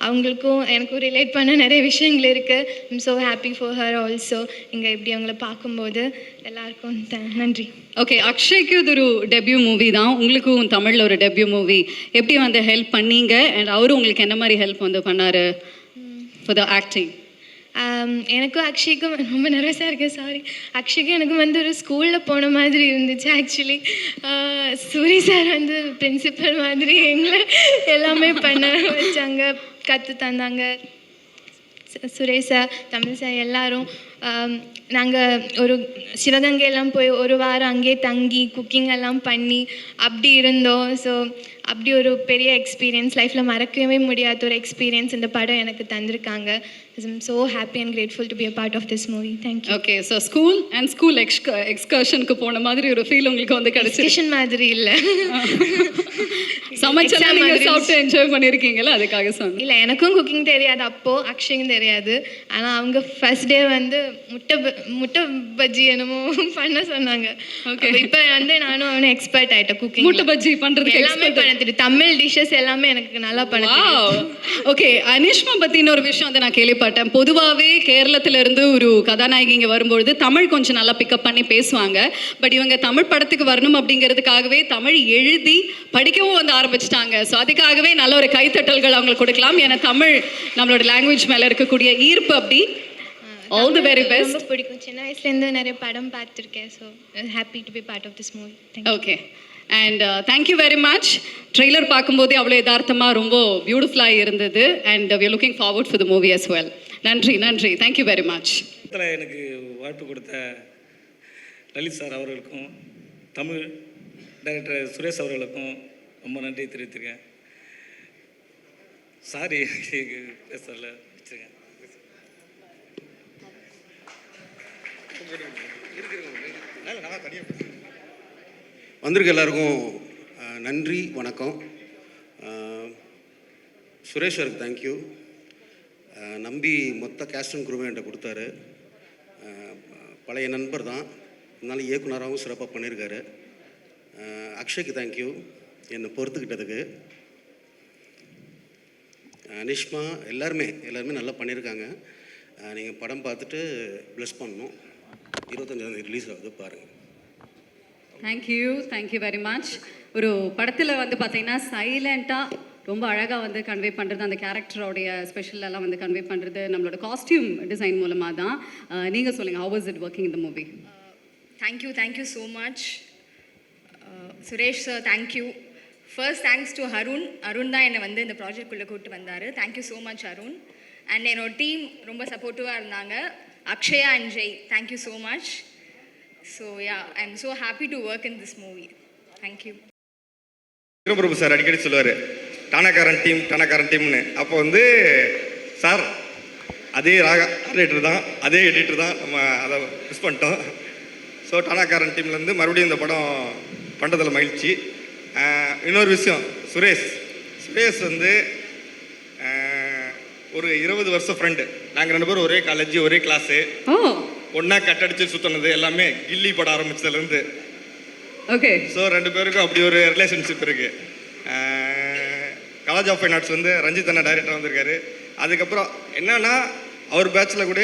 அவங்களுக்கும் எனக்கும் ரிலேட் பண்ண நிறைய விஷயங்கள் இருக்குது. I'm so happy for her also. இங்கே இப்படி அவங்கள பார்க்கும்போது எல்லாருக்கும் நன்றி. ஓகே, அக்ஷய்க்கு இது ஒரு டெபியூ மூவி தான், உங்களுக்கும் தமிழில் ஒரு டெபியூ மூவி. எப்படி வந்து ஹெல்ப் பண்ணீங்க? அண்ட் அவரும் உங்களுக்கு என்ன மாதிரி ஹெல்ப் வந்து பண்ணார் ஃபார் த ஆக்டிங்? எனக்கும் அக்ஷய்க்கும் ரொம்ப நர்வஸாக இருக்கேன், சாரி. அக்ஷய்க்கும் எனக்கும் வந்து ஒரு ஸ்கூலில் போன மாதிரி இருந்துச்சு ஆக்சுவலி. சூரி சார் வந்து பிரின்சிபல் மாதிரி எங்களை எல்லாமே பண்ண வச்சாங்க, கற்று தந்தாங்க. சுரேஷ் சார், தமிழ் சார், எல்லாரும். நாங்கள் ஒரு சிவகங்கையெல்லாம் போய் ஒரு வாரம் அங்கேயே தங்கி குக்கிங் எல்லாம் பண்ணி அப்படி இருந்தோம். ஸோ அப்படி ஒரு பெரிய எக்ஸ்பீரியன்ஸ், லைஃப்பில் மறக்கவே முடியாத ஒரு எக்ஸ்பீரியன்ஸ் இந்த படம் எனக்கு தந்திருக்காங்க. I'm so happy and grateful to be a part of this movie. Thank you. Okay, so school எக்ஸ்கர்ஷனுக்கு போன மாதிரி ஒரு ஃபீல் உங்களுக்கு வந்து கிடைச்சிருச்சு மாதிரி இல்லை, சமைச்செல்லாம் நீங்கள் சாப்பிட்டு என்ஜாய் பண்ணியிருக்கீங்களா? அதுக்காக சொன்னேன். இல்லை, எனக்கும் குக்கிங் தெரியாது அப்போது, அக்ஷயும் தெரியாது. ஆனால் அவங்க ஃபர்ஸ்ட் டே வந்து முட்டை பஜ்ஜி என்னமோ பண்ண சொன்னாங்க. Okay. இப்போ வந்து நானும் அவனும் எக்ஸ்பர்ட் ஆகிட்டேன் குக்கிங். முட்டை பஜ்ஜி பண்ணுறதுக்கு எல்லாமே பண்ண தெரியும். தமிழ் டிஷ்ஷஸ் எல்லாமே எனக்கு நல்லா பண்ண தெரியும். ஓகே, அனிஷ்மா பத்தின ஒரு விஷயம் வந்து நான் கேள்விப்பட்டேன். பொதுவாகவே கேரளத்துல இருந்து ஒரு கதாநாயகி இங்கே வரும்பொழுது தமிழ் கொஞ்சம் நல்லா பிக்கப் பண்ணி பேசுவாங்க. பட் இவங்க தமிழ் படத்துக்கு வரணும் அப்படிங்கிறதுக்காகவே தமிழ் எழுதி படிக்கவும் வந்து ஆரம்பிச்சிட்டாங்க. ஸோ அதுக்காகவே நல்ல ஒரு கைத்தட்டல்கள் அவங்களுக்கு கொடுக்கலாம். ஏன்னா தமிழ் நம்மளோட லாங்குவேஜ் மேலே இருக்கக்கூடிய ஈர்ப்பு அப்படி. All the very best. ரொம்ப பிடிக்கும். சின்ன வயசுலேருந்து நிறைய படம் பார்த்துருக்கேன். So happy to be part of this movie. Okay, and thank you very much. Trailer பார்க்கும்போதே அவ்வளோ யதார்த்தமாக ரொம்ப பியூட்டிஃபுல்லாக இருந்தது. And we are looking forward for the movie as well. நன்றி நன்றி, தேங்க்யூ வெரி மச். எனக்கு வாய்ப்பு கொடுத்த லலித் சார் அவர்களுக்கும் தமிழ் டைரக்டர் சுரேஷ் அவர்களுக்கும் ரொம்ப நன்றி தெரிவித்திருக்கேன். சாரி பேசல வச்சுருக்கேன். வந்திருக்க எல்லாருக்கும் நன்றி, வணக்கம். சுரேஷ் சாருக்கு தேங்க்யூ. நம்பி மொத்த கேஸ்ட் அண்ட் குரூவை என்கிட்ட கொடுத்தாரு. பழைய நண்பர் தான், இருந்தாலும் இயக்குனராகவும் சிறப்பாக பண்ணியிருக்காரு. அக்ஷய்க்கு தேங்க்யூ என்னை பொறுத்துக்கிட்டதுக்கு. அனிஷ்மா எல்லாருமே நல்லா பண்ணியிருக்காங்க. நீங்கள் படம் பார்த்துட்டு ப்ளஸ் பண்ணணும். 25 ரிலீஸ் ஆகுது, பாருங்கள். Thank you very much. ஒரு படத்தில் வந்து பார்த்தீங்கன்னா சைலண்ட்டாக ரொம்ப அழகாக வந்து கன்வே பண்ணுறது, அந்த கேரக்டரோடைய ஸ்பெஷலெல்லாம் வந்து கன்வே பண்ணுறது நம்மளோட காஸ்டியூம் டிசைன் மூலமாக தான். நீங்கள் சொல்லுங்கள், how was it working in the movie? Thank you so much Suresh sir. Thank you. First thanks to Arun தான் என்னை வந்து இந்த ப்ராஜெக்ட்குள்ளே கூப்பிட்டு வந்தார். Thank you so much Arun. And என்னோட டீம் ரொம்ப சப்போர்ட்டிவாக இருந்தாங்க. Akshaya and Jai, thank you so much. So yeah, I am so happy to work in this movie. Thank you. Prabhu sir அடிக்கடி சொல்லுவார் டானாக்காரன் டீம்னு. அப்போ வந்து சார் அதே ஆர்டர் தான், அதே எடிட்டர் தான், நம்ம அதை மிஸ் பண்ணிட்டோம். ஸோ டானாக்காரன் டீம்லேருந்து மறுபடியும் இந்த படம் பண்ணுறதில் மகிழ்ச்சி. இன்னொரு விஷயம், சுரேஷ் வந்து ஒரு 20 வருஷம் ஃப்ரெண்டு. நாங்கள் 2 பேரும் ஒரே காலேஜ், ஒரே கிளாஸு, ஒன்றா கட்டடிச்சு சுற்றினது எல்லாமே கில்லி படம் ஆரம்பிச்சதுலேருந்து. ஓகே. ஸோ 2 பேருக்கும் அப்படி ஒரு ரிலேஷன்ஷிப் இருக்குது. காலேஜ் ஆஃப் ஃபைன் ஆர்ட்ஸ் வந்து ரஞ்சித் அண்ணா டைரக்டர் வந்திருக்காரு. அதுக்கப்புறம் என்னன்னா அவர் பேட்சில் கூட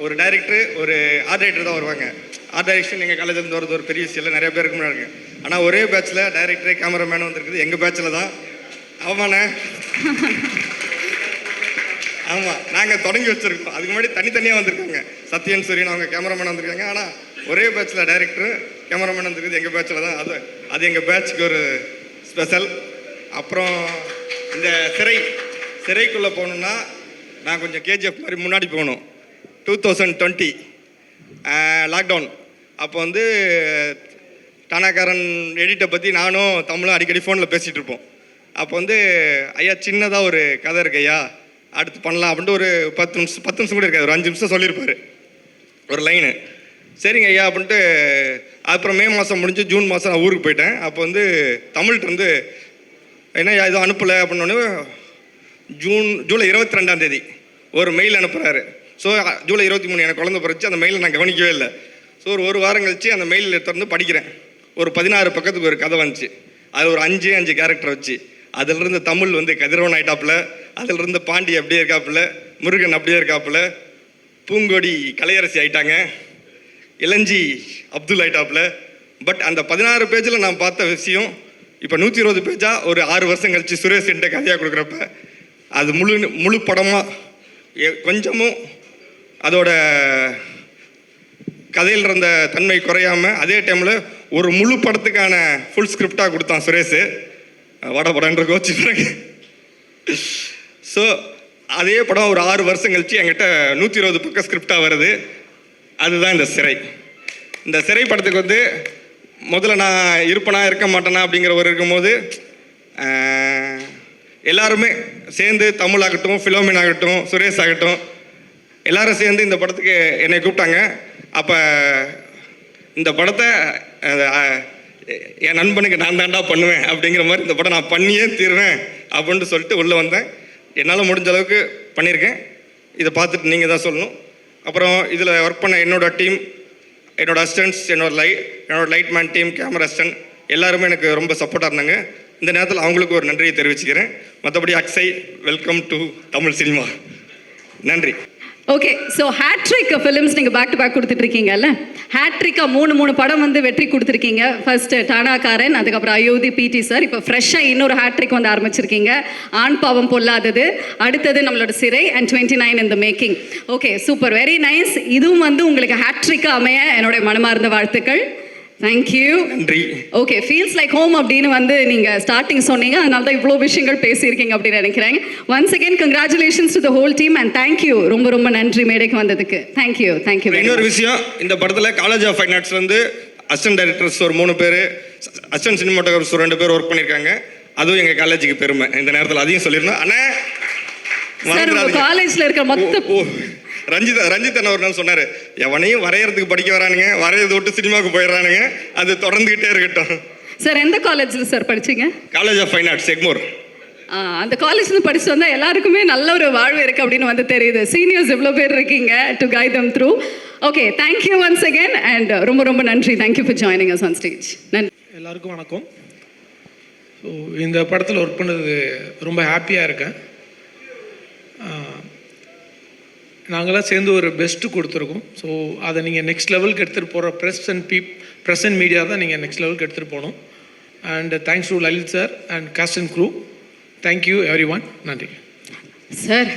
ஒரு டைரக்டர், ஒரு ஆர்ட் டைரக்டர் தான் வருவாங்க. ஆர்ட் டைரக்ஷன் எங்கள் காலேஜ்லேருந்து வரது ஒரு பெரிய விஷயம் இல்லை, நிறைய பேருக்கு முன்னாடி இருக்குது. ஆனால் ஒரே பேட்சில் டைரக்டரு கேமராமேனும் வந்திருக்குது எங்கள் பேட்சில் தான். ஆமாண்ணே, ஆமாம், நாங்கள் தொடங்கி வச்சுருக்கோம். அதுக்கு முன்னாடி தனித்தனியாக வந்திருக்காங்க. சத்யன் சூரியன் அவங்க கேமராமேன் வந்திருக்காங்க. ஆனால் ஒரே பேட்சில் டைரக்டரு கேமராமேன் வந்திருக்குது எங்கள் பேட்சில் தான். அது எங்கள் பேட்சுக்கு ஒரு ஸ்பெஷல். அப்புறம் இந்த சிறைக்குள்ளே போகணுன்னா நான் கொஞ்சம் கேஜிஎஃப் மாதிரி முன்னாடி போகணும். 2020 லாக்டவுன் அப்போ வந்து டானாக்காரன் எடிட்டை பற்றி நானும் தமிழும் அடிக்கடி ஃபோனில் பேசிகிட்டு இருப்போம். அப்போ வந்து ஐயா சின்னதாக ஒரு கதை இருக்கு ஐயா, அடுத்து பண்ணலாம் அப்படின்ட்டு ஒரு 10 நிமிஷம் கூட இருக்காது, ஒரு 5 நிமிஷம் சொல்லியிருப்பார் ஒரு லைனு. சரிங்க ஐயா அப்படின்ட்டு. அப்புறம் மே மாதம் முடிஞ்சு ஜூன் மாதம் நான் ஊருக்கு போயிட்டேன். அப்போ வந்து தமிழ்கிட்ட இருந்து என்ன எதுவும் அனுப்பலை அப்படின்னோடனே ஜூலை 22ஆம் தேதி ஒரு மெயில் அனுப்புகிறாரு. ஸோ ஜூலை 23 எனக்கு குழந்தை பிறச்சு. அந்த மெயிலை நான் கவனிக்கவே இல்லை. ஸோ ஒரு வாரம் கழிச்சு அந்த மெயில் திறந்து படிக்கிறேன். ஒரு 16 பக்கத்துக்கு ஒரு கதை வந்துச்சு. அது ஒரு 5 கேரக்டர் வச்சு. அதிலிருந்து தமிழ் வந்து கதிரவன் ஆயிட்டாப்புல, அதிலிருந்து பாண்டி அப்படியே இருக்காப்புல, முருகன் அப்படியே இருக்காப்புல, பூங்கொடி கலையரசி ஆயிட்டாங்க, இளஞ்சி அப்துல் ஆயிட்டாப்புல. பட் அந்த 16 பேஜில் நான் பார்த்த விஷயம் இப்போ 120 பேஜாக ஒரு 6 வருஷம் கழிச்சு சுரேஷ் என்கிட்ட கதையாக கொடுக்குறப்ப அது முழு படமாக கொஞ்சமும் அதோட கதையில் இருந்த தன்மை குறையாமல் அதே டைமில் ஒரு முழு படத்துக்கான ஃபுல் ஸ்கிரிப்டாக கொடுத்தான் சுரேஷ். வடபடன்ற கோச்சு பிறகு. ஸோ அதே படம் ஒரு 6 வருஷம் கழிச்சு என்கிட்ட 120 பக்கம் ஸ்கிரிப்டாக வருது. அதுதான் இந்த சிறை. இந்த சிறை படத்துக்கு வந்து முதல்ல நான் இருப்பேனா இருக்க மாட்டேனா அப்படிங்கிற ஒரு இருக்கும்போது எல்லாருமே சேர்ந்து, தமிழாகட்டும், ஃபிலோமின் ஆகட்டும், சுரேஷ் ஆகட்டும், எல்லாரும் சேர்ந்து இந்த படத்துக்கு என்னை கூப்பிட்டாங்க. அப்போ இந்த படத்தை என் நண்பனுக்கு நான் தாண்டா பண்ணுவேன் அப்படிங்கிற மாதிரி இந்த படம் நான் பண்ணியே தீருவேன் அப்படின்ட்டு சொல்லிட்டு உள்ளே வந்தேன். என்னால் முடிஞ்ச அளவுக்கு பண்ணியிருக்கேன். இதை பார்த்துட்டு நீங்கள் தான் சொல்லணும். அப்புறம் இதில் ஒர்க் பண்ண என்னோட டீம், என்னோட அசிஸ்டன்ட்ஸ், என்னோட லைட்மேன் டீம், கேமரா அசிஸ்டன்ட் எல்லாருமே எனக்கு ரொம்ப சப்போர்ட்டாக இருந்தாங்க. இந்த நேரத்தில் அவங்களுக்கு ஒரு நன்றியை தெரிவிச்சுக்கிறேன். மற்றபடி Akshay, welcome to Tamil cinema. நன்றி. ஓகே, ஸோ ஹேட்ரிக் ஃபிலிம்ஸ் நீங்கள் பேக் டு பேக் கொடுத்துட்ருக்கீங்கல்ல, ஹேட்ரிக்காக மூணு படம் வந்து வெற்றி கொடுத்துருக்கீங்க. ஃபர்ஸ்ட்டு டானாக்காரன், அதுக்கப்புறம் அயோத்தி, பிடி சார், இப்போ ஃப்ரெஷ்ஷாக இன்னொரு ஹேட்ரிக் வந்து ஆரம்பிச்சிருக்கீங்க, ஆண் பாவம் பொல்லாதது, அடுத்தது நம்மளோட சிறை and 29 in the making. Okay, super, very nice. இதுவும் வந்து உங்களுக்கு ஹேட்ரிக்காக அமைய என்னுடைய மனமார்ந்த வாழ்த்துக்கள். தேங்க்யூ. நன்றி. ஓகே, ஃபீல்ஸ் லைக் ஹோம் அப்படின்னு வந்து நீங்கள் ஸ்டார்டிங் சொன்னீங்க, அதனால தான் இவ்வளோ விஷயங்கள் பேசியிருக்கீங்க அப்படின்னு நினைக்கிறேன். Once again congratulations to the whole team and thank you. ரொம்ப நன்றி மேடைக்கு வந்ததுக்கு. தேங்க்யூ. இன்னொரு விஷயம், இந்த படத்தில் காலேஜ் ஆஃப் ஃபைன் ஆர்ட்ஸ் வந்து அசிஸ்டன்ட் டைரக்டர்ஸ் ஒரு 3 பேர், அசிஸ்டன்ட் சினிமாட்டோகிராஃபர்ஸ் 2 பேர் ஒர்க் பண்ணியிருக்காங்க. அதுவும் எங்கள் காலேஜுக்கு பெருமை. இந்த நேரத்தில் அதையும் சொல்லியிருந்தோம். ஆனால் காலேஜில் இருக்கிற மொத்த ரஞ்சித் அண்ணா ஒரு நாள் சொன்னார், எவனையும் வரையறதுக்கு படிக்க வரானுங்க, வரையறதை விட்டு சினிமாவுக்கு போயிடுறானுங்க, அது தொடர்ந்துகிட்டே இருக்கட்டும். சார் எந்த காலேஜில் சார் படிச்சீங்க? College of fine arts, Egmore. அந்த காலேஜில் படிச்சு வந்தால் எல்லாருக்குமே நல்ல ஒரு வாழ்வு இருக்குது அப்படின்னு வந்து தெரியுது. சீனியர்ஸ் எவ்வளோ பேர் இருக்கீங்க to guide them through. Okay, thank you once again and ரொம்ப நன்றி. Thank you for joining us on stage. நன்றி. எல்லாருக்கும் வணக்கம். ஸோ இந்த படத்தில் ஒர்க் பண்ணது ரொம்ப ஹாப்பியாக இருக்கேன். நாங்களாம் சேர்ந்து ஒரு பெஸ்ட்டு கொடுத்துருக்கோம். ஸோ அதை நீங்கள் நெக்ஸ்ட் லெவலுக்கு எடுத்துகிட்டு போகிற ப்ரெஸ் அண்ட் மீடியா தான் நீங்கள் நெக்ஸ்ட் லெவலுக்கு எடுத்துகிட்டு போகணும். And thanks to Lalit sir and cast and crew. Thank you everyone. நன்றி சார்.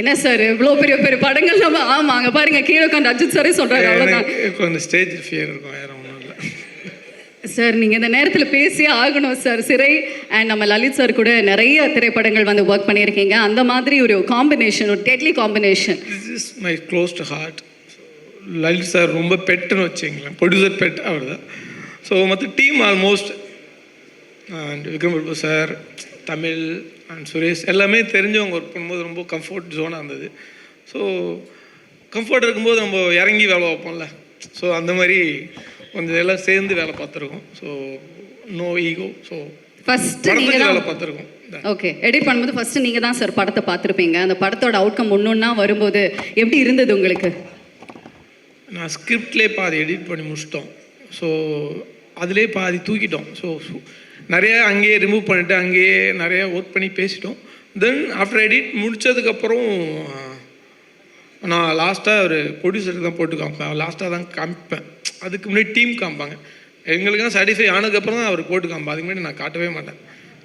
என்ன சார் இவ்வளோ பெரிய படங்கள் நம்ம அங்கே பாருங்கள், கீழே உட்காந்து அஜித் சாரே சொல்கிறாங்க. அவ்வளோதான், அந்த ஸ்டேஜ் ஃபியர் இருக்கும், வேறு ஒன்றும் இல்லை சார். நீங்கள் இந்த நேரத்தில் பேசியே ஆகணும் சார். சிறை அண்ட் நம்ம லலித் சார் கூட நிறைய திரைப்படங்கள் வந்து ஒர்க் பண்ணியிருக்கீங்க. அந்த மாதிரி ஒரு காம்பினேஷன், ஒரு deadly combination. This is my close to heart. Lalit sir ரொம்ப பெட்டுன்னு வச்சுங்களேன், ப்ரொடியூசர் பெட் அவர் தான். ஸோ மற்ற team almost and Vikram Prabhu sir, Tamil and Suresh எல்லாமே தெரிஞ்சவங்க ஒர்க் பண்ணும்போது ரொம்ப கம்ஃபர்ட் ஜோனாக இருந்தது. ஸோ கம்ஃபர்ட் இருக்கும்போது நம்ம இறங்கி வேலை வைப்போம்ல, ஸோ அந்த மாதிரி கொஞ்சம் எல்லாம் சேர்ந்து வேலை பார்த்துருக்கோம். So no ego. So first நீங்கள் வேலை பார்த்துருக்கோம். ஓகே, எடிட் பண்ணும்போது ஃபஸ்ட்டு நீங்கள் தான் சார் படத்தை பார்த்துருப்பீங்க. அந்த படத்தோட அவுட்கம் ஒன்றுன்னா வரும்போது எப்படி இருந்தது உங்களுக்கு? நான் ஸ்கிரிப்ட்லேயே பாதி எடிட் பண்ணி முடிச்சிட்டோம். ஸோ அதிலே பாதி தூக்கிட்டோம். ஸோ நிறையா அங்கேயே ரிமூவ் பண்ணிவிட்டு அங்கேயே நிறையா ஒர்க் பண்ணி பேசிட்டோம். தென் ஆஃப்டர் எடிட் முடித்ததுக்கப்புறம் நான் லாஸ்ட்டாக ஒரு ப்ரொடியூசருக்கு தான் போட்டு காமிப்பேன், லாஸ்ட்டாக தான் காமிப்பேன். அதுக்கு முன்னாடி டீம் காமிப்பாங்க. எங்களுக்கெல்லாம் சாட்டிஸ்ஃபை ஆனதுக்கப்புறம் தான் அவர் போட்டு காமிப்பேன். அதுக்கு முன்னாடி நான் காட்டவே மாட்டேன்.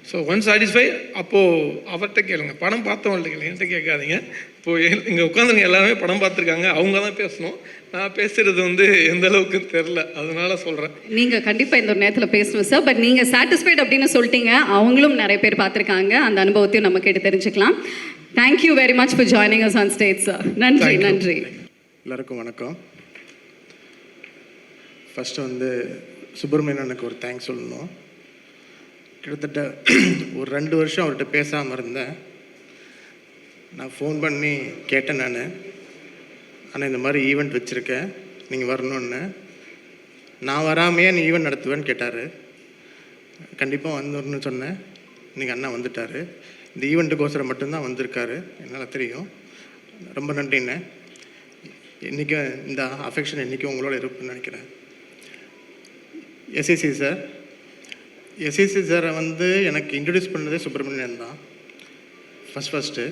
ஸோ ஒன் சாட்டிஸ்ஃபை அப்போது அவர்கிட்ட கேளுங்க, படம் பார்த்தவங்கள்ட்ட கேளுங்க, என்கிட்ட கேட்காதீங்க. இப்போது இங்கே உட்காந்துங்க எல்லாருமே படம் பார்த்துருக்காங்க, அவங்க தான் பேசணும். நான் பேசுகிறது வந்து எந்த அளவுக்கு தெரில, அதனால சொல்கிறேன். நீங்கள் கண்டிப்பாக இந்த ஒரு நேரத்தில் பேசணும் சார். பட் நீங்கள் சாட்டிஸ்ஃபைட் அப்படின்னு சொல்லிட்டீங்க, அவங்களும் நிறைய பேர் பார்த்துருக்காங்க. அந்த அனுபவத்தையும் நம்ம கேட்டு தெரிஞ்சுக்கலாம். Thank you very much for joining us on stage sir. நன்றி. எல்லாருக்கும் வணக்கம். ஃபஸ்ட்டு வந்து சுப்பிரமணியனுக்கு ஒரு தேங்க்ஸ் சொல்லணும். கிட்டத்தட்ட ஒரு 2 வருஷம் அவர்கிட்ட பேசாமல் இருந்தேன். நான் ஃபோன் பண்ணி கேட்டேன், ஆனால் இந்த மாதிரி ஈவெண்ட் வச்சுருக்கேன், நீங்கள் வரணுன்னு. நான் வராமையே நீ ஈவெண்ட் நடத்துவேன்னு கேட்டார். கண்டிப்பாக வந்துடணும்னு சொன்னேன். இன்றைக்கி அண்ணா வந்துட்டார். இந்த ஈவெண்ட்டுக்கோசரம் மட்டும்தான் வந்திருக்காரு, என்னால் தெரியும். ரொம்ப நன்றிண்ணே. இன்றைக்கும் இந்த அஃபெக்ஷன் இன்றைக்கும் உங்களோட இருப்புன்னு நினைக்கிறேன். எஸ்எஸ்சி சாரை வந்து எனக்கு இன்ட்ரடியூஸ் பண்ணதே சுப்பிரமணியன் தான் ஃபஸ்ட்டு.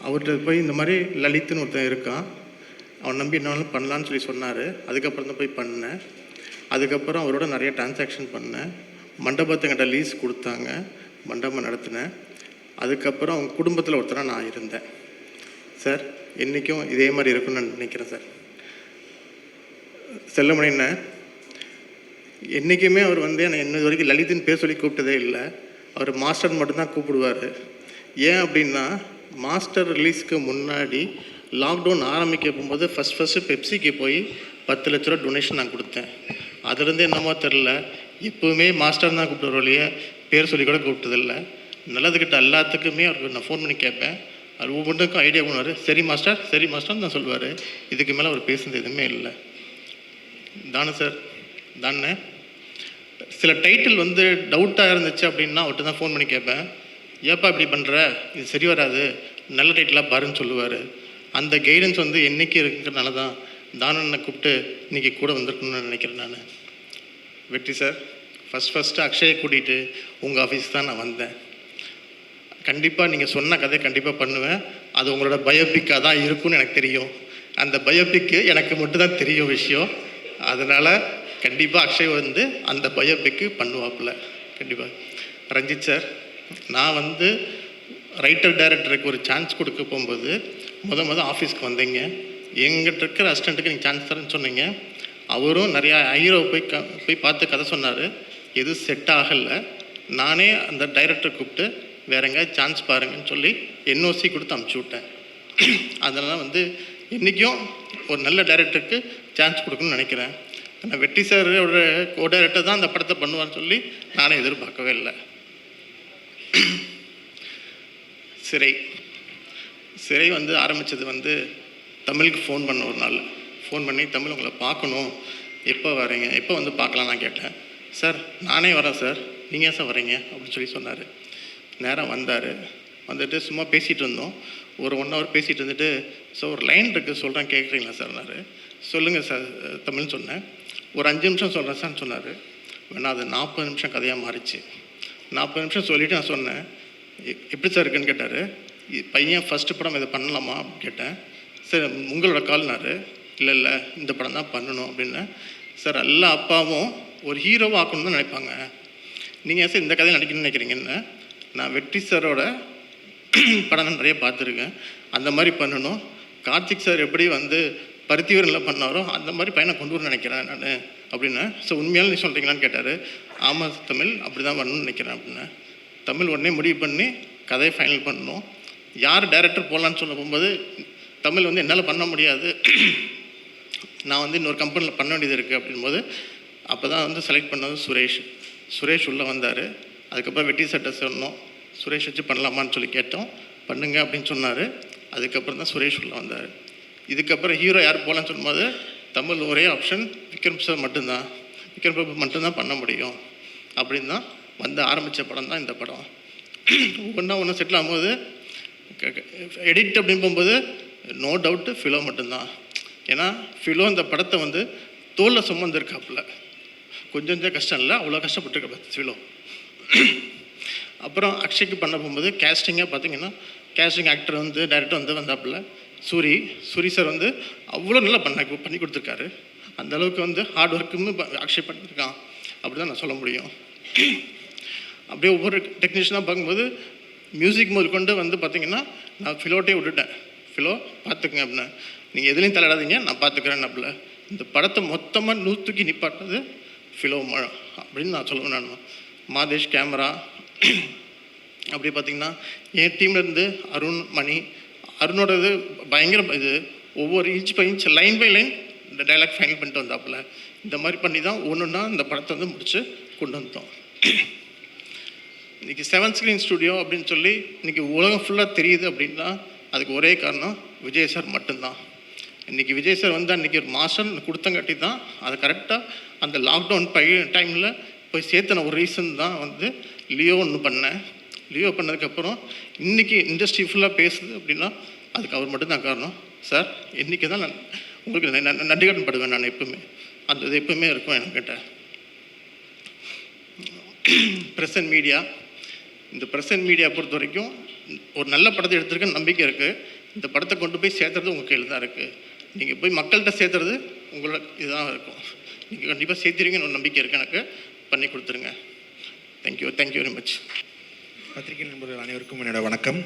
அவர்கிட்ட போய் இந்த மாதிரி லலித்னு ஒருத்தன் இருக்கான், அவன் நம்பி என்னாலும் பண்ணலான்னு சொல்லி சொன்னார். அதுக்கப்புறம் தான் போய் பண்ணேன். அதுக்கப்புறம் அவரோட நிறைய டிரான்சாக்ஷன் பண்ணேன். மண்டபத்துக்கிட்ட லீஸ் கொடுத்தாங்க, மண்டபம் நடத்தினேன். அதுக்கப்புறம் அவங்க குடும்பத்தில் ஒருத்தராக நான் இருந்தேன். சார் என்றைக்கும் இதே மாதிரி இருக்குன்னு நான் நினைக்கிறேன் சார். செல்லமணின்னு என்றைக்குமே அவர் வந்து என்னை இன்னது வரைக்கும் லலித்தின் பேர் சொல்லி கூப்பிட்டதே இல்லை. அவர் மாஸ்டர் மட்டும்தான் கூப்பிடுவார். ஏன் அப்படின்னா, மாஸ்டர் ரிலீஸ்க்கு முன்னாடி லாக்டவுன் ஆரம்பிக்க போகும்போது ஃபஸ்ட்டு பெப்சிக்கு போய் 10 லட்ச ரூபா டொனேஷன் நான் கொடுத்தேன். அதுலேருந்து என்னமோ தெரில, எப்போவுமே மாஸ்டர் தான் கூப்பிடுற வழியே பேர் சொல்லி கூட கூப்பிட்டதில்லை. நல்லதுக்கிட்ட எல்லாத்துக்குமே அவருக்கு நான் ஃபோன் பண்ணி கேட்பேன். அவர் ஒவ்வொன்றுக்கும் ஐடியா பண்ணுவார். சரி மாஸ்டர் தான் சொல்லுவார். இதுக்கு மேலே அவர் பேசுனது எதுவுமே இல்லை. தானே சில டைட்டில் வந்து டவுட்டாக இருந்துச்சு அப்படின்னா அவர்கிட்ட தான் ஃபோன் பண்ணி கேட்பேன். ஏப்பா இப்படி பண்ணுற, இது சரி வராது, நல்ல டைட்டிலாக பாருன்னு சொல்லுவார். அந்த கைடன்ஸ் வந்து என்றைக்கு இருக்கிறதுனால தான் தானனை கூப்பிட்டு இன்றைக்கி கூட வந்திருக்கணும்னு நினைக்கிறேன் நான். வெற்றி சார், ஃபஸ்ட்டு அக்ஷயை கூட்டிகிட்டு உங்கள் ஆஃபீஸ் தான் நான் வந்தேன். கண்டிப்பாக நீங்கள் சொன்ன கதையை கண்டிப்பாக பண்ணுவேன். அது உங்களோட பயோபிக்காக தான் இருக்கும்னு எனக்கு தெரியும். அந்த பயோபிக்கு எனக்கு மட்டும்தான் தெரியும் விஷயம். அதனால் கண்டிப்பாக அக்ஷய் வந்து அந்த பயோபிக்கு பண்ணுவாப்புல கண்டிப்பாக. ரஞ்சித் சார், நான் வந்து ரைட்டர் டைரக்டருக்கு ஒரு சான்ஸ் கொடுக்க போகும்போது முத ஆஃபீஸ்க்கு வந்தீங்க. எங்கிட்ட இருக்கிற அசிஸ்டண்ட்டுக்கு நீங்கள் சான்ஸ் தரேன்னு சொன்னீங்க. அவரும் நிறையா ஹீரோ போய் பார்த்து கதை சொன்னார். எதுவும் செட் ஆகலை. நானே அந்த டைரக்டரை கூப்பிட்டு வேற எங்கேயாவது சான்ஸ் பாருங்கன்னு சொல்லி என்ஓசி கொடுத்து அமுச்சு விட்டேன். அதனால் வந்து இன்றைக்கும் ஒரு நல்ல டைரக்டருக்கு சான்ஸ் கொடுக்கணும்னு நினைக்கிறேன். ஆனால் வெற்றி சாரோட கோ டைரக்டர் தான் அந்த படத்தை பண்ணுவான்னு சொல்லி நானே எதிர்பார்க்கவே இல்லை. சிறை வந்து ஆரம்பித்தது வந்து தமிழுக்கு ஃபோன் பண்ண ஒரு நாள் ஃபோன் பண்ணி, தமிழ் உங்களை பார்க்கணும், எப்போ வரீங்க, எப்போ வந்து பார்க்கலாம் நான் கேட்டேன். சார் நானே வரேன் சார், நீங்கள் ஏன் சார் வரீங்க அப்படின்னு சொல்லி சொன்னார். நேராக வந்தார். வந்துட்டு சும்மா பேசிகிட்டு இருந்தோம். ஒரு 1 hour பேசிகிட்டு இருந்துட்டு, ஸோ ஒரு லைன் இருக்குது சொல்கிறேன் கேட்குறீங்களா சார்னாரு. சொல்லுங்கள் சார் தமிழ்னு சொன்னேன். ஒரு 5 நிமிஷம் சொல்கிறேன் சார்னு சொன்னார். வேணா அது 40 நிமிஷம் கதையாக மாறிச்சு. 40 நிமிஷம் சொல்லிவிட்டு நான் சொன்னேன், எப்படி சார் இருக்குன்னு கேட்டார். பையன் ஃபஸ்ட்டு படம் இதை பண்ணலாமா அப்படின்னு கேட்டேன். சார் உங்களோட கால்னாரு. இல்லை இந்த படம் தான் பண்ணணும் அப்படின்னு. சார் எல்லா அப்பாவும் ஒரு ஹீரோவாக ஆக்கணும்னு தான் நினைப்பாங்க. நீங்கள் ஏன் சார் இந்த கதையை நடிக்கணும்னு நினைக்கிறீங்கன்னு. நான் வெற்றி சாரோட படம் நிறைய பார்த்துருக்கேன். அந்த மாதிரி பண்ணணும். கார்த்திக் சார் எப்படி வந்து பருத்திவீரனில் பண்ணாரோ அந்த மாதிரி பையனை கொண்டு வர நினைக்கிறேன் நான் அப்படின்னு. ஸோ உண்மையாலும் நீ சொல்கிறீங்களான்னு கேட்டார். ஆமாம் தமிழ் அப்படி தான் பண்ணணும்னு நினைக்கிறேன் அப்படின்னு. தமிழ் உடனே முடிவு பண்ணி கதையை ஃபைனல் பண்ணணும். யார் டைரக்டர் போகலான்னு சொல்ல போகும்போது தமிழ் வந்து என்னால் பண்ண முடியாது, நான் வந்து இன்னொரு கம்பெனியில் பண்ண வேண்டியது இருக்குது அப்படின்போது அப்போ தான் வந்து செலக்ட் பண்ணது சுரேஷ் உள்ளே வந்தார். அதுக்கப்புறம் வெட்டி சட்டை சொன்னோம், சுரேஷ் வச்சு பண்ணலாமான்னு சொல்லி கேட்டோம். பண்ணுங்க அப்படின்னு சொன்னார். அதுக்கப்புறம் தான் சுரேஷ் உள்ளே வந்தார். இதுக்கப்புறம் ஹீரோ யார் போகலான்னு சொல்லும்போது தமிழ் ஒரே ஆப்ஷன் விக்ரம் சார் மட்டும்தான், விக்ரம் பிரபு மட்டும்தான் பண்ண முடியும் அப்படின்னு தான் வந்து ஆரம்பித்த படம் தான் இந்த படம். ஒன்று செட்டில் ஆகும்போது எடிட் அப்படின்னு போகும்போது நோ டவுட்டு ஃபிலோ மட்டும்தான். ஏன்னா ஃபிலோ இந்த படத்தை வந்து தோலில் சுமந்துருக்காப்புல. கொஞ்சம் கஷ்டம் இல்லை, அவ்வளோ கஷ்டப்பட்டுருக்க ஃபிலோ. அப்புறம் அக்ஷய்க்கு பண்ண போகும்போது கேஸ்டிங்காக பார்த்தீங்கன்னா கேஸ்டிங் ஆக்டர் வந்து டைரக்டர் வந்து வந்தாப்புல சூரி சார் வந்து அவ்வளோ நல்லா பண்ணி கொடுத்துருக்காரு. அந்த அளவுக்கு வந்து ஹார்ட் ஒர்க்குன்னு அக்ஷய் பண்ணியிருக்கான் அப்படி தான் நான் சொல்ல முடியும். அப்படியே ஒவ்வொரு டெக்னீஷியனாக பார்க்கும்போது மியூசிக் முதல் கொண்டு வந்து பார்த்திங்கன்னா நான் ஃபிலோட்டே விட்டுட்டேன். ஃபிலோ பார்த்துக்குங்க அப்படின்னா, நீங்கள் எதுலேயும் தலையிடாதீங்க நான் பார்த்துக்கிறேன் அப்படில. இந்த படத்தை மொத்தமாக நூற்றுக்கு நிப்பாட்டது ஃபிலோ அப்படின்னு நான் சொல்லுவேன். நான் மாதேஷ் கேமரா அப்படி பார்த்திங்கன்னா என் டீம்லேருந்து அருண் மணி, அருணோடது பயங்கர இது ஒவ்வொரு inch by inch line by line இந்த டைலாக் ஃபைனல் பண்ணிட்டு வந்தாப்புல. இந்த மாதிரி பண்ணி தான் ஒன்றுன்னா இந்த படத்தை வந்து முடித்து கொண்டு வந்தோம். இன்றைக்கி 7 ஸ்க்ரீன் ஸ்டுடியோ அப்படின்னு சொல்லி இன்றைக்கி உலகம் ஃபுல்லாக தெரியுது அப்படின்னா அதுக்கு ஒரே காரணம் விஜய் சார் மட்டும்தான். இன்றைக்கி விஜய் சார் வந்து அன்றைக்கி ஒரு மாதம் கொடுத்தங்காட்டி தான் அதை கரெக்டாக அந்த லாக்டவுன் டைமில் போய் சேர்த்தன ஒரு ரீசன் தான் வந்து லியோ ஒன்று பண்ணேன். லியோ பண்ணதுக்கப்புறம் இன்றைக்கி இண்டஸ்ட்ரி ஃபுல்லாக பேசுது அப்படின்னா அதுக்கு அவர் மட்டும்தான் காரணம். சார் இன்றைக்கி தான் நான் உங்களுக்கு நன்றி கடன் படுவேன். நான் எப்பவுமே அந்த இது எப்பவுமே இருக்கும் என்கிட்ட. ப்ரெசன்ட் மீடியா, இந்த ப்ரெசன்ட் மீடியா பொறுத்த வரைக்கும் ஒரு நல்ல படத்தை எடுத்துருக்க நம்பிக்கை இருக்குது. இந்த படத்தை கொண்டு போய் சேர்த்துறது உங்கள் கையில் தான் இருக்குது. நீங்கள் போய் மக்கள்கிட்ட சேர்த்துறது உங்களோட இதுதான் இருக்கும். நீங்கள் கண்டிப்பாக சேர்த்துருவீங்கன்னு ஒரு நம்பிக்கை இருக்குது எனக்கு. பண்ணி கொடுத்துருங்க. Thank you very much. பத்திரிகை நண்பர்கள் அனைவருக்கும் என்னோடய வணக்கம்.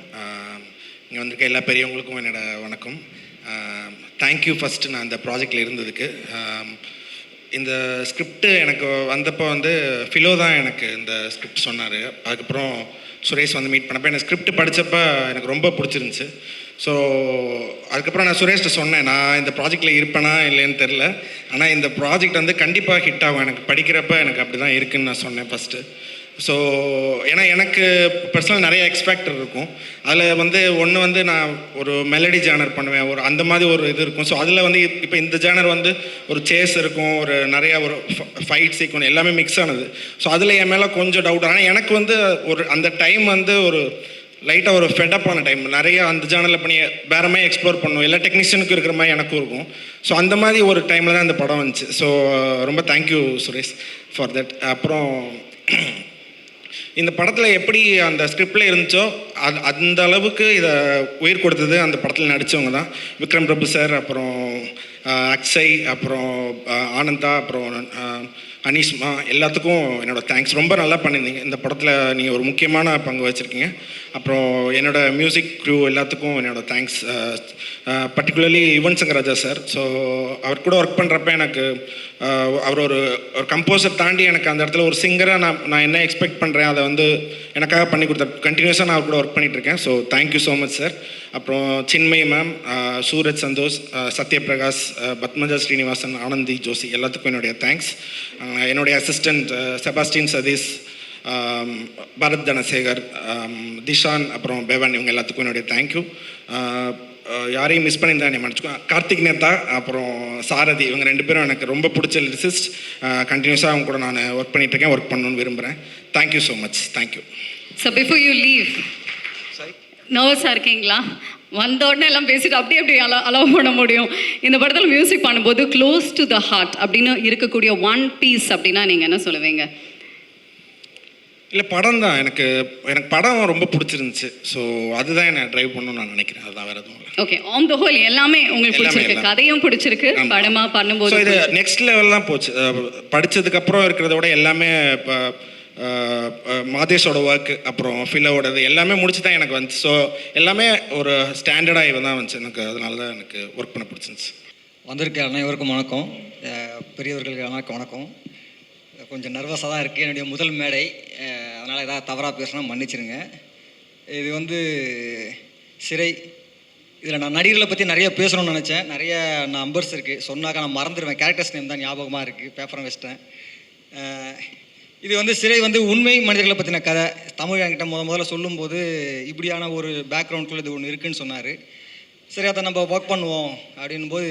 இங்கே வந்திருக்க எல்லா பெரியவங்களுக்கும் என்னோடய வணக்கம். தேங்க்யூ ஃபஸ்ட்டு நான் இந்த ப்ராஜெக்டில் இருந்ததுக்கு. இந்த ஸ்கிரிப்ட் எனக்கு வந்தப்போ வந்து ஃபிலோ தான் எனக்கு இந்த ஸ்கிரிப்ட் சொன்னார். அதுக்கப்புறம் சுரேஷ் வந்து மீட் பண்ணப்போ எனக்கு ஸ்கிரிப்ட் படித்தப்போ எனக்கு ரொம்ப பிடிச்சிருந்துச்சு. ஸோ அதுக்கப்புறம் நான் சுரேஷ்ட சொன்னேன், நான் இந்த ப்ராஜெக்டில் இருப்பேனா இல்லைன்னு தெரில, ஆனால் இந்த ப்ராஜெக்ட் வந்து கண்டிப்பாக ஹிட் ஆகும், எனக்கு படிக்கிறப்ப எனக்கு அப்படி தான் இருக்குதுன்னு நான் சொன்னேன் ஃபஸ்ட்டு. ஸோ ஏன்னா எனக்கு பர்சனல் நிறைய எக்ஸ்பெக்டர் இருக்கும். அதில் வந்து ஒன்று வந்து நான் ஒரு மெலடி ஜேனர் பண்ணுவேன், ஒரு அந்த மாதிரி ஒரு இது இருக்கும். ஸோ அதில் வந்து இப்போ இந்த ஜேனர் வந்து ஒரு சேஸ் இருக்கும், ஒரு நிறையா ஒரு ஃபைட் சீக்வன்ஸ் எல்லாமே மிக்ஸ் ஆனது. ஸோ அதில் என் மேலே கொஞ்சம் டவுட். ஆனால் எனக்கு வந்து ஒரு அந்த டைம் வந்து ஒரு லைட்டாக ஒரு ஃபெட்டப்பான டைம். நிறைய அந்த ஜானலில் பண்ணி வேறு மாதிரி எக்ஸ்ப்ளோர் பண்ணும், எல்லா டெக்னீஷியனுக்கும் இருக்கிற மாதிரி எனக்கும் இருக்கும். ஸோ அந்த மாதிரி ஒரு டைமில் தான் இந்த படம் வந்துச்சு. ஸோ ரொம்ப தேங்க்யூ சுரேஷ் ஃபார் தட். அப்புறம் இந்த படத்தில் எப்படி அந்த ஸ்கிரிப்டில் இருந்துச்சோ அந்த அளவுக்கு இதை உயிர் கொடுத்தது அந்த படத்தில் நடித்தவங்க தான். விக்ரம் பிரபு சார், அப்புறம் அக்ஷய், அப்புறம் ஆனந்தா, அப்புறம் அனீஷ்மா, எல்லாத்துக்கும் என்னோடய தேங்க்ஸ். ரொம்ப நல்லா பண்ணியிருந்தீங்க இந்த படத்தில், நீங்கள் ஒரு முக்கியமான பங்கு வச்சுருக்கீங்க. அப்புறம் என்னோடய மியூசிக் க்ரூ எல்லாத்துக்கும் என்னோடய thanks. Particularly Yuvan Shankar Raja sir. So அவர் கூட ஒர்க் பண்ணுறப்ப எனக்கு அவர் ஒரு கம்போசர் தாண்டி எனக்கு அந்த இடத்துல ஒரு சிங்கராக நான் என்ன எக்ஸ்பெக்ட் பண்ணுறேன் அதை வந்து எனக்காக பண்ணி கொடுத்தார். கண்டினியூஸாக நான் அவர் கூட ஒர்க் பண்ணிகிட்ருக்கேன். So thank you so much sir. அப்புறம் சின்மய் மேம், சூரஜ் சந்தோஷ், சத்யபிரகாஷ், பத்மஜா ஸ்ரீனிவாசன், ஆனந்தி ஜோஷி, எல்லாத்துக்கும் என்னுடைய தேங்க்ஸ். என்னுடைய அசிஸ்டண்ட் செபாஸ்டின் சதீஷ், பரத் தனசேகர், திஷான், அப்புறம் பெவன், இவங்க எல்லாத்துக்கும் என்னுடைய தேங்க்யூ. யாரையும் மிஸ் பண்ணியிருந்தா என்னை மன்னிச்சுக்கோ. கார்த்திக் நேத்தா, அப்புறம் சாரதி, இவங்க 2 பேரும் எனக்கு ரொம்ப பிடிச்ச லிரிசிஸ்ட். கண்டினியூஸாக அவங்க கூட நான் ஒர்க் பண்ணிகிட்ருக்கேன், ஒர்க் பண்ணணும்னு விரும்புகிறேன். Thank you so much. Thank you. So before you leave, நர்வஸாக இருக்கீங்களா? வந்த உடனே எல்லாம் பேசிட்டு அப்படி அலோவ் பண்ண முடியும்? இந்த படத்தில் மியூசிக் பண்ணும்போது க்ளோஸ் டு த ஹார்ட் அப்படின்னு இருக்கக்கூடிய ஒன் பீஸ் அப்படின்னா நீங்கள் என்ன சொல்லுவீங்க? இல்லை, படம் தான். எனக்கு படம் ரொம்ப பிடிச்சிருந்துச்சு. ஸோ அதுதான் என்னை ட்ரைவ் பண்ணணும்னு நான் நினைக்கிறேன். அதுதான், வேறு எதுவும் இல்லை. ஓகே, ஆன் த ஹோல் எல்லாமே உங்களுக்கு பிடிச்சிருக்கு, கதையும் பிடிச்சிருக்கு, படமாக பண்ணும்போது இது நெக்ஸ்ட் லெவல் தான் போச்சு. படித்ததுக்கப்புறம் இருக்கிறத விட எல்லாமே இப்போ மாதேஷோட ஒர்க், அப்புறம் ஃபிலோடது எல்லாமே முடிச்சு தான் எனக்கு வந்துச்சு. ஸோ எல்லாமே ஒரு ஸ்டாண்டர்டாக இவன் தான் வந்துச்சு எனக்கு. அதனால தான் எனக்கு ஒர்க் பண்ண பிடிச்சிருந்துச்சு. வந்திருக்க அனைவருக்கும் வணக்கம், பெரியவர்களுக்கு அனைவருக்கும் வணக்கம். கொஞ்சம் நர்வஸாக தான் இருக்குது, என்னுடைய முதல் மேடை, அதனால் ஏதாவது தவறாக பேசுனா மன்னிச்சிருங்க. இது வந்து சிறை, இதில் நான் நடிகர்களை பற்றி நிறைய பேசணும்னு நினச்சேன். நிறைய நம்பர்ஸ் இருக்குது, சொன்னாக்கா நான் மறந்துடுவேன். கேரக்டர்ஸ் நேம் தான் ஞாபகமாக இருக்குது, பேப்பரை வச்சிட்டேன். இது வந்து சிறை வந்து உண்மை மனிதர்களை பற்றின கதை. தமிழ் என்கிட்ட முதல்ல சொல்லும்போது இப்படியான ஒரு பேக்ரவுண்ட்குள்ளே இது ஒன்று இருக்குதுன்னு சொன்னார். சரி, அதை நம்ம ஒர்க் பண்ணுவோம் அப்படின்போது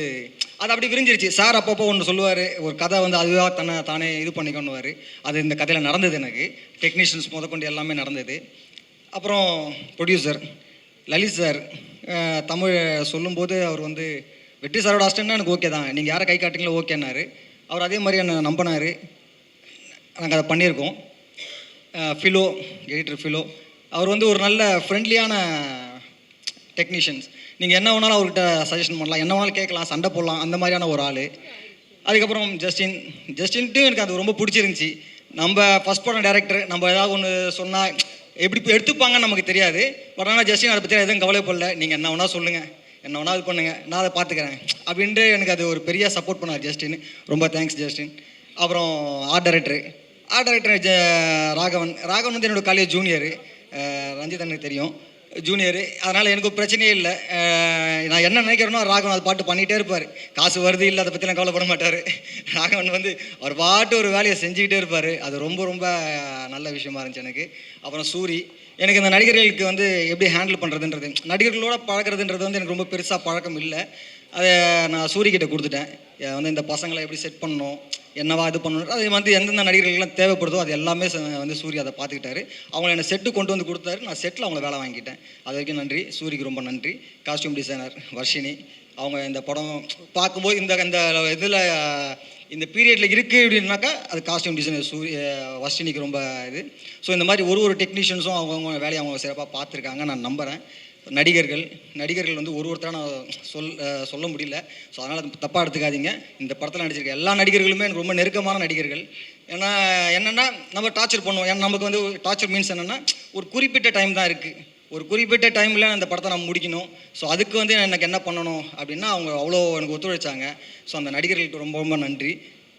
அது அப்படி விரிஞ்சிருச்சு. சார் அப்பப்போ ஒன்று சொல்லுவார், ஒரு கதை வந்து அதுவாக தானே இது பண்ணிக்கொண்டுவார். அது இந்த கதையில் நடந்தது. எனக்கு டெக்னீஷியன்ஸ் முதற்கொண்டு எல்லாமே நடந்தது. அப்புறம் ப்ரொடியூசர் லலித் சார் தமிழ் சொல்லும்போது அவர் வந்து வெற்றி சாரோட அசிஸ்டன்ட்னா எனக்கு ஓகே தான், நீங்கள் யாரை கை காட்டிங்களோ ஓகேன்னாரு. அவர் அதே மாதிரி என்னை நம்பினார். நாங்கள் அதை பண்ணியிருக்கோம். ஃபிலோ, எடிட்டர் ஃபிலோ, அவர் வந்து ஒரு நல்ல ஃப்ரெண்ட்லியான டெக்னீஷியன்ஸ். நீங்கள் என்ன வேணாலும் அவர்கிட்ட சஜஷன் பண்ணலாம், என்ன வேணாலும் கேட்கலாம், சண்டை போடலாம், அந்த மாதிரியான ஒரு ஆள். அதுக்கப்புறம் ஜஸ்டின்ட்டு எனக்கு அது ரொம்ப பிடிச்சிருந்துச்சி. நம்ம ஃபஸ்ட் படம் டேரக்டர், நம்ம ஏதாவது ஒன்று சொன்னால் எப்படி எடுத்துப்பாங்கன்னு நமக்கு தெரியாது. பட் ஆனால் ஜஸ்டின் அதை பற்றி எதுவும் கவலைப்படல. நீங்கள் என்ன வேணால் சொல்லுங்கள், என்ன வேணால் இது பண்ணுங்கள், நான் அதை பார்த்துக்கிறேன் அப்படின்ட்டு எனக்கு அது ஒரு பெரிய சப்போர்ட் பண்ணார் ஜஸ்டின். ரொம்ப தேங்க்ஸ் ஜஸ்டின். அப்புறம் ஆர்ட் டைரக்டர் ராகவன் வந்து என்னோடய காலேஜ் ஜூனியரு. ரஞ்சித் எனக்கு தெரியும், ஜூனியரு. அதனால் எனக்கு ஒரு பிரச்சனையே இல்லை. நான் என்ன நினைக்கிறேனோ ராகவன் அது பாட்டு பண்ணிகிட்டே இருப்பார். காசு வருது இல்லை அதை பற்றிலாம் கவலைப்பட மாட்டார். ராகவன் வந்து அவர் பாட்டு ஒரு வேலையை செஞ்சுக்கிட்டே இருப்பார். அது ரொம்ப ரொம்ப நல்ல விஷயமா இருந்துச்சு எனக்கு. அப்புறம் சூரி, எனக்கு இந்த நடிகர்களுக்கு வந்து எப்படி ஹேண்டில் பண்ணுறதுன்றது, நடிகர்களோட பழகிறதுன்றது வந்து எனக்கு ரொம்ப பெருசாக பழக்கம் இல்லை. அதை நான் சூரிக்கிட்ட கொடுத்துட்டேன். வந்து இந்த பசங்களை எப்படி செட் பண்ணணும், என்னவா இது பண்ணணும், அது வந்து எந்தெந்த நடிகர்கள்லாம் தேவைப்படுதோ அது எல்லாமே வந்து சூரி அதை பார்த்துக்கிட்டாரு. அவங்கள என்னை செட்டு கொண்டு வந்து கொடுத்தாரு. நான் செட்டில் அவங்கள வேலை வாங்கிட்டேன். அது வரைக்கும் நன்றி. சூரிக்கு ரொம்ப நன்றி. காஸ்டியூம் டிசைனர் வர்ஷினி, அவங்க இந்த படம் பார்க்கும்போது இந்த இதில் இந்த பீரியடில் இருக்குது அப்படின்னாக்கா அது காஸ்டியூம் டிசைனர் வர்ஷினிக்கு ரொம்ப இது. ஸோ இந்த மாதிரி ஒரு டெக்னீஷியன்ஸும் அவங்கவுங்க வேலையை அவங்க சிறப்பாக பார்த்துருக்காங்க, நான் நம்புகிறேன். நடிகர்கள் வந்து ஒருத்தராக நான் சொல்ல முடியல. ஸோ அதனால் அது தப்பாக எடுத்துக்காதீங்க. இந்த படத்தில் நடிச்சிருக்க எல்லா நடிகர்களுமே எனக்கு ரொம்ப நெருக்கமான நடிகர்கள். ஏன்னா என்னென்னா நம்ம டார்ச்சர் பண்ணுவோம். ஏன்னா நமக்கு வந்து டார்ச்சர் மீன்ஸ் என்னென்னா ஒரு குறிப்பிட்ட டைம் தான் இருக்குது, ஒரு குறிப்பிட்ட டைமில் அந்த படத்தை நம்ம முடிக்கணும். ஸோ அதுக்கு வந்து எனக்கு என்ன பண்ணணும் அப்படின்னா அவங்க அவ்வளோ எனக்கு ஒத்துழைச்சாங்க. ஸோ அந்த நடிகர்களுக்கு ரொம்ப ரொம்ப நன்றி.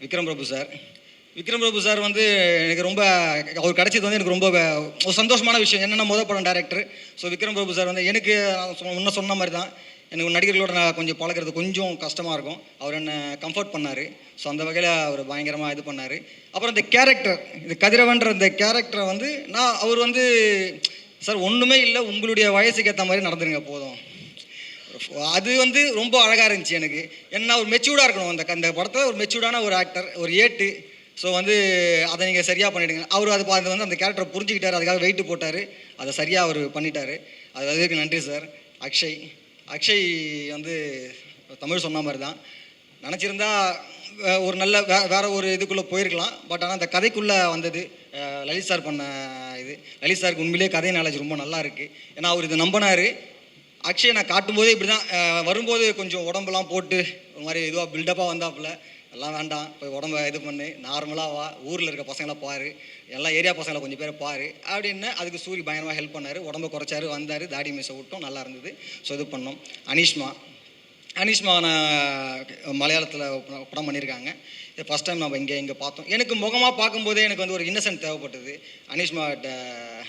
விக்ரம் பிரபு சார் வந்து எனக்கு ரொம்ப, அவர் கிடச்சது வந்து எனக்கு ரொம்ப ஒரு சந்தோஷமான விஷயம். என்னென்னா முதல் படம் director. So Vikram Prabhu sir வந்து எனக்கு முன்ன சொன்ன மாதிரி தான், எனக்கு நடிகர்களோட நான் கொஞ்சம் பழகிறது கொஞ்சம் கஷ்டமாக இருக்கும். அவர் என்னை கம்ஃபர்ட் பண்ணார். ஸோ அந்த வகையில் அவர் பயங்கரமாக இது பண்ணார். அப்புறம் இந்த கேரக்டர், இந்த கதிரவன்ற இந்த கேரக்டரை வந்து அவர் வந்து சார் ஒன்றுமே இல்லை, உங்களுடைய வயசுக்கு ஏற்ற மாதிரி நடந்துருங்க போதும். அது வந்து ரொம்ப அழகாக இருந்துச்சு எனக்கு. என்ன ஒரு மெச்சூர்டாக இருக்கணும் அந்த படத்தில், ஒரு மெச்சூர்டான ஒரு ஆக்டர், ஒரு ஏட்டு ஸோ வந்து அதை நீங்கள் சரியாக பண்ணிவிடுங்க. அவர் அது வந்து அந்த கேரக்டரை புரிஞ்சுக்கிட்டார், அதுக்காக வெயிட்டு போட்டார், அதை சரியாக அவர் பண்ணிட்டார். அதுக்கு நன்றி சார். அக்ஷய் வந்து தமிழ் சொன்ன மாதிரி தான் நினச்சிருந்தா ஒரு நல்ல வேறு ஒரு இதுக்குள்ளே போயிருக்கலாம். பட் ஆனால் அந்த கதைக்குள்ளே வந்தது லலித் சார் பண்ண இது. லலித் சாருக்கு உண்மையிலேயே கதை நாலேஜ் ரொம்ப நல்லா இருக்குது. ஏன்னா அவர் இது நம்பினார். அக்ஷய் நான் காட்டும்போதே இப்படி தான் வரும்போது கொஞ்சம் உடம்புலாம் போட்டு ஒரு மாதிரி இதுவாக பில்டப்பாக வந்தாப்புல, எல்லாம் வேண்டாம் போய் உடம்ப இது பண்ணு, நார்மலாக வா, ஊரில் இருக்க பசங்களாம் பாரு, எல்லா ஏரியா பசங்களை கொஞ்சம் பேரை பாரு அப்படின்னு. அதுக்கு சூரி பயங்கரமாக ஹெல்ப் பண்ணார். உடம்ப குறைச்சாரு, வந்தார், தாடி மீசை விட்டோம், நல்லா இருந்தது. ஸோ இது பண்ணோம். அனீஷ்மா நான் மலையாளத்தில் படம் பண்ணியிருக்காங்க. இது ஃபஸ்ட் டைம் நம்ம இங்கே பார்த்தோம். எனக்கு முகமாக பார்க்கும்போதே எனக்கு வந்து ஒரு இன்னசென்ட் தேவைப்பட்டது.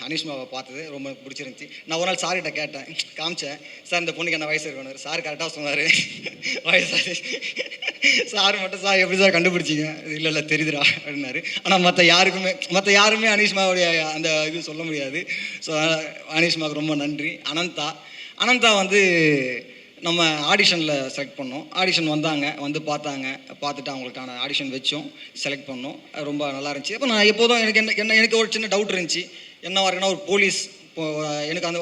அனீஷ்மாவை பார்த்தது ரொம்ப பிடிச்சிருந்துச்சி. நான் ஒரு நாள் சார்கிட்ட கேட்டேன், காமிச்சேன், சார் இந்த பொண்ணுக்கு என்ன வயசு இருக்கணும். சார் கரெக்டாக சொன்னார் வயசு. சார் மட்டும் சார் எப்படி சார் கண்டுபிடிச்சிங்க? இல்லை தெரியுதுடா அப்படின்னாரு. ஆனால் மற்ற யாருமே அனீஷ்மாவுடைய அந்த இது சொல்ல முடியாது. ஸோ அனீஷ்மாவுக்கு ரொம்ப நன்றி. அனந்தா வந்து நம்ம ஆடிஷனில் செலக்ட் பண்ணோம். ஆடிஷன் வந்தாங்க, வந்து பார்த்துட்டு அவங்களுக்கான ஆடிஷன் வச்சோம், செலக்ட் பண்ணோம். ரொம்ப நல்லா இருந்துச்சு. அப்போ நான் எப்போதும் எனக்கு ஒரு சின்ன டவுட் இருந்துச்சு. என்னவா இருக்குன்னா, ஒரு போலீஸ் எனக்கு அந்த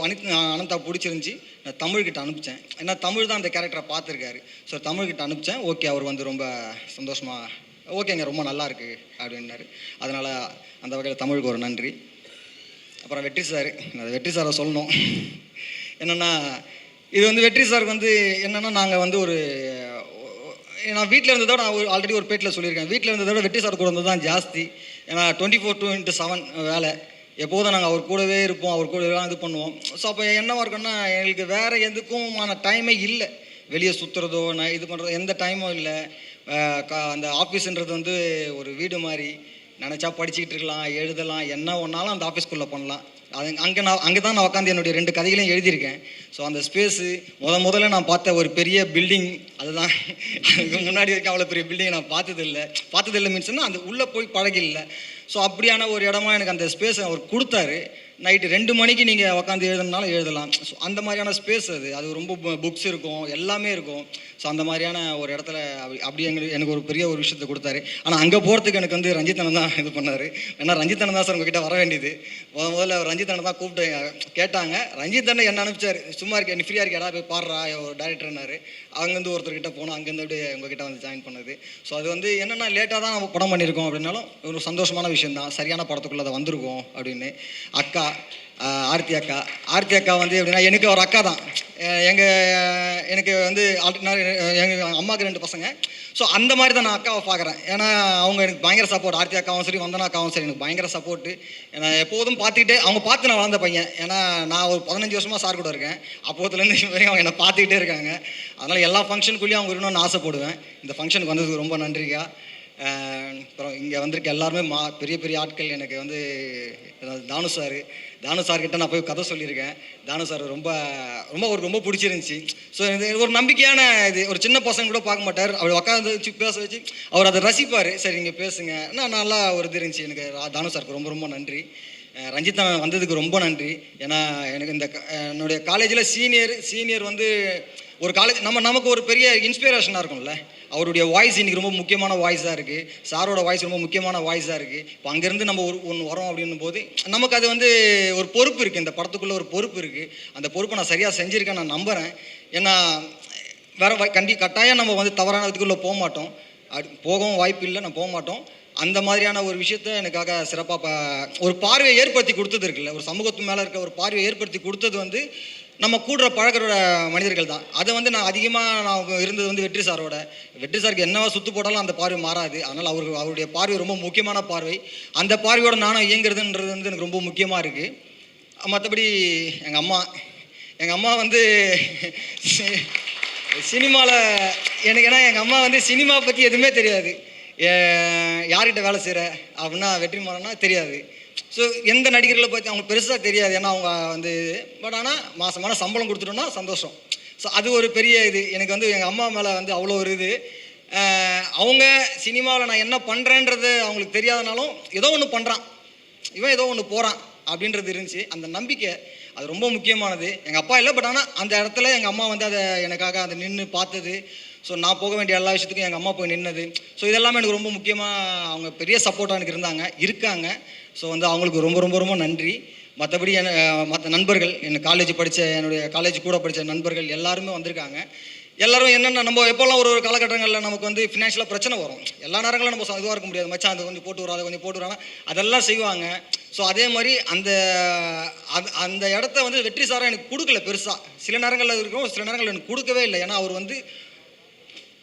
அனந்தா பிடிச்சிருந்துச்சி. நான் தமிழ்கிட்ட அனுப்பிச்சேன். ஏன்னா தமிழ் தான் அந்த கேரக்டரை பார்த்துருக்காரு. ஸோ தமிழ்கிட்ட அனுப்பிச்சேன். ஓகே, அவர் வந்து ரொம்ப சந்தோஷமாக ஓகேங்க ரொம்ப நல்லா இருக்குது அப்படின்னாரு. அதனால் அந்த வகையில் தமிழுக்கு ஒரு நன்றி. அப்புறம் வெற்றி சாரை சொல்லணும். என்னென்னா இது வந்து வெற்றி சாருக்கு வந்து என்னென்னா, நாங்கள் வந்து நான் வீட்டில் இருந்ததோட நான் ஆல்ரெடி ஒரு பேட்டில் சொல்லியிருக்கேன், வீட்டில் இருந்ததோட வெற்றி சார் கூட இருந்தது தான் ஜாஸ்தி. ஏன்னா 24/7 வேலை, எப்போதும் நாங்கள் அவர் கூடவே இருப்போம், அவர் கூட இது பண்ணுவோம். ஸோ அப்போ என்னவா இருக்குன்னா, எங்களுக்கு வேறு எதுக்குமான டைமே இல்லை. வெளியே சுற்றுறதோ நான் இது பண்ணுறதோ எந்த டைமும் இல்லை. அந்த ஆஃபீஸுன்றது வந்து ஒரு வீடு மாதிரி. நினச்சா படிச்சுக்கிட்டு இருக்கலாம், எழுதலாம், என்ன ஒன்றாலும் அந்த ஆஃபீஸ்க்குள்ளே பண்ணலாம். அங்கே தான் நான் உட்காந்து என்னுடைய 2 கதைகளையும் எழுதியிருக்கேன். ஸோ அந்த ஸ்பேஸு முதல்ல நான் பார்த்த ஒரு பெரிய பில்டிங் அதுதான். அதுக்கு முன்னாடி வரைக்கும் அவ்வளோ பெரிய பில்டிங் நான் பார்த்ததில்லை மீன்ஸ்னால் அந்த உள்ளே போய் பழகில்லை. ஸோ அப்படியான ஒரு இடமா எனக்கு அந்த ஸ்பேஸை அவர் கொடுத்தாரு. நைட்டு 2 மணிக்கு நீங்கள் உட்காந்து எழுதுனாலும் எழுதலாம். ஸோ அந்த மாதிரியான ஸ்பேஸ் அது ரொம்ப புக்ஸ் இருக்கும், எல்லாமே இருக்கும். ஸோ அந்த மாதிரியான ஒரு இடத்துல அப்படி எனக்கு ஒரு பெரிய ஒரு விஷயத்தை கொடுத்தாரு. ஆனால் அங்கே போகிறதுக்கு எனக்கு வந்து ரஞ்சித் அண்ணன் தான் இது பண்ணார். ஏன்னா ரஞ்சித் அண்ணன் தான் சார் உங்ககிட்ட வர வேண்டியது. முதல்ல ரஞ்சித் அண்ணன் தான் கூப்பிட்டு கேட்டாங்க. ரஞ்சித் அண்ணன் என்ன அனுப்பிச்சார், சும்மா இருக்கேன் நீ ஃப்ரீயாக இருக்கா போய் பாடுறா ஒரு டேரக்டர்னாரு. அங்கேருந்து ஒருத்தர்கிட்ட போனோம், அங்கேருந்து அப்படியே உங்ககிட்ட வந்து ஜாயின் பண்ணது. ஸோ அது வந்து என்னென்னா லேட்டாக தான் நம்ம படம் பண்ணியிருக்கோம் அப்படின்னாலும் ஒரு சந்தோஷமான விஷயம் தான். சரியான படத்துக்குள்ளே அதை வந்திருக்கோம் அப்படின்னு. ஆர்த்தி அக்கா வந்து எப்படின்னா எனக்கு ஒரு அக்கா தான். எனக்கு வந்து எங்கள் அம்மாவுக்கு 2 பசங்க. ஸோ அந்த மாதிரி தான் நான் அக்காவை பார்க்குறேன். ஏன்னா அவங்க எனக்கு பயங்கர சப்போர்ட். ஆர்த்தி அக்காவும் சரி, வந்தனா அக்காவும் சரி, எனக்கு பயங்கர சப்போர்ட்டு. ஏன்னா எப்போதும் பார்த்துக்கிட்டே அவங்க பார்த்து நான் வளர்ந்த பையன். ஏன்னா நான் ஒரு 15 வருஷமாக சார் கூட இருக்கேன். அப்போதுலேருந்து வரைக்கும் அவங்க என்னை பார்த்துக்கிட்டே இருக்காங்க. அதனால் எல்லா ஃபங்க்ஷனுக்குள்ளேயும் அவங்க இருக்கணும்னு ஆசைப்படுவேன். இந்த ஃபங்க்ஷனுக்கு வந்ததுக்கு ரொம்ப நன்றிக்கா. அப்புறம் இங்கே வந்திருக்க எல்லாருமே பெரிய பெரிய ஆட்கள். எனக்கு வந்து தானு சார்கிட்ட நான் போய் கதை சொல்லியிருக்கேன். தானு சார் ரொம்ப பிடிச்சிருந்துச்சி. ஸோ இது ஒரு நம்பிக்கையான இது. ஒரு சின்ன பசங்க கூட பார்க்க மாட்டார், அவர் உட்காந்து வச்சு பேச வச்சு அவர் அதை ரசிப்பார். சரி நீங்கள் பேசுங்க, நல்லா ஒரு இது இருந்துச்சு. எனக்கு தானு சாருக்கு ரொம்ப நன்றி. ரஞ்சித் வந்ததுக்கு ரொம்ப நன்றி. ஏன்னா எனக்கு என்னுடைய காலேஜில் சீனியர் வந்து ஒரு காலேஜ் நமக்கு ஒரு பெரிய இன்ஸ்பிரேஷனாக இருக்கும்ல. அவருடைய வாய்ஸ் இன்றைக்கி ரொம்ப முக்கியமான வாய்ஸாக இருக்குது. சாரோட வாய்ஸ் ரொம்ப முக்கியமான வாய்ஸாக இருக்குது. இப்போ அங்கேருந்து நம்ம ஒன்று வரோம் அப்படின்னும் போது நமக்கு அது வந்து ஒரு பொறுப்பு இருக்குது. இந்த படத்துக்குள்ளே ஒரு பொறுப்பு இருக்குது. அந்த பொறுப்பை நான் சரியாக செஞ்சுருக்கேன் நான் நம்புகிறேன். ஏன்னா கட்டாயம் நம்ம வந்து தவறான இதுக்குள்ளே போக மாட்டோம், போகவும் வாய்ப்பு இல்லை, நான் போக மாட்டோம். அந்த மாதிரியான ஒரு விஷயத்த எனக்காக சிறப்பாக ஒரு பார்வையை ஏற்படுத்தி கொடுத்தது இருக்குல்ல, ஒரு சமூகத்து மேலே இருக்க ஒரு பார்வையை ஏற்படுத்தி கொடுத்தது வந்து நம்ம கூடுற பழகிற மனிதர்கள் தான். அதை வந்து நான் அதிகமாக இருந்தது வந்து வெற்றி சாருக்கு என்னவா சுற்று போட்டாலும் அந்த பார்வை மாறாது. அதனால் அவருடைய பார்வை ரொம்ப முக்கியமான பார்வை. அந்த பார்வையோட நானும் இயங்குறதுன்றது வந்து எனக்கு ரொம்ப முக்கியமாக இருக்குது. மற்றபடி எங்கள் அம்மா வந்து சினிமாவில் ஏன்னா எங்கள் அம்மா வந்து சினிமா பற்றி எதுவுமே தெரியாது. யார்கிட்ட வேலை செய்கிற அப்படின்னா வெற்றிமாறன்னா தெரியாது. ஸோ எந்த நடிகர்களை பற்றி அவங்க பெருசாக தெரியாது. ஏன்னா அவங்க வந்து பட் ஆனால் மாதமான சம்பளம் கொடுத்துட்டோன்னா சந்தோஷம். ஸோ அது ஒரு பெரிய இது. எனக்கு வந்து எங்கள் அம்மா மேலே வந்து அவ்வளோ ஒரு இது. அவங்க சினிமாவில் நான் என்ன பண்ணுறேன்றது அவங்களுக்கு தெரியாதனாலும் ஏதோ ஒன்று பண்ணுறான், இவன் ஏதோ ஒன்று போகிறான் அப்படின்றது இருந்துச்சு. அந்த நம்பிக்கை அது ரொம்ப முக்கியமானது. எங்கள் அப்பா இல்லை, பட் ஆனால் அந்த இடத்துல எங்கள் அம்மா வந்து அதை எனக்காக அதை நின்று பார்த்தது ஸோ நான் போக வேண்டிய எல்லா விஷயத்துக்கும் எங்கள் அம்மா போய் நின்னது. ஸோ இதெல்லாமே எனக்கு ரொம்ப முக்கியமாக அவங்க பெரிய சப்போர்ட்டாக எனக்கு இருக்காங்க. ஸோ வந்து அவங்களுக்கு ரொம்ப ரொம்ப ரொம்ப நன்றி. மற்றபடி மற்ற நண்பர்கள், காலேஜ் படித்த என்னுடைய காலேஜ் கூட படித்த நண்பர்கள் எல்லாருமே வந்திருக்காங்க. எல்லாரும் என்னென்ன நம்ம எப்போல்லாம் ஒரு காலகட்டங்களில் நமக்கு வந்து ஃபினான்ஷியலாக பிரச்சனை வரும். எல்லா நேரங்களும் நம்ம இதுவாக இருக்க முடியாது. மச்சான் அதை கொஞ்சம் போட்டு வரும், அதை கொஞ்சம் போட்டு வராங்க, அதெல்லாம் செய்வாங்க. ஸோ அதே மாதிரி அந்த இடத்த வந்து வெற்றி சாராக எனக்கு கொடுக்கல பெருசாக. சில நேரங்களில் இருக்கும், சில நேரங்களில் எனக்கு கொடுக்கவே இல்லை. ஏன்னா அவர் வந்து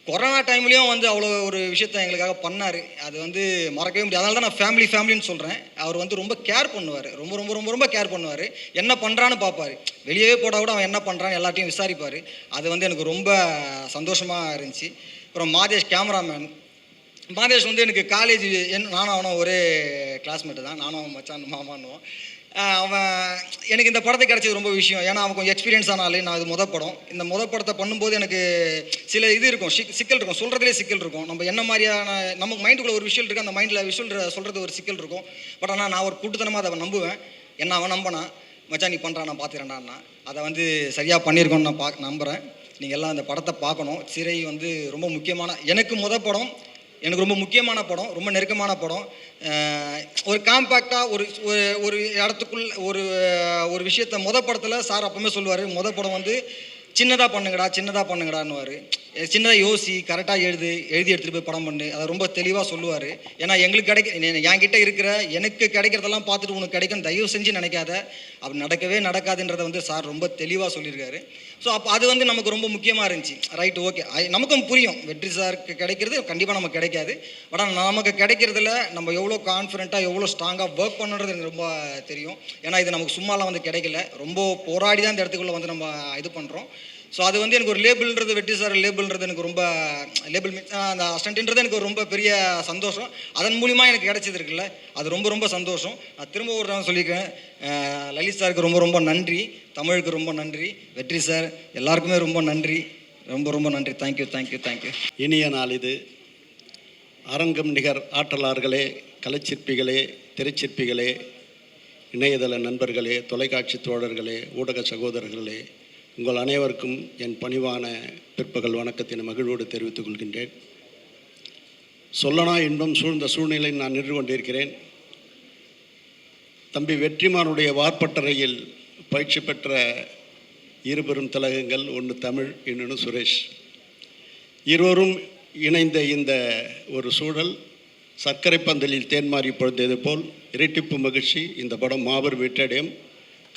கொரோனா டைம்லேயும் வந்து அவ்வளோ ஒரு விஷயத்த எங்களுக்காக பண்ணார். அது வந்து மறக்கவே முடியாது. அதனால தான் நான் ஃபேமிலின்னு சொல்கிறேன். அவர் வந்து ரொம்ப கேர் பண்ணுவார், ரொம்ப ரொம்ப ரொம்ப ரொம்ப கேர் பண்ணுவார். என்ன பண்ணுறான்னு பார்ப்பார். வெளியே போட்டால் கூட அவன் என்ன பண்ணுறான்னு எல்லாத்தையும் விசாரிப்பார். அது வந்து எனக்கு ரொம்ப சந்தோஷமாக இருந்துச்சு. அப்புறம் மாதேஷ் கேமராமேன். மாதேஷ் வந்து எனக்கு காலேஜ் நானும் அவனும் ஒரே கிளாஸ்மேட்டு தான். நானும் அவன் மச்சான் மாமானுவோம். அவன் எனக்கு இந்த படத்தை கிடச்சது ரொம்ப விஷயம். ஏன்னா அவன் கொஞ்சம் எக்ஸ்பீரியன்ஸ் ஆனாலே. நான் இது படம். இந்த படத்தை பண்ணும்போது எனக்கு சில இது இருக்கும், சிக்கல் இருக்கும், சொல்கிறதுலே சிக்கல் இருக்கும். நம்ம என்ன மாதிரியான நமக்கு மைண்டுக்குள்ளே ஒரு விஷயம் இருக்குது, அந்த மைண்டில் விஷுவல் சொல்கிறது ஒரு சிக்கல் இருக்கும். பட் ஆனால் நான் ஒரு கூட்டுத்தனமாக அதை நம்புவேன். என்ன அவன் நம்பினா, மச்சான் நீ பண்ணுறான் நான் பார்த்துக்கிறேன்டான்னா, அதை வந்து சரியாக பண்ணியிருக்கோன்னு நான் நம்புகிறேன். நீங்கள் எல்லாம் அந்த படத்தை பார்க்கணும். சிறை வந்து ரொம்ப முக்கியமான, எனக்கு படம், எனக்கு ரொம்ப முக்கியமான படம், ரொம்ப நெருக்கமான படம். ஒரு காம்பேக்டாக ஒரு இடத்துக்குள் ஒரு விஷயத்த படத்தில் சார் அப்பவுமே சொல்லுவார், படம் வந்து சின்னதாக பண்ணுங்கடான்னுவார். சின்னதாக யோசி, கரெக்டாக எழுதி எடுத்துகிட்டு போய் படம் பண்ணு, அதை ரொம்ப தெளிவாக சொல்லுவார். ஏன்னா எங்களுக்கு என்கிட்ட இருக்கிற எனக்கு கிடைக்கிறதெல்லாம் பார்த்துட்டு உனக்கு கிடைக்கும் தயவு செஞ்சு நினைக்காத, அப்படி நடக்கவே நடக்காதுன்றதை வந்து சார் ரொம்ப தெளிவாக சொல்லியிருக்காரு. ஸோ அப்போ அது வந்து நமக்கு ரொம்ப முக்கியமாக இருந்துச்சு. ரைட், ஓகே, நமக்கும் புரியும் வெற்றி சாருக்கு கிடைக்கிறது கண்டிப்பாக நமக்கு கிடைக்காது. பட் ஆனால் நமக்கு கிடைக்கிறதுல நம்ம எவ்வளோ கான்ஃபிடென்ட்டாக எவ்வளோ ஸ்ட்ராங்காக ஒர்க் பண்ணுறது எனக்கு ரொம்ப தெரியும். ஏன்னா இது நமக்கு சும்மாலாம் வந்து கிடைக்கல, ரொம்ப போராடி தான் இந்த இடத்துக்குள்ளே வந்து நம்ம இது பண்ணுறோம். ஸோ அது வந்து எனக்கு ஒரு லேபிள்ன்றது, வெற்றி சார் லேபிள்ன்றது எனக்கு ரொம்ப லேபிள் அந்த அசிஸ்டன்ட்ன்றது எனக்கு ஒரு ரொம்ப பெரிய சந்தோஷம். அதன் மூலிமா எனக்கு கிடைச்சது இருக்குல்ல, அது ரொம்ப ரொம்ப சந்தோஷம். நான் திரும்ப ஒரு தான் சொல்லியிருக்கேன், லலித் சாருக்கு ரொம்ப ரொம்ப நன்றி, தமிழுக்கு ரொம்ப நன்றி, வெற்றி சார் எல்லாருக்குமே ரொம்ப நன்றி, ரொம்ப ரொம்ப நன்றி. தேங்க்யூ. இனிய நாள் இது. அரங்கம் நிகர் ஆற்றலார்களே, கலைச்சிற்பிகளே, திரைச்சிற்பிகளே, இணையதள நண்பர்களே, தொலைக்காட்சி தோழர்களே, ஊடக சகோதரர்களே, உங்கள் அனைவருக்கும் என் பணிவான பிற்பகல் வணக்கத்தின் மகிழ்வோடு தெரிவித்துக் கொள்கின்றேன். சொல்லனா இன்பம் சூழ்ந்த சூழ்நிலையில் நான் நின்று கொண்டிருக்கிறேன். தம்பி வெற்றிமானுடைய வார்பட்டறையில் பயிற்சி பெற்ற இருபெரும் திலகங்கள், ஒன்று தமிழ், இன்னொன்று சுரேஷ். இருவரும் இணைந்த இந்த ஒரு சூழல் சர்க்கரை பந்தலில் தேன்மாறி பொழுந்தது போல் இரட்டிப்பு மகிழ்ச்சி. இந்த படம் மாபெரும் வெற்றியடையும்.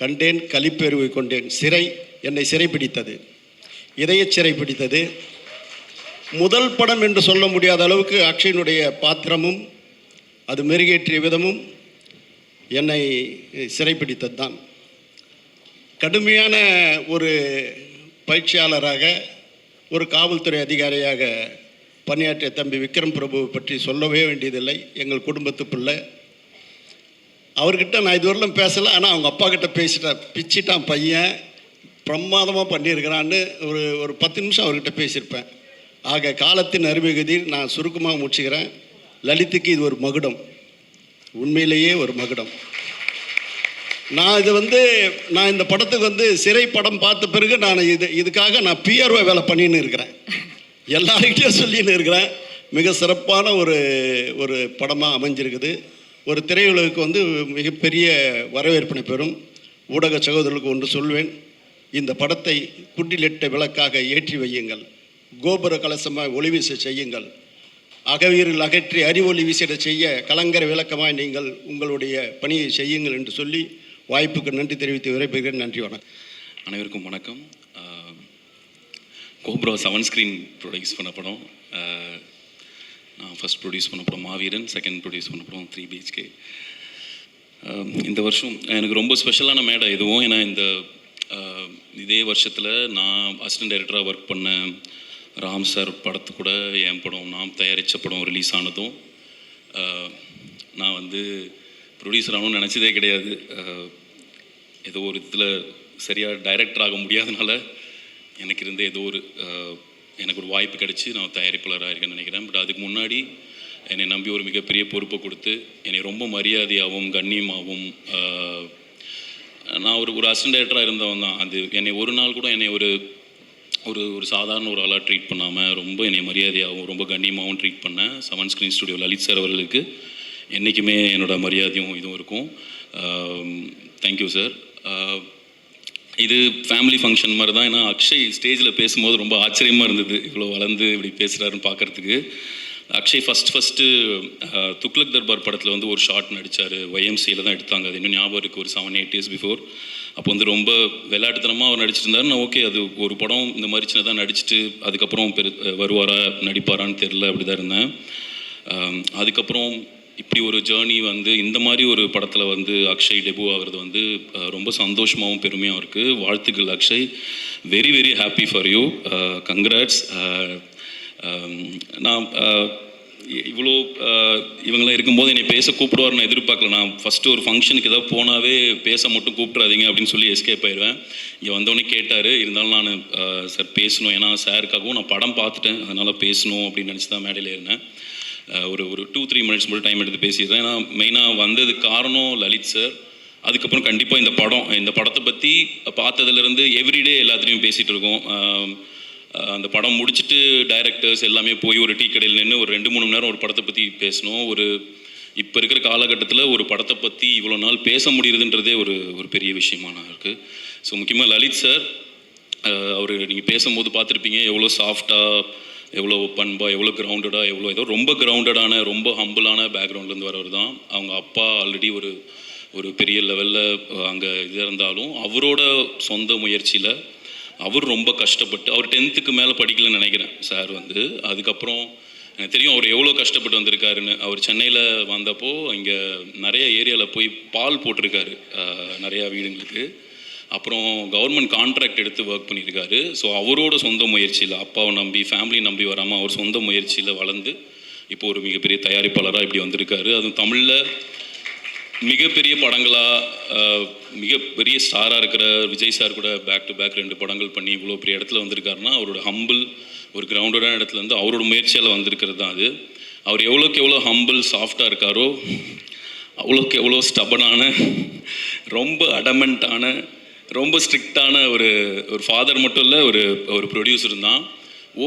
கண்டேன், கலிப்பேருவை கொண்டேன். சிறை என்னை சிறைப்பிடித்தது, இதய சிறைப்பிடித்தது. முதல் படம் என்று சொல்ல முடியாத அளவுக்கு அக்ஷயனுடைய பாத்திரமும் அது மெருகேற்றிய விதமும் என்னை சிறைப்பிடித்தது தான். கடுமையான ஒரு பயிற்சியாளராக, ஒரு காவல்துறை அதிகாரியாக பணியாற்றிய தம்பி விக்ரம் பிரபுவை பற்றி சொல்லவே வேண்டியதில்லை. எங்கள் குடும்பத்து பிள்ளை. அவர்கிட்ட நான் இதுவரையிலும் பேசலை, ஆனால் அவங்க அப்பா கிட்ட பேசிட்டேன். பிச்சிட்டான் பையன், பிரமாதமாக பண்ணியிருக்கிறான்னு ஒரு 10 நிமிஷம் அவர்கிட்ட பேசியிருப்பேன். ஆக காலத்தின் அருமைகதியில் நான் சுருக்கமாக முடிச்சுக்கிறேன். லலித்துக்கு இது ஒரு மகுடம், உண்மையிலேயே ஒரு மகுடம். நான் இந்த படத்துக்கு வந்து சிறை படம் பார்த்த பிறகு நான் இதுக்காக நான் பிஆர்ஓ வேலை பண்ணின்னு இருக்கிறேன். எல்லாருக்கிட்டையும் சொல்லின்னு இருக்கிறேன். மிக சிறப்பான ஒரு படமாக அமைஞ்சிருக்குது. ஒரு திரையுலகுக்கு வந்து மிகப்பெரிய வரவேற்பினை பெறும். ஊடக சகோதரர்களுக்கு ஒன்று சொல்வேன், இந்த படத்தை குண்டிலிட்ட விளக்காக ஏற்றி வையுங்கள், கோபுர கலசமாய் ஒளி வீச செய்யுங்கள், அகவீரில் அகற்றி அறிவொளி வீசிட செய்ய கலங்கர விளக்கமாய் நீங்கள் உங்களுடைய பணியை செய்யுங்கள் என்று சொல்லி வாய்ப்புக்கு நன்றி தெரிவித்து விரைப்புகிறேன். நன்றி, வணக்கம். அனைவருக்கும் வணக்கம். கோப்ரா 7 ஸ்க்ரீன் ப்ரொடியூஸ் பண்ண படம். நான் ஃபஸ்ட் ப்ரொடியூஸ் பண்ண படம் மாவீரன், செகண்ட் ப்ரொடியூஸ் பண்ண படம் 3 BHK. இந்த வருஷம் எனக்கு ரொம்ப ஸ்பெஷலான மேடை இதுவும். ஏன்னா இதே வருஷத்தில் நான் அசிஸ்டன்ட் டைரக்டராக ஒர்க் பண்ண ராம் சார் படத்து கூட என் படம், நான் தயாரித்த படம் ரிலீஸ் ஆனதும் நான் வந்து ப்ரொடியூசர் ஆகணும்னு நினச்சதே கிடையாது. ஏதோ ஒரு இதில் சரியாக டைரக்டர் ஆக முடியாதனால எனக்கு இருந்த எனக்கு ஒரு வாய்ப்பு கிடச்சி நான் தயாரிப்பாளராக இருக்கேன்னு நினைக்கிறேன். பட் அதுக்கு முன்னாடி என்னை நம்பி ஒரு மிகப்பெரிய பொறுப்பை கொடுத்து என்னை ரொம்ப மரியாதையாகவும் கண்ணியமாகவும், நான் ஒரு அசிஸ்டன்ட் டைரக்டராக இருந்தவன் தான். அது என்னை ஒரு நாள் கூட என்னை ஒரு ஒரு ஒரு சாதாரண ஒரு ஆளாக ட்ரீட் பண்ணாமல் ரொம்ப என்னை மரியாதையாகவும் ரொம்ப கண்ணியமாகவும் ட்ரீட் பண்ண 7 ஸ்க்ரீன் ஸ்டுடியோ லலித் சார் அவர்களுக்கு என்றைக்குமே என்னோடய மரியாதையும் இதுவும் இருக்கும். Thank you sir. இது ஃபேமிலி ஃபங்க்ஷன் மாதிரி தான். ஏன்னா அக்ஷய் ஸ்டேஜில் பேசும்போது ரொம்ப ஆச்சரியமாக இருந்தது, இவ்வளோ வளர்ந்து இப்படி பேசுகிறாருன்னு பார்க்குறதுக்கு. அக்ஷய் ஃபஸ்ட்டு துக்ளக் தர்பார் படத்தில் வந்து ஒரு ஷார்ட் நடித்தார், YMCAல தான் எடுத்தாங்க. அது இன்னும் ஞாபகம் இருக்குது, ஒரு 7-8 years பிஃபோர். அப்போ வந்து ரொம்ப விளையாட்டுத்தனமாக அவர் நடிச்சிருந்தார். நான் ஓகே, அது ஒரு படம் இந்த மாதிரி சின்னதாக நடிச்சுட்டு அதுக்கப்புறம் வருவாரா நடிப்பாரான்னு தெரில, அப்படி தான் இருந்தேன். அதுக்கப்புறம் இப்படி ஒரு ஜேர்னி வந்து இந்த மாதிரி ஒரு படத்தில் வந்து அக்ஷய் டெபு ஆகிறது வந்து ரொம்ப சந்தோஷமாகவும் பெருமையாகவும் இருக்குது. வாழ்த்துக்கள் Akshay, very very happy for you, congrats. நான் இவ்வளோ இவங்களாம் இருக்கும்போது என்னை பேச கூப்பிடுவார் நான் எதிர்பார்க்கல. நான் ஃபஸ்ட்டு ஒரு ஃபங்க்ஷனுக்கு ஏதாவது போனாவே பேச மட்டும் கூப்பிட்றாதீங்க அப்படின்னு சொல்லி எஸ்கேப் ஆயிடுவேன். இங்கே வந்தோடனே கேட்டார், இருந்தாலும் நான் சார் பேசணும், ஏன்னா சாருக்காகவும் நான் படம் பார்த்துட்டேன், அதனால் பேசணும் அப்படின்னு நினச்சி தான் மேடையில் இருந்தேன். ஒரு 2-3 minutes மட்டும் டைம் எடுத்து பேசிடுறேன். ஏன்னா மெயினாக வந்ததுக்கு காரணம் லலித் சார். அதுக்கப்புறம் கண்டிப்பாக இந்த படத்தை பற்றி பார்த்ததுலேருந்து எவ்ரிடே எல்லாத்துலேயும் பேசிகிட்டு இருக்கோம். அந்த படம் முடிச்சுட்டு டைரக்டர்ஸ் எல்லாமே போய் ஒரு டீ கடையில் நின்று ஒரு 2-3 மணி நேரம் ஒரு படத்தை பற்றி பேசணும். இப்போ இருக்கிற காலகட்டத்தில் ஒரு படத்தை பற்றி இவ்வளோ நாள் பேச முடியுதுன்றதே ஒரு பெரிய விஷயமா நான் இருக்குது. ஸோ முக்கியமாக லலித் சார், அவர் நீங்கள் பேசும்போது பார்த்துருப்பீங்க எவ்வளோ சாஃப்டாக, எவ்வளோ பண்பாக, எவ்வளோ கிரவுண்டடாக, ஏதோ ரொம்ப கிரவுண்டடான ரொம்ப ஹம்பிளான பேக்ரவுண்ட்லேருந்து வரவர் தான். அவங்க அப்பா ஆல்ரெடி ஒரு பெரிய லெவலில் அங்கே இது இருந்தாலும் அவரோட சொந்த முயற்சியில் அவர் ரொம்ப கஷ்டப்பட்டு, அவர் 10th மேலே படிக்கலன்னு நினைக்கிறேன் சார் வந்து. அதுக்கப்புறம் எனக்கு தெரியும் அவர் எவ்வளோ கஷ்டப்பட்டு வந்திருக்காருன்னு. அவர் சென்னையில் வந்தப்போ இங்கே நிறைய ஏரியாவில் போய் பால் போட்டிருக்காரு நிறையா வீடுங்களுக்கு. அப்புறம் கவர்மெண்ட் கான்ட்ராக்ட் எடுத்து ஒர்க் பண்ணியிருக்காரு. ஸோ அவரோட சொந்த முயற்சியில், அப்பாவை நம்பி ஃபேமிலி நம்பி வராமல் அவர் சொந்த முயற்சியில் வளர்ந்து இப்போ ஒரு மிகப்பெரிய தயாரிப்பாளராக இப்படி வந்திருக்காரு. அதுவும் தமிழில் மிகப்பெரிய படங்களாக மிகப்பெரிய ஸ்டாராக இருக்கிற விஜய் சார் கூட பேக் டு பேக் 2 படங்கள் பண்ணி இவ்வளோ பெரிய இடத்துல வந்திருக்காருன்னா அவரோட ஹம்பிள், ஒரு கிரவுண்டடான இடத்துல இருந்து அவரோட முயற்சியால் வந்திருக்கிறது தான் அது. அவர் எவ்வளோக்கு எவ்வளோ ஹம்பிள் சாஃப்டாக இருக்காரோ அவ்வளோக்கு எவ்வளோ ஸ்டபனான, ரொம்ப அடமெண்ட்டான, ரொம்ப ஸ்ட்ரிக்டான ஒரு ஃபாதர் மட்டும் இல்லை, ஒரு ப்ரொடியூசர் தான்.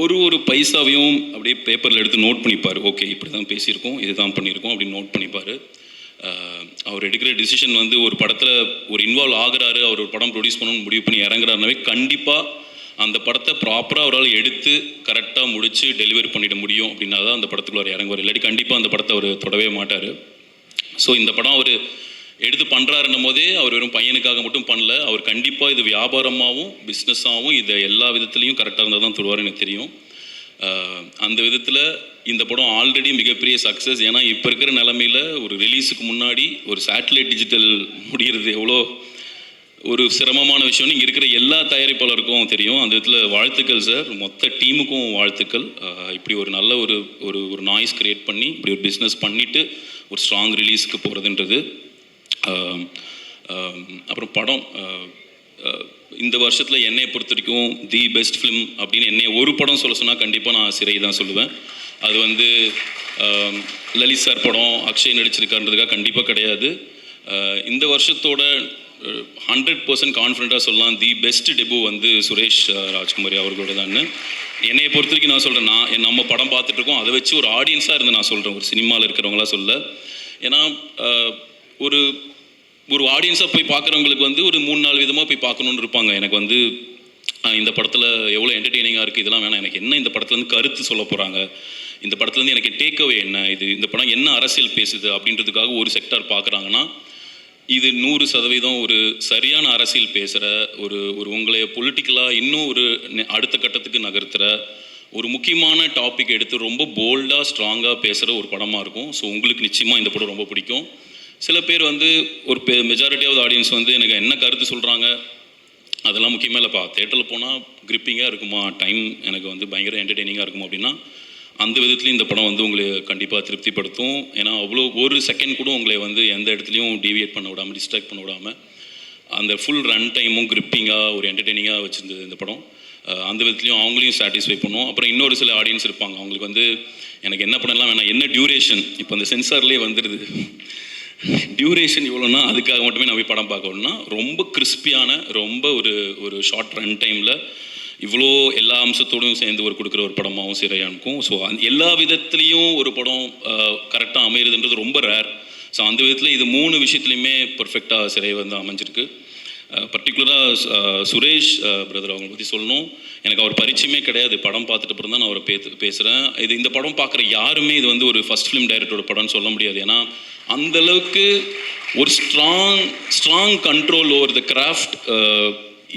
ஒரு பைசாவையும் அப்படியே பேப்பரில் எடுத்து நோட் பண்ணிப்பார். ஓகே, இப்படி தான் பேசியிருக்கோம், இது தான் பண்ணியிருக்கோம் அப்படின்னு நோட் பண்ணிப்பார். அவர் எடுக்கிற டிசிஷன் வந்து ஒரு படத்தில் ஒரு இன்வால்வ் ஆகிறாரு, அவர் ஒரு படம் ப்ரொடியூஸ் பண்ணணும்னு முடிவு பண்ணி இறங்குறாருனாவே கண்டிப்பாக அந்த படத்தை ப்ராப்பராக அவரால் எடுத்து கரெக்டாக முடித்து டெலிவரி பண்ணிட முடியும் அப்படின்னா தான் அந்த படத்துக்குள்ள அவர் இறங்குவார். இல்லாட்டி கண்டிப்பாக அந்த படத்தை அவர் தொடவே மாட்டார். ஸோ இந்த படம் அவர் எடுத்து பண்ணுறாருன்னும் போதே அவர் வெறும் பையனுக்காக மட்டும் பண்ணல, அவர் கண்டிப்பாக இது வியாபாரமாகவும் பிஸ்னஸாகவும் இதை எல்லா விதத்துலேயும் கரெக்டாக இருந்தால் தான் தொடுவார் எனக்கு தெரியும். அந்த விதத்தில் இந்த படம் ஆல்ரெடி மிகப்பெரிய சக்ஸஸ். ஏன்னா இப்போ இருக்கிற நிலமையில் ஒரு ரிலீஸுக்கு முன்னாடி ஒரு சேட்டலைட் டிஜிட்டல் முடிகிறது எவ்வளோ ஒரு சிரமமான விஷயம்னு இங்கே இருக்கிற எல்லா தயாரிப்பாளருக்கும் தெரியும். அந்த விதத்தில் வாழ்த்துக்கள் சார், மொத்த டீமுக்கும் வாழ்த்துக்கள். இப்படி ஒரு நல்ல ஒரு நாய்ஸ் க்ரியேட் பண்ணி இப்படி ஒரு பிஸ்னஸ் பண்ணிவிட்டு ஒரு ஸ்ட்ராங் ரிலீஸுக்கு போகிறதுன்றது. அப்புறம் படம் இந்த வருஷத்தில் என்னை பொறுத்த வரைக்கும் தி பெஸ்ட் ஃபிலிம் அப்படின்னு என்னை ஒரு படம் சொல்ல சொன்னால் கண்டிப்பாக நான் சிறை தான் சொல்லுவேன். அது வந்து லலித் சார் படம் அக்ஷய் நடிச்சிருக்கான்றதுக்காக கண்டிப்பாக கிடையாது. இந்த வருஷத்தோட 100% கான்ஃபிடண்ட்டாக சொல்லலாம் தி பெஸ்ட் டெபு வந்து சுரேஷ் ராஜ்குமாரி அவர்களோட தான். என்னையை பொறுத்த வரைக்கும் நான் சொல்கிறேன், நம்ம படம் பார்த்துட்ருக்கோம், அதை வச்சு ஒரு ஆடியன்ஸாக இருந்து நான் சொல்கிறேன், ஒரு சினிமாவில் இருக்கிறவங்களாம் சொல்ல. ஏன்னா ஒரு ஆடியன்ஸாக போய் பார்க்குறவங்களுக்கு வந்து ஒரு 3-4 விதமாக போய் பார்க்கணுன்னு இருப்பாங்க. எனக்கு வந்து இந்த படத்தில் எவ்வளோ என்டர்டெய்னிங்காக இருக்குது, இதெல்லாம் வேணாம், எனக்கு என்ன இந்த படத்துலேருந்து கருத்து சொல்ல போகிறாங்க, இந்த படத்துலேருந்து எனக்கு டேக்அவே என்ன, இந்த படம் என்ன அரசியல் பேசுது அப்படின்றதுக்காக ஒரு செக்டார் பார்க்குறாங்கன்னா, இது 100% ஒரு சரியான அரசியல் பேசுகிற ஒரு உங்களை பொலிட்டிக்கலாக இன்னும் ஒரு அடுத்த கட்டத்துக்கு நகர்த்துகிற ஒரு முக்கியமான டாபிக் எடுத்து ரொம்ப போல்டாக ஸ்ட்ராங்காக பேசுகிற ஒரு படமாக இருக்கும். ஸோ உங்களுக்கு நிச்சயமாக இந்த படம் ரொம்ப பிடிக்கும். சில பேர் வந்து ஒரு மெஜாரிட்டி ஆஃப் ஆடியன்ஸ் வந்து எனக்கு என்ன கருத்து சொல்கிறாங்க அதெல்லாம் முக்கியமாக இல்லைப்பா, தேட்டரில் போனால் கிரிப்பிங்காக இருக்குமா, டைம் எனக்கு வந்து பயங்கர என்டர்டெய்னிங்காக இருக்குமா அப்படின்னா அந்த விதத்துலையும் இந்த படம் வந்து உங்களை கண்டிப்பாக திருப்திப்படுத்தும். ஏன்னா அவ்வளோ ஒரு செகண்ட் கூட உங்களை வந்து எந்த இடத்துலையும் டீவியேட் பண்ண விடாமல், டிஸ்ட்ராக்ட் பண்ண விடாமல் அந்த ஃபுல் ரன் டைமும் கிரிப்பிங்காக ஒரு என்டர்டெய்னிங்காக வச்சுருந்தது இந்த படம். அந்த விதத்துலையும் அவங்களையும் சாட்டிஸ்ஃபை பண்ணும். அப்புறம் இன்னொரு சில ஆடியன்ஸ் இருப்பாங்க, அவங்களுக்கு வந்து எனக்கு என்ன பண்ணலாம் வேணாம், என்ன டியூரேஷன், இப்போ அந்த சென்சார்லேயே வந்துடுது டியூரேஷன் இவ்வளோனா அதுக்காக மட்டுமே நான் போய் படம் பார்க்கணும்னா ரொம்ப கிறிஸ்பியான ரொம்ப ஒரு ஷார்ட் ரன் டைமில் இவ்வளோ எல்லா அம்சத்தோடும் சேர்ந்து ஒரு கொடுக்குற ஒரு படமாகவும் சிறையாக இருக்கும். ஸோ எல்லா விதத்துலேயும் ஒரு படம் கரெக்டாக அமையிறதுன்றது ரொம்ப ரேர். ஸோ அந்த விதத்தில் இது 3 விஷயத்துலையுமே பர்ஃபெக்டாக சிறை வந்து அமைஞ்சிருக்கு. பர்டிகுலராக சுரேஷ் பிரதர் அவங்களை பற்றி சொல்லணும். எனக்கு அவர் பரிச்சயமே கிடையாது, படம் பார்த்துட்டு அப்புறம் தான் நான் அவரை பேசுகிறேன். இந்த படம் பார்க்குற யாருமே இது வந்து ஒரு ஃபஸ்ட் ஃபிலிம் டைரக்டரோட படம்னு சொல்ல முடியாது. ஏன்னா அந்தளவுக்கு ஒரு strong control over the craft,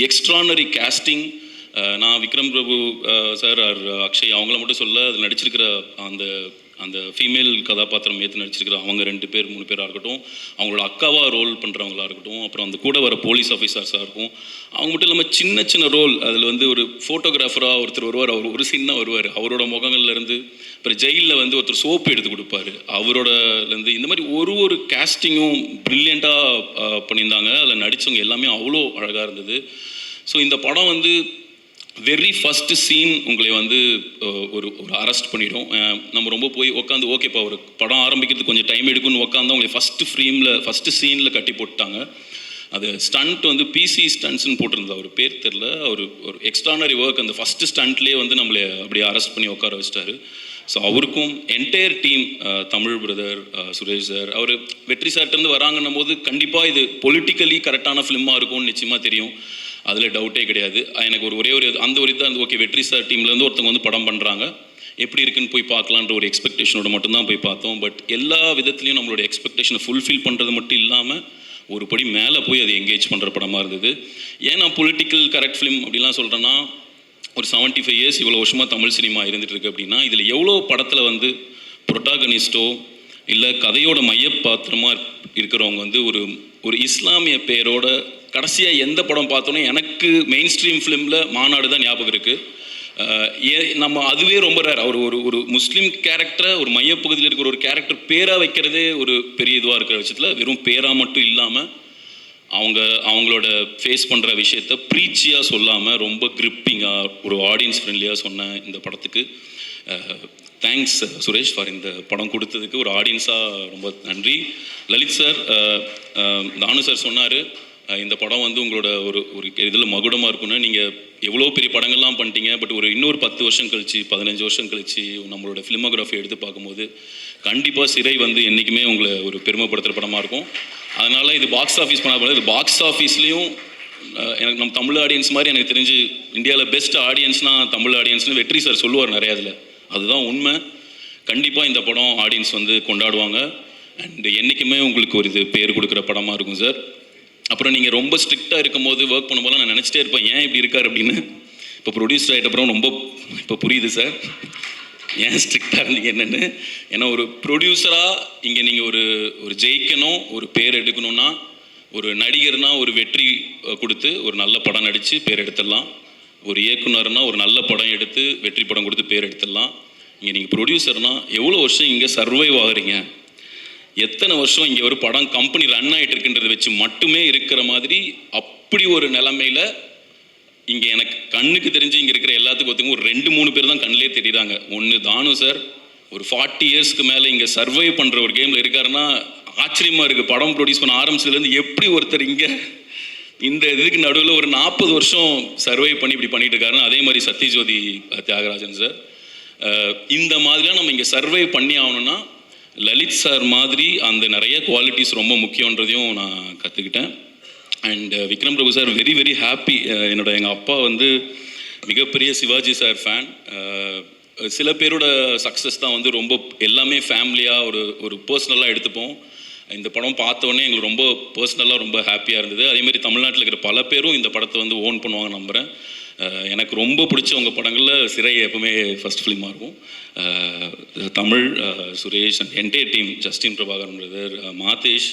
extraordinary casting. நான் விக்ரம் பிரபு சார் ஆர் அக்ஷய் அவங்கள மட்டும் சொல்ல, அதில் நடிச்சிருக்கிற அந்த ஃபீமேல் கதாபாத்திரம் ஏற்று நடிச்சிருக்கிற அவங்க 2 பேர் 3 பேராக இருக்கட்டும், அவங்களோட அக்காவாக ரோல் பண்ணுறவங்களா இருக்கட்டும், அப்புறம் அந்த கூட வர போலீஸ் ஆஃபீஸர்ஸாக இருக்கும். அவங்க மட்டும் இல்லாமல் சின்ன ரோல், அதில் வந்து ஒரு ஃபோட்டோகிராஃபராக ஒருத்தர் வருவார், அவர் ஒரு சீனாக வருவார், அவரோட முகங்கள்லேருந்து. அப்புறம் ஜெயிலில் வந்து ஒருத்தர் சோப்பு எடுத்து கொடுப்பாரு, அவரோடலேருந்து. இந்த மாதிரி ஒரு கேஸ்டிங்கும் ப்ரில்லியண்ட்டாக பண்ணியிருந்தாங்க. அதில் நடித்தவங்க எல்லாமே அவ்வளோ அழகாக இருந்தது. ஸோ இந்த படம் வந்து வெரி ஃபஸ்ட்டு சீன் உங்களை வந்து ஒரு அரெஸ்ட் பண்ணிடும். நம்ம ரொம்ப போய் உட்காந்து ஓகேப்பா ஒரு படம் ஆரம்பிக்கிறது கொஞ்சம் டைம் எடுக்குன்னு உட்காந்து உங்களை ஃபஸ்ட்டு சீனில் கட்டி போட்டாங்க. அது ஸ்டண்ட் வந்து பிசி ஸ்டண்ட்ஸ்ன்னு போட்டிருந்தா, அவர் பேர் தெரில, ஒரு எக்ஸ்ட்ரானரி ஒர்க். அந்த ஃபஸ்ட்டு ஸ்டண்ட்லேயே வந்து நம்மளை அப்படியே அரெஸ்ட் பண்ணி உட்கார வச்சிட்டாரு. ஸோ அவருக்கும் entire team, Tamil brother, Suresh sir, அவர் வெற்றி சார்ட்டேருந்து வராங்கன்னும் போது கண்டிப்பாக இது பொலிட்டிக்கலி கரெக்டான ஃபிலிமாக இருக்கும்னு நிச்சயமாக தெரியும், அதில் டவுட்டே கிடையாது. எனக்கு ஒரே அந்த ஒரு இதுதான், ஓகே வெற்றி சார் டீம்லேருந்து ஒருத்தவங்க வந்து படம் பண்ணுறாங்க, எப்படி இருக்குன்னு போய் பார்க்கலான்ற ஒரு எக்ஸ்பெக்டேஷனோட மட்டும்தான் போய் பார்த்தோம். பட் எல்லா விதத்துலையும் நம்மளோட எக்ஸ்பெக்டேஷனை ஃபுல்ஃபில் பண்ணுறது மட்டும் இல்லாமல் ஒரு படி மேலே போய் அதை எங்கேஜ் பண்ணுற படமாக இருந்தது. ஏன் நான் பொலிட்டிக்கல் கரெக்ட் ஃபிலிம் அப்படிலாம் சொல்கிறேன்னா, ஒரு 75 இயர்ஸ் இவ்வளோ வருஷமாக தமிழ் சினிமா இருந்துகிட்டு இருக்கு அப்படின்னா, இதில் எவ்வளோ படத்தில் வந்து ப்ரொட்டாகனிஸ்டோ இல்லை கதையோட மையப்பாத்திரமாக இருக்கிறவங்க வந்து ஒரு இஸ்லாமிய பேரோட கடைசியாக எந்த படம் பார்த்தோன்னே எனக்கு மெயின் ஸ்ட்ரீம் ஃபிலிமில் மாநாடு தான் ஞாபகம் இருக்குது. நம்ம அதுவே ரொம்ப ரேர். ஒரு முஸ்லீம் கேரக்டரை ஒரு மையப்பகுதியில் இருக்கிற ஒரு கேரக்டர் பேராக வைக்கிறதே ஒரு பெரிய இதுவாக இருக்கிற விஷயத்தில், வெறும் பேராக மட்டும் இல்லாமல் அவங்களோட ஃபேஸ் பண்ணுற விஷயத்த ப்ரீச்சியாக சொல்லாமல் ரொம்ப கிரிப்பிங்காக ஒரு ஆடியன்ஸ் ஃப்ரெண்ட்லியாக சொன்ன இந்த படத்துக்கு தேங்க்ஸ் சுரேஷ் ஃபார் இந்த படம் கொடுத்ததுக்கு. ஒரு ஆடியன்ஸாக ரொம்ப நன்றி. லலித் சார், தானு சார் சொன்னார் இந்த படம் வந்து உங்களோட ஒரு இதில் மகுடமாக இருக்குன்னு. நீங்கள் எவ்வளோ பெரிய படங்கள்லாம் பண்ணிட்டீங்க, பட் இன்னொரு 10 வருஷம் கழிச்சு 15 வருஷம் கழிச்சு நம்மளோட ஃபிலிமோகிராஃபி எடுத்து பார்க்கும்போது கண்டிப்பாக சிறை வந்து என்றைக்குமே உங்களை ஒரு பெருமைப்படுத்துகிற படமாக இருக்கும். அதனால் இது பாக்ஸ் ஆஃபீஸ் பண்ணால் இது பாக்ஸ் ஆஃபீஸ்லேயும் எனக்கு நம்ம தமிழ் ஆடியன்ஸ் மாதிரி எனக்கு தெரிஞ்சு இந்தியாவில் பெஸ்ட் ஆடியன்ஸ்னால் தமிழ் ஆடியன்ஸ்னு வெற்றி சார் சொல்லுவார் நிறையா. அதில் அதுதான் உண்மை. கண்டிப்பாக இந்த படம் ஆடியன்ஸ் வந்து கொண்டாடுவாங்க. அண்ட் என்றைக்குமே உங்களுக்கு ஒரு இது பேர் கொடுக்குற படமாக இருக்கும் சார். அப்புறம் நீங்கள் ரொம்ப ஸ்ட்ரிக்டாக இருக்கும் போது ஒர்க் பண்ணும்போது நான் நினச்சிட்டே இருப்பேன் ஏன் இப்படி இருக்கார் அப்படின்னு. இப்போ ப்ரொடியூசர் ஆகிட்ட அப்புறம் ரொம்ப இப்போ புரியுது சார் ஏன் ஸ்ட்ரிக்டாக இருந்தீங்க என்னென்னு. ஏன்னா ஒரு ப்ரொடியூசராக இங்கே நீங்கள் ஒரு ஜெயிக்கணும், ஒரு பேர் எடுக்கணும்னா, ஒரு நடிகர்னால் ஒரு வெற்றி கொடுத்து ஒரு நல்ல படம் நடித்து பேர் எடுத்துடலாம். ஒரு இயக்குனர்னால் ஒரு நல்ல படம் எடுத்து வெற்றி படம் கொடுத்து பேர் எடுத்துடலாம். இங்கே நீங்கள் ப்ரொடியூசர்னால் எவ்வளோ வருஷம் இங்கே சர்வைவ் ஆகுறீங்க, எத்தனை வருஷம் இங்கே ஒரு படம் கம்பெனி ரன் ஆகிட்டு இருக்குன்றதை வச்சு மட்டுமே இருக்கிற மாதிரி அப்படி ஒரு நிலைமையில் இங்கே எனக்கு கண்ணுக்கு தெரிஞ்சு இங்கே இருக்கிற எல்லாத்துக்கும் ஒருத்தங்க ஒரு 2-3 பேர் தான் கண்ணிலே தெரியுறாங்க. ஒன்று தானு சார், ஒரு 40 இயர்ஸ்க்கு மேலே இங்கே சர்வைவ் பண்ணுற ஒரு கேமில் இருக்காருன்னா ஆச்சரியமாக இருக்குது. படம் ப்ரொடியூஸ் பண்ண ஆரம்பிச்சதுலேருந்து எப்படி ஒருத்தர் இங்கே இந்த இதுக்கு நடுவில் ஒரு 40 வருஷம் சர்வை பண்ணி இப்படி பண்ணிட்டு இருக்காருன்னு. அதே மாதிரி சத்யஜோதி தியாகராஜன் சார், இந்த மாதிரிலாம் நம்ம இங்கே சர்வை பண்ணி ஆகணும்னா லலித் சார் மாதிரி அந்த நிறைய குவாலிட்டிஸ் ரொம்ப முக்கியன்றதையும் நான் கற்றுக்கிட்டேன். And Vikram Prabhu sir very very happy. எங்கள் அப்பா வந்து மிகப்பெரிய சிவாஜி சார் ஃபேன். சில பேரோட சக்ஸஸ் தான் வந்து ரொம்ப எல்லாமே ஃபேமிலியாக ஒரு பர்சனலாக எடுத்துப்போம். இந்த படம் பார்த்தோன்னே எங்களுக்கு ரொம்ப பர்சனலாக ரொம்ப ஹாப்பியாக இருந்தது. அதேமாதிரி தமிழ்நாட்டில் இருக்கிற பல பேரும் இந்த படத்தை வந்து ஓன் பண்ணுவாங்க நம்புகிறேன். எனக்கு ரொம்ப பிடிச்சவங்க படங்களில் சிறை எப்பவுமே ஃபஸ்ட் ஃபிலிமாக இருக்கும். Tamil, Suresh and entire team, Justin Prabhakaran brother, Madhesh,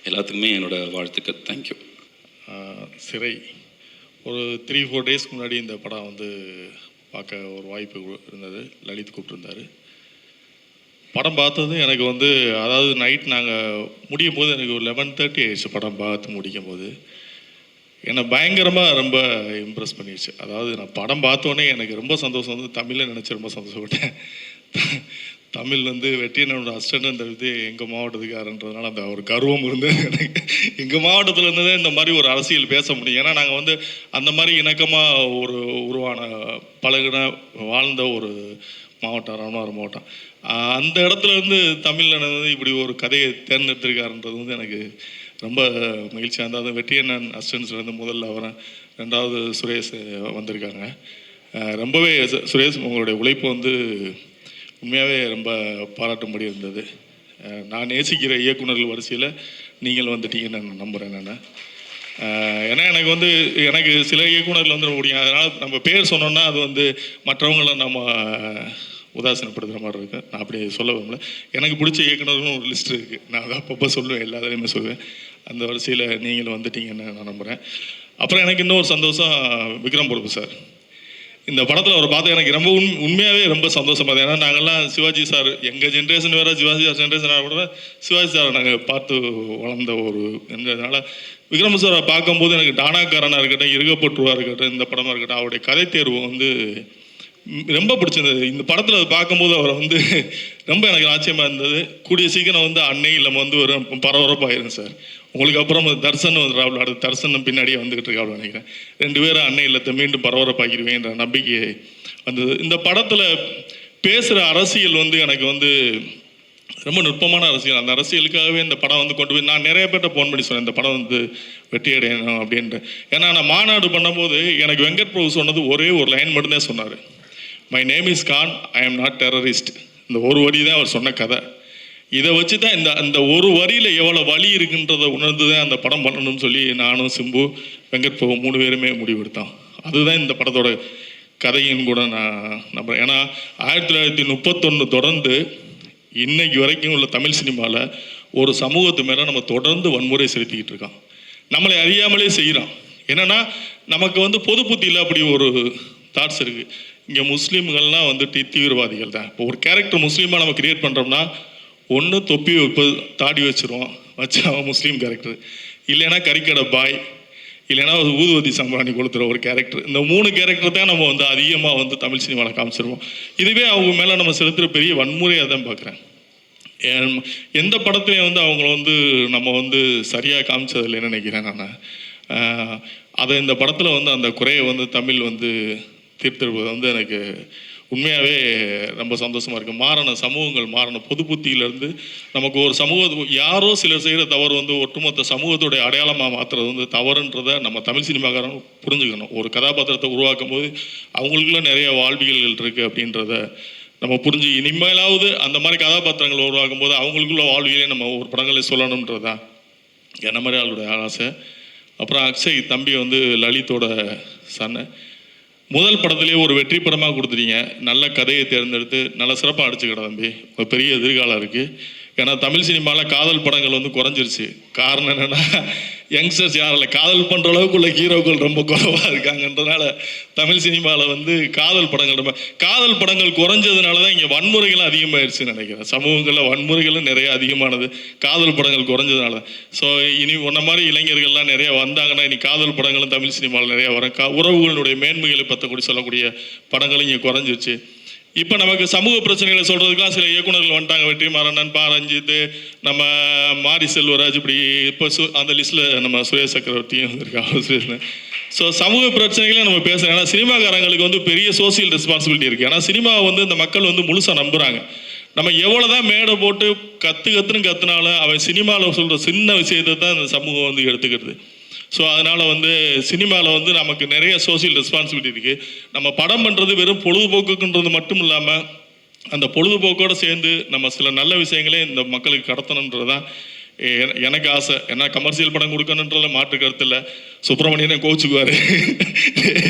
எல்லாத்துக்குமே என்னோடய வாழ்த்துக்கள். தேங்க்யூ. சிறை ஒரு 3-4 டேஸ்க்கு முன்னாடி இந்த படம் வந்து பார்க்க ஒரு வாய்ப்பு இருந்தது. லலித் கூப்பிட்டுருந்தார். படம் பார்த்தது எனக்கு வந்து, அதாவது நைட் நாங்கள் முடியும் போது எனக்கு ஒரு 11:30 ஆயிடுச்சு. படம் பார்த்து முடிக்கும் போது என்னை பயங்கரமாக ரொம்ப இம்ப்ரெஸ் பண்ணிடுச்சு. அதாவது நான் படம் பார்த்தோன்னே எனக்கு ரொம்ப சந்தோஷம் வந்து தமிழில் நினச்சி ரொம்ப சந்தோஷப்பட்டேன். தமிழ் வந்து வெற்றியனோட அசிஸ்டன்ட்ன்றது எங்கள் மாவட்டத்துக்காரன்றதுனால அந்த ஒரு கர்வம் இருந்து எனக்கு எங்கள் மாவட்டத்தில் இருந்ததே இந்த மாதிரி ஒரு அரசியல் பேச முடியும். ஏன்னா நாங்கள் வந்து அந்த மாதிரி இணக்கமாக உருவான பழகின வாழ்ந்த ஒரு மாவட்டம் ராமநாதபுரம் மாவட்டம். அந்த இடத்துல இருந்து தமிழில் வந்து இப்படி ஒரு கதையை தேர்ந்தெடுத்திருக்காருன்றது வந்து எனக்கு ரொம்ப மகிழ்ச்சியாக இருந்தது. அது வெற்றியண்ணன் அசிஸ்டன்ஸ்லேருந்து முதல்ல வரேன், ரெண்டாவது சுரேஷ் வந்திருக்காங்க. ரொம்பவே சுரேஷ் உங்களுடைய உழைப்பு வந்து உண்மையாகவே ரொம்ப பாராட்டும்படி இருந்தது. நான் நேசிக்கிற இயக்குநர்கள் வரிசையில் நீங்கள் வந்துட்டீங்கன்னு நான் நம்புகிறேன். நான் ஏன்னா எனக்கு சில இயக்குநர்கள் வந்து முடியும், அதனால் நம்ம பேர் சொன்னோன்னா அது வந்து மற்றவங்கள நம்ம உதாசீனப்படுத்துகிற மாதிரி இருக்குது. நான் அப்படி சொல்ல விரும்பல. எனக்கு பிடிச்ச இயக்குநர்களும் ஒரு லிஸ்ட் இருக்குது, நான் அதை அப்பப்போ சொல்லுவேன், எல்லாத்துலேயுமே சொல்லுவேன். அந்த வரிசையில் நீங்கள் வந்துட்டீங்கன்னு நான் நம்புகிறேன். அப்புறம் எனக்கு இன்னொரு சந்தோஷம், விக்ரம் பிரபு சார் இந்த படத்தில் அவரை பார்த்து எனக்கு ரொம்ப உண்மையாகவே ரொம்ப சந்தோஷமாக. ஏன்னா நாங்கள்லாம் சிவாஜி சார், எங்கள் ஜென்ரேஷன் வேறு, சிவாஜி சார் ஜென்ரேஷனாக கூட சிவாஜி சாரை நாங்கள் பார்த்து வளர்ந்த ஒரு என்றதுனால விக்ரம் சாரை பார்க்கும்போது எனக்கு டானாக்காரனாக இருக்கட்டும், இருகப்பட்டுருவா இருக்கட்டும், இந்த படமாக இருக்கட்டும், அவருடைய கதை தேர்வு வந்து ரொம்ப பிடிச்சிருந்தது. இந்த படத்தில் அதை பார்க்கும்போது அவரை வந்து ரொம்ப எனக்கு ஆச்சரியமாக இருந்தது. கூடிய சீக்கிரம் வந்து அன்னை இல்லாமல் வந்து ஒரு பரபரப்பாயிரும் சார். உங்களுக்கு அப்புறம் தர்சன் வந்து ராவல் அடுத்த தர்சனம் பின்னாடியே வந்துக்கிட்டு இருக்காள் நினைக்கிறேன். 2 பேரும் அன்னை இல்லத்தை மீண்டும் பரபரப்பாக்கிடுவேன்ற நம்பிக்கை வந்தது. இந்த படத்தில் பேசுகிற அரசியல் வந்து எனக்கு வந்து ரொம்ப நுட்பமான அரசியல். அந்த அரசியலுக்காகவே இந்த படம் வந்து கொண்டு போய் நான் நிறைய பேர்ட்ட ஃபோன் பண்ணி சொன்னேன், இந்த படம் வந்து வெற்றி அடையணும் அப்படின்ட்டு. ஏன்னா நான் மாநாடு பண்ணும்போது எனக்கு வெங்கட் பிரபு சொன்னது ஒரே ஒரு லைன் மட்டும்தான் சொன்னார், my name is Khan, I am not terrorist. இந்த ஒரு வரி தான் அவர் சொன்ன கதை. இதை வச்சு தான் இந்த ஒரு வரியில் எவ்வளோ வலி இருக்குன்றதை உணர்ந்து தான் அந்த படம் பண்ணணும்னு சொல்லி நானும் சிம்பு வெங்கட் பிரபு 3 பேருமே முடிவெடுத்தோம். அதுதான் இந்த படத்தோட கதையின் கூட நான் நம்புகிறேன். ஏன்னா 1931 தொடர்ந்து இன்னைக்கு வரைக்கும் உள்ள தமிழ் சினிமாவில் ஒரு சமூகத்து மேலே நம்ம தொடர்ந்து வன்முறை செலுத்திக்கிட்டு இருக்கோம். நம்மளை அறியாமலே செய்கிறோம். என்னென்னா நமக்கு வந்து பொது புத்தியில் அப்படி ஒரு தாட்ஸ் இருக்குது. இங்கே முஸ்லீம்கள்லாம் வந்துட்டு தீவிரவாதிகள் தான். இப்போ ஒரு கேரக்டர் முஸ்லீமாக நம்ம கிரியேட் பண்ணுறோம்னா ஒன்று தொப்பி தாடி வச்சுருவோம், வச்சு அவன் முஸ்லீம் கேரக்டர், இல்லைன்னா கறிக்கடை பாய், இல்லைன்னா ஒரு ஊதுவதி சம்பராணி கொளுத்துற ஒரு கேரக்டர். இந்த 3 கேரக்டர் தான் நம்ம வந்து அதிகமாக வந்து தமிழ் சினிமாவில் காமிச்சிருவோம். இதுவே அவங்க மேலே நம்ம செலுத்துகிற பெரிய வன்முறையாக தான் பார்க்குறேன். எந்த படத்துலையும் வந்து அவங்கள வந்து நம்ம வந்து சரியாக காமிச்சதில்லைன்னு நினைக்கிறேன் நான். அதை இந்த படத்தில் வந்து அந்த குறையை வந்து தமிழ் வந்து தீர்த்திருப்பது வந்து எனக்கு உண்மையாகவே ரொம்ப சந்தோஷமாக இருக்குது. மாறின சமூகங்கள், மாறின பொது புத்தியிலேருந்து நமக்கு ஒரு யாரோ சிலர் செய்கிற தவறு வந்து ஒட்டுமொத்த சமூகத்துடைய அடையாளமாக மாற்றுறது வந்து தவறுன்றதை நம்ம தமிழ் சினிமாக்காரன் புரிஞ்சுக்கணும். ஒரு கதாபாத்திரத்தை உருவாக்கும் போது அவங்களுக்குள்ள நிறைய வாழ்வியல்கள் இருக்குது அப்படின்றத நம்ம புரிஞ்சு இனிமேலாவது அந்த மாதிரி கதாபாத்திரங்களை உருவாக்கும் போது அவங்களுக்குள்ள வாழ்வியலே நம்ம ஒரு படங்களை சொல்லணுன்றது தான் என்ன மாதிரி அவளுடைய ஆசை. அப்புறம் அக்ஷய் தம்பி வந்து லலித்தோட சன்னு முதல் படத்துலேயே ஒரு வெற்றி படமாக கொடுத்துட்டீங்க. நல்ல கதையை தேர்ந்தெடுத்து நல்ல சிறப்பாக அடிச்சுக்கிட தம்பி, ஒரு பெரிய எதிர்காலம் இருக்குது. ஏன்னா தமிழ் சினிமாவில் காதல் படங்கள் வந்து குறைஞ்சிருச்சு. காரணம் என்னென்னா யங்ஸ்டர்ஸ் யாரில் காதல் பண்ணுற அளவுக்குள்ள ஹீரோக்கள் ரொம்ப குறைவாக இருக்காங்கன்றதுனால தமிழ் சினிமாவில் வந்து காதல் படங்கள் குறைஞ்சதுனால தான் இங்கே வன்முறைகளும் அதிகமாகிடுச்சுன்னு நினைக்கிறேன். சமூகங்களில் வன்முறைகளும் நிறைய அதிகமானது காதல் படங்கள் குறைஞ்சதுனால. ஸோ இனி உன்ன மாதிரி இளைஞர்கள்லாம் நிறைய வந்தாங்கன்னா இனி காதல் படங்களும் தமிழ் சினிமாவில் நிறையா வரும். உறவுகளுடைய மேன்மைகளை பற்றக்கூடிய சொல்லக்கூடிய படங்களும் இங்கே குறைஞ்சிருச்சு. இப்போ நமக்கு சமூக பிரச்சனைகளை சொல்கிறதுக்கெலாம் சில இயக்குநர்கள் வந்துட்டாங்க. வெற்றிமாறன், பா ரஞ்சித், நம்ம மாரி செல்வராஜ், இப்படி இப்போ அந்த லிஸ்ட்டில் நம்ம சுரேஷ் சக்கரவர்த்தியும் வந்திருக்காங்க சுரேஷ்னு. ஸோ சமூக பிரச்சனைகளை நம்ம பேசுகிறோம். ஏன்னா சினிமாக்காரங்களுக்கு வந்து பெரிய சோசியல் ரெஸ்பான்சிபிலிட்டி இருக்குது. ஏன்னா சினிமாவை வந்து இந்த மக்கள் வந்து முழுசாக நம்புகிறாங்க. நம்ம எவ்வளோ தான் மேடை போட்டு கற்றுன்னு கற்றுனாலும் அவன் சினிமாவில் சொல்கிற சின்ன விஷயத்தை தான் இந்த சமூகம் வந்து எடுத்துக்கிறது. ஸோ அதனால் வந்து சினிமாவில் வந்து நமக்கு நிறைய சோசியல் ரெஸ்பான்சிபிலிட்டி இருக்குது. நம்ம படம் பண்ணுறது வெறும் பொழுதுபோக்குன்றது மட்டும் இல்லாமல் அந்த பொழுதுபோக்கோடு சேர்ந்து நம்ம சில நல்ல விஷயங்களே இந்த மக்களுக்கு கடத்தணுன்றது தான் எனக்கு ஆசை. ஏன்னா கமர்ஷியல் படம் கொடுக்கணுன்றதுல மாற்று கருத்து இல்லை. சுப்பிரமணியனே கோச்சுக்குவார்.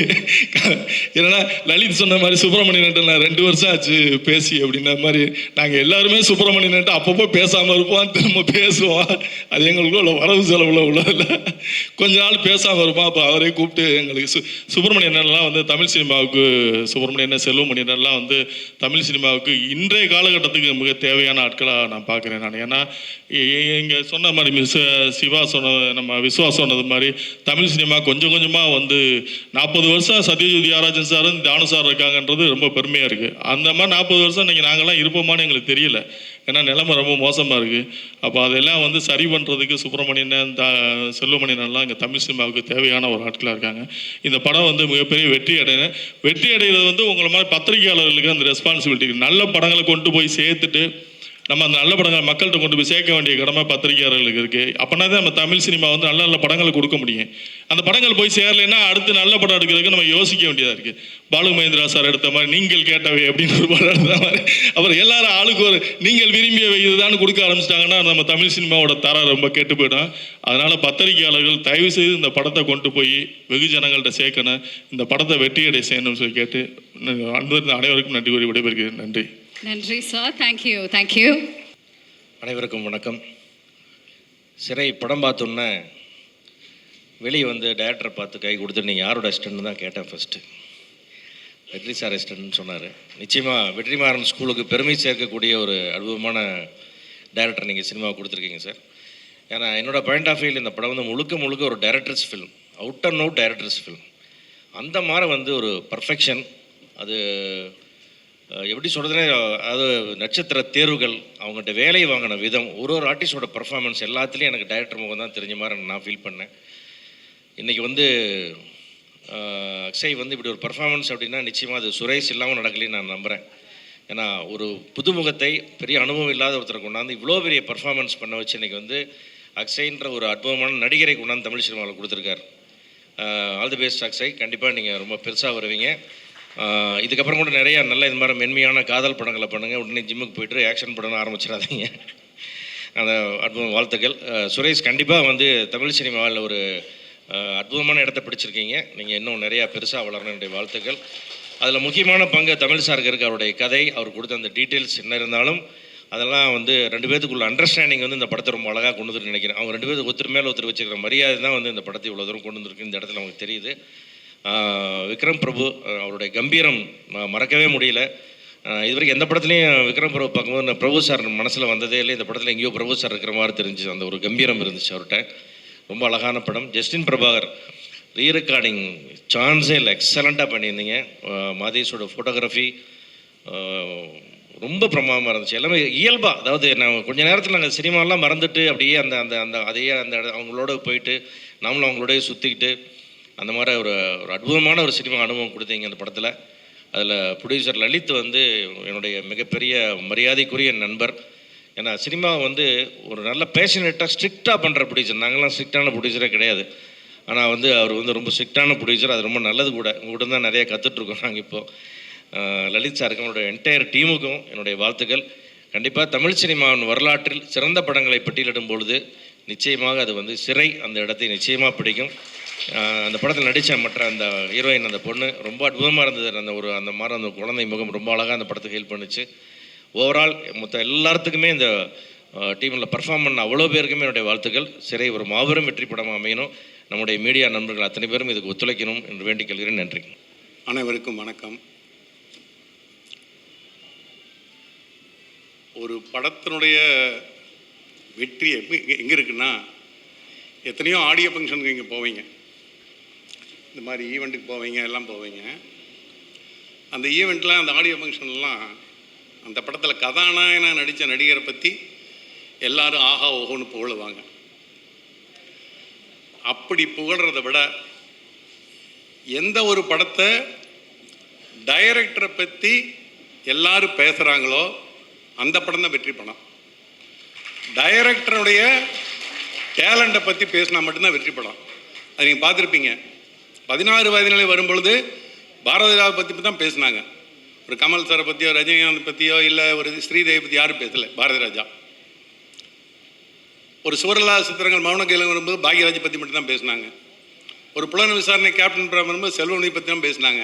ஏன்னா லலித் சொன்ன மாதிரி சுப்பிரமணியன்ட்டு நான் 2 வருஷம் ஆச்சு பேசி அப்படின்ற மாதிரி நாங்கள் எல்லாருமே சுப்பிரமணியன்ட்டு அப்பப்போ பேசாமல் இருப்போம், திரும்ப பேசுவோம். அது எங்களுக்குள்ள வரவு செலவில் உள்ளதில்ல. கொஞ்ச நாள் பேசாமல் இருப்போம். அப்போ அவரே கூப்பிட்டு எங்களுக்கு சுப்பிரமணியன்லாம் வந்து தமிழ் சினிமாவுக்கு சுப்பிரமணியன் செல்வமணியன்லாம் வந்து தமிழ் சினிமாவுக்கு இன்றைய காலகட்டத்துக்கு மிக தேவையான ஆட்களாக நான் பார்க்குறேன் நான். ஏன்னா இங்கே சொன்ன மாதிரி சிவா சொன்ன நம்ம விஸ்வா சொன்னது மாதிரி தமிழ் தமிழ் சினிமா கொஞ்சம் கொஞ்சமாக வந்து 40 வருஷம் சத்யஜோதி ஆராய்ச்சன் சாரும் தானு சார் இருக்காங்கன்றது ரொம்ப பெருமையாக இருக்குது. அந்த மாதிரி 40 வருஷம் இன்றைக்கி நாங்கள்லாம் இருப்போமான்னு எங்களுக்கு தெரியல. ஏன்னா நிலைமை ரொம்ப மோசமாக இருக்குது. அப்போ அதெல்லாம் வந்து சரி பண்ணுறதுக்கு சுப்பிரமணியன் செல்வமணியன்லாம் இங்கே தமிழ் சினிமாவுக்கு தேவையான ஒரு ஆட்களாக இருக்காங்க. இந்த படம் வந்து மிகப்பெரிய வெற்றி அடைகிறது வந்து உங்களை மாதிரி பத்திரிகையாளர்களுக்கு அந்த ரெஸ்பான்சிபிலிட்டி. நல்ல படங்களை கொண்டு போய் சேர்த்துட்டு நம்ம அந்த நல்ல படங்களை மக்கள்கிட்ட கொண்டு போய் சேர்க்க வேண்டிய கடமை பத்திரிகையாளர்களுக்கு இருக்குது. அப்படின்னா தான் நம்ம தமிழ் சினிமா வந்து நல்ல நல்ல படங்களை கொடுக்க முடியும். அந்த படங்கள் போய் சேரலைன்னா அடுத்து நல்ல படம் எடுக்கிறதுக்கு நம்ம யோசிக்க வேண்டியதாக இருக்குது. பாலு மகேந்திரா சார் எடுத்த மாதிரி நீங்கள் கேட்டவை அப்படின்னு ஒரு படம் எடுத்த மாதிரி அப்புறம் எல்லாரும் ஆளுக்கு ஒரு நீங்கள் விரும்பியவை இதுதான் கொடுக்க ஆரம்பிச்சிட்டாங்கன்னா நம்ம தமிழ் சினிமாவோட தரம் ரொம்ப கெட்டு போயிடும். அதனால் பத்திரிகையாளர்கள் தயவு செய்து இந்த படத்தை கொண்டு போய் வெகுஜனங்கள்கிட்ட சேர்க்கணும், இந்த படத்தை வெற்றியடை செய்யணும்னு சொல்லி கேட்டு அனைவருக்கும் நன்றி கூறி விடைபெறுகிறேன். நன்றி. நன்றி சார். தேங்க்யூ. தேங்க்யூ. அனைவருக்கும் வணக்கம். சிறை படம் பார்த்தோன்னே வெளியே வந்து டைரக்டரை பார்த்து கை கொடுத்து நீங்கள் யாரோட அசிஸ்டன்ட் தான் கேட்டேன். ஃபஸ்ட்டு வெற்றி சார் அசிஸ்டன்ட்னு சொன்னார். நிச்சயமாக வெற்றிமாறன் ஸ்கூலுக்கு பெருமை சேர்க்கக்கூடிய ஒரு அற்புதமான டைரக்டர் நீங்கள் சினிமாவை கொடுத்துருக்கீங்க சார். ஏன்னா என்னோடய பாயிண்ட் ஆஃப் வியூவில் இந்த படம் வந்து முழுக்க ஒரு directors film, out and out directors film. அந்த மாதிரி வந்து ஒரு பர்ஃபெக்ஷன். அது எப்படி சொல்கிறதுனே, அது நட்சத்திர தேர்வுகள், அவங்கள்ட்ட வேலையை வாங்கின விதம், ஒரு ஆர்டிஸ்டோட பர்ஃபார்மன்ஸ் எல்லாத்துலேயும் எனக்கு டைரக்டர் முகம் தான் தெரிஞ்ச மாதிரி நான் ஃபீல் பண்ணேன். இன்றைக்கி வந்து அக்ஷய் வந்து இப்படி ஒரு பர்ஃபார்மன்ஸ் அப்படின்னா நிச்சயமாக அது சுரேஷ் இல்லாமல் நடக்கலைன்னு நான் நம்புகிறேன். ஏன்னா ஒரு புதுமுகத்தை பெரிய அனுபவம் இல்லாத ஒருத்தரை கொண்டாந்து இவ்வளோ பெரிய பர்ஃபார்மன்ஸ் பண்ண வச்சு இன்றைக்கி வந்து அக்ஷய்ன்ற ஒரு அற்புதமான நடிகரை கொண்டாந்து தமிழ் சினிமாவில் கொடுத்துருக்காரு. All the best Akshay. கண்டிப்பாக நீங்கள் ரொம்ப பெருசாக வருவீங்க. இதுக்கப்புறம் கூட நிறையா நல்ல இது மாதிரி மென்மையான காதல் படங்களை பண்ணுங்கள். உடனே ஜிம்முக்கு போய்ட்டு ஆக்ஷன் படம் ஆரம்பிச்சிடாதீங்க. அந்த அற்புதம் வாழ்த்துக்கள். சுரேஷ் கண்டிப்பாக வந்து தமிழ் சினிமாவில் ஒரு அற்புதமான இடத்த பிடிச்சிருக்கீங்க. நீங்கள் இன்னும் நிறையா பெருசாக வளரணும் என்னுடைய வாழ்த்துக்கள். அதில் முக்கியமான பங்கு தமிழ் சாருக்கு இருக்குது. அவருடைய கதை, அவர் கொடுத்த அந்த டீட்டெயில்ஸ் என்ன இருந்தாலும் அதெல்லாம் வந்து ரெண்டு பேத்துக்குள்ள அண்டர்ஸ்டாண்டிங் வந்து இந்த படத்தை ரொம்ப அழகாக கொண்டு வந்துட்டு நினைக்கிறேன். அவங்க ரெண்டு பேருக்கு ஒருத்தர் மேலே ஒருத்தர் வச்சுருக்கிற மரியாதை தான் வந்து இந்த படத்தை இவ்வளோ தூரம் கொண்டு வந்துருக்கு. இந்த இடத்துல அவங்களுக்கு தெரியுது. விக்ரம் பிரபு அவருடைய கம்பீரம் மறக்கவே முடியல. இது வரைக்கும் எந்த படத்துலையும் விக்ரம் பிரபு பார்க்கும்போது நான் பிரபு சார் மனசில் வந்ததே இல்லை. இந்த படத்தில் எங்கேயோ பிரபு சார் இருக்கிற மாதிரி தெரிஞ்சிச்சு. அந்த ஒரு கம்பீரம் இருந்துச்சு அவர்கிட்ட. ரொம்ப அழகான படம். ஜஸ்டின் பிரபாகர் ரீரெக்கார்டிங் சான்ஸே இல்லை, எக்ஸலண்ட்டாக பண்ணியிருந்தீங்க. மாதேஷோட ஃபோட்டோகிராஃபி ரொம்ப பிரமாதமாக இருந்துச்சு. எல்லாமே இயல்பாக, அதாவது நான் கொஞ்சம் நேரத்தில் நாங்கள் சினிமாலாம் மறந்துட்டு அப்படியே அந்த அந்த அந்த அதையே அந்த அவங்களோட போயிட்டு நம்மளும் அவங்களோடய சுற்றிக்கிட்டு அந்த மாதிரி ஒரு அற்புதமான ஒரு சினிமா அனுபவம் கொடுத்தீங்க அந்த படத்தில். அதில் ப்ரொடியூசர் லலித் வந்து என்னுடைய மிகப்பெரிய மரியாதைக்குரிய நண்பர். ஏன்னா சினிமா வந்து ஒரு நல்ல பேஷனேட்டாக ஸ்ட்ரிக்டாக பண்ணுற ப்ரொடியூசர். நாங்களாம் ஸ்ட்ரிக்டான ப்ரொடியூசரே கிடையாது. ஆனால் வந்து அவர் வந்து ரொம்ப ஸ்ட்ரிக்டான ப்ரொடியூசர். அது ரொம்ப நல்லது கூட. உங்கள்கிட்ட தான் நிறையா கற்றுட்ருக்கோம் நாங்கள் இப்போது. லலித் சாருக்கும் என்னுடைய என்டையர் டீமுக்கும் என்னுடைய வாழ்த்துக்கள். கண்டிப்பாக தமிழ் சினிமாவின் வரலாற்றில் சிறந்த படங்களை பட்டியலிடும் பொழுது நிச்சயமாக அது வந்து சிறை அந்த இடத்தை நிச்சயமாக பிடிக்கும். அந்த படத்தில் நடித்த மற்ற அந்த ஹீரோயின், அந்த பொண்ணு ரொம்ப அற்புதமாக இருந்தது. அந்த மாதிரி அந்த குழந்தை முகம் ரொம்ப அழகாக அந்த படத்துக்கு ஹெல்ப் பண்ணிச்சு. ஓவரால் மொத்த எல்லாத்துக்குமே இந்த டீமில் பர்ஃபார்ம் பண்ண அவ்வளோ பேருக்குமே என்னுடைய வாழ்த்துக்கள். சிறை ஒரு மாபெரும் வெற்றி படமாக அமையணும். நம்முடைய மீடியா நண்பர்கள் அத்தனை பேரும் இதுக்கு ஒத்துழைக்கணும் என்று வேண்டிக் கொள்கிறேன். நன்றி. அனைவருக்கும் வணக்கம். ஒரு படத்தினுடைய வெற்றி எங்கே இருக்குன்னா, எத்தனையோ ஆடியோ ஃபங்க்ஷனுக்கு இங்கே போவீங்க, இந்த மாதிரி ஈவெண்ட்டுக்கு போவீங்க, எல்லாம் போவீங்க. அந்த ஈவெண்ட்டில் அந்த ஆடியோ ஃபங்க்ஷன்லாம் அந்த படத்தில் கதாநாயகனாக நடித்த நடிகரை பற்றி எல்லாரும் ஆஹா ஓஹோன்னு புகழுவாங்க. அப்படி புகழ்கிறத விட எந்த ஒரு படத்தை டைரக்டரை பற்றி எல்லாரும் பேசுகிறாங்களோ அந்த படம் தான் வெற்றி படம். டைரக்டருடைய டேலண்ட்டை பற்றி பேசினா மட்டும்தான் வெற்றி படம். அது நீங்கள் பார்த்துருப்பீங்க. 16 வயதினிலை வரும்பொழுது பாரதிராவை பற்றி தான் பேசினாங்க. ஒரு கமல் சாரை பற்றியோ ரஜினிகாந்த் பற்றியோ இல்லை ஒரு ஸ்ரீதேவி பற்றி யாரும் பேசலை. பாரதிராஜா. ஒரு சுவரலா சித்திரங்கள் மௌனகையில் வரும்போது பாக்யராஜை பற்றி மட்டும்தான் பேசினாங்க. ஒரு புலன் விசாரணை கேப்டன் வரும்போது செல்வமணி பற்றி தான் பேசினாங்க.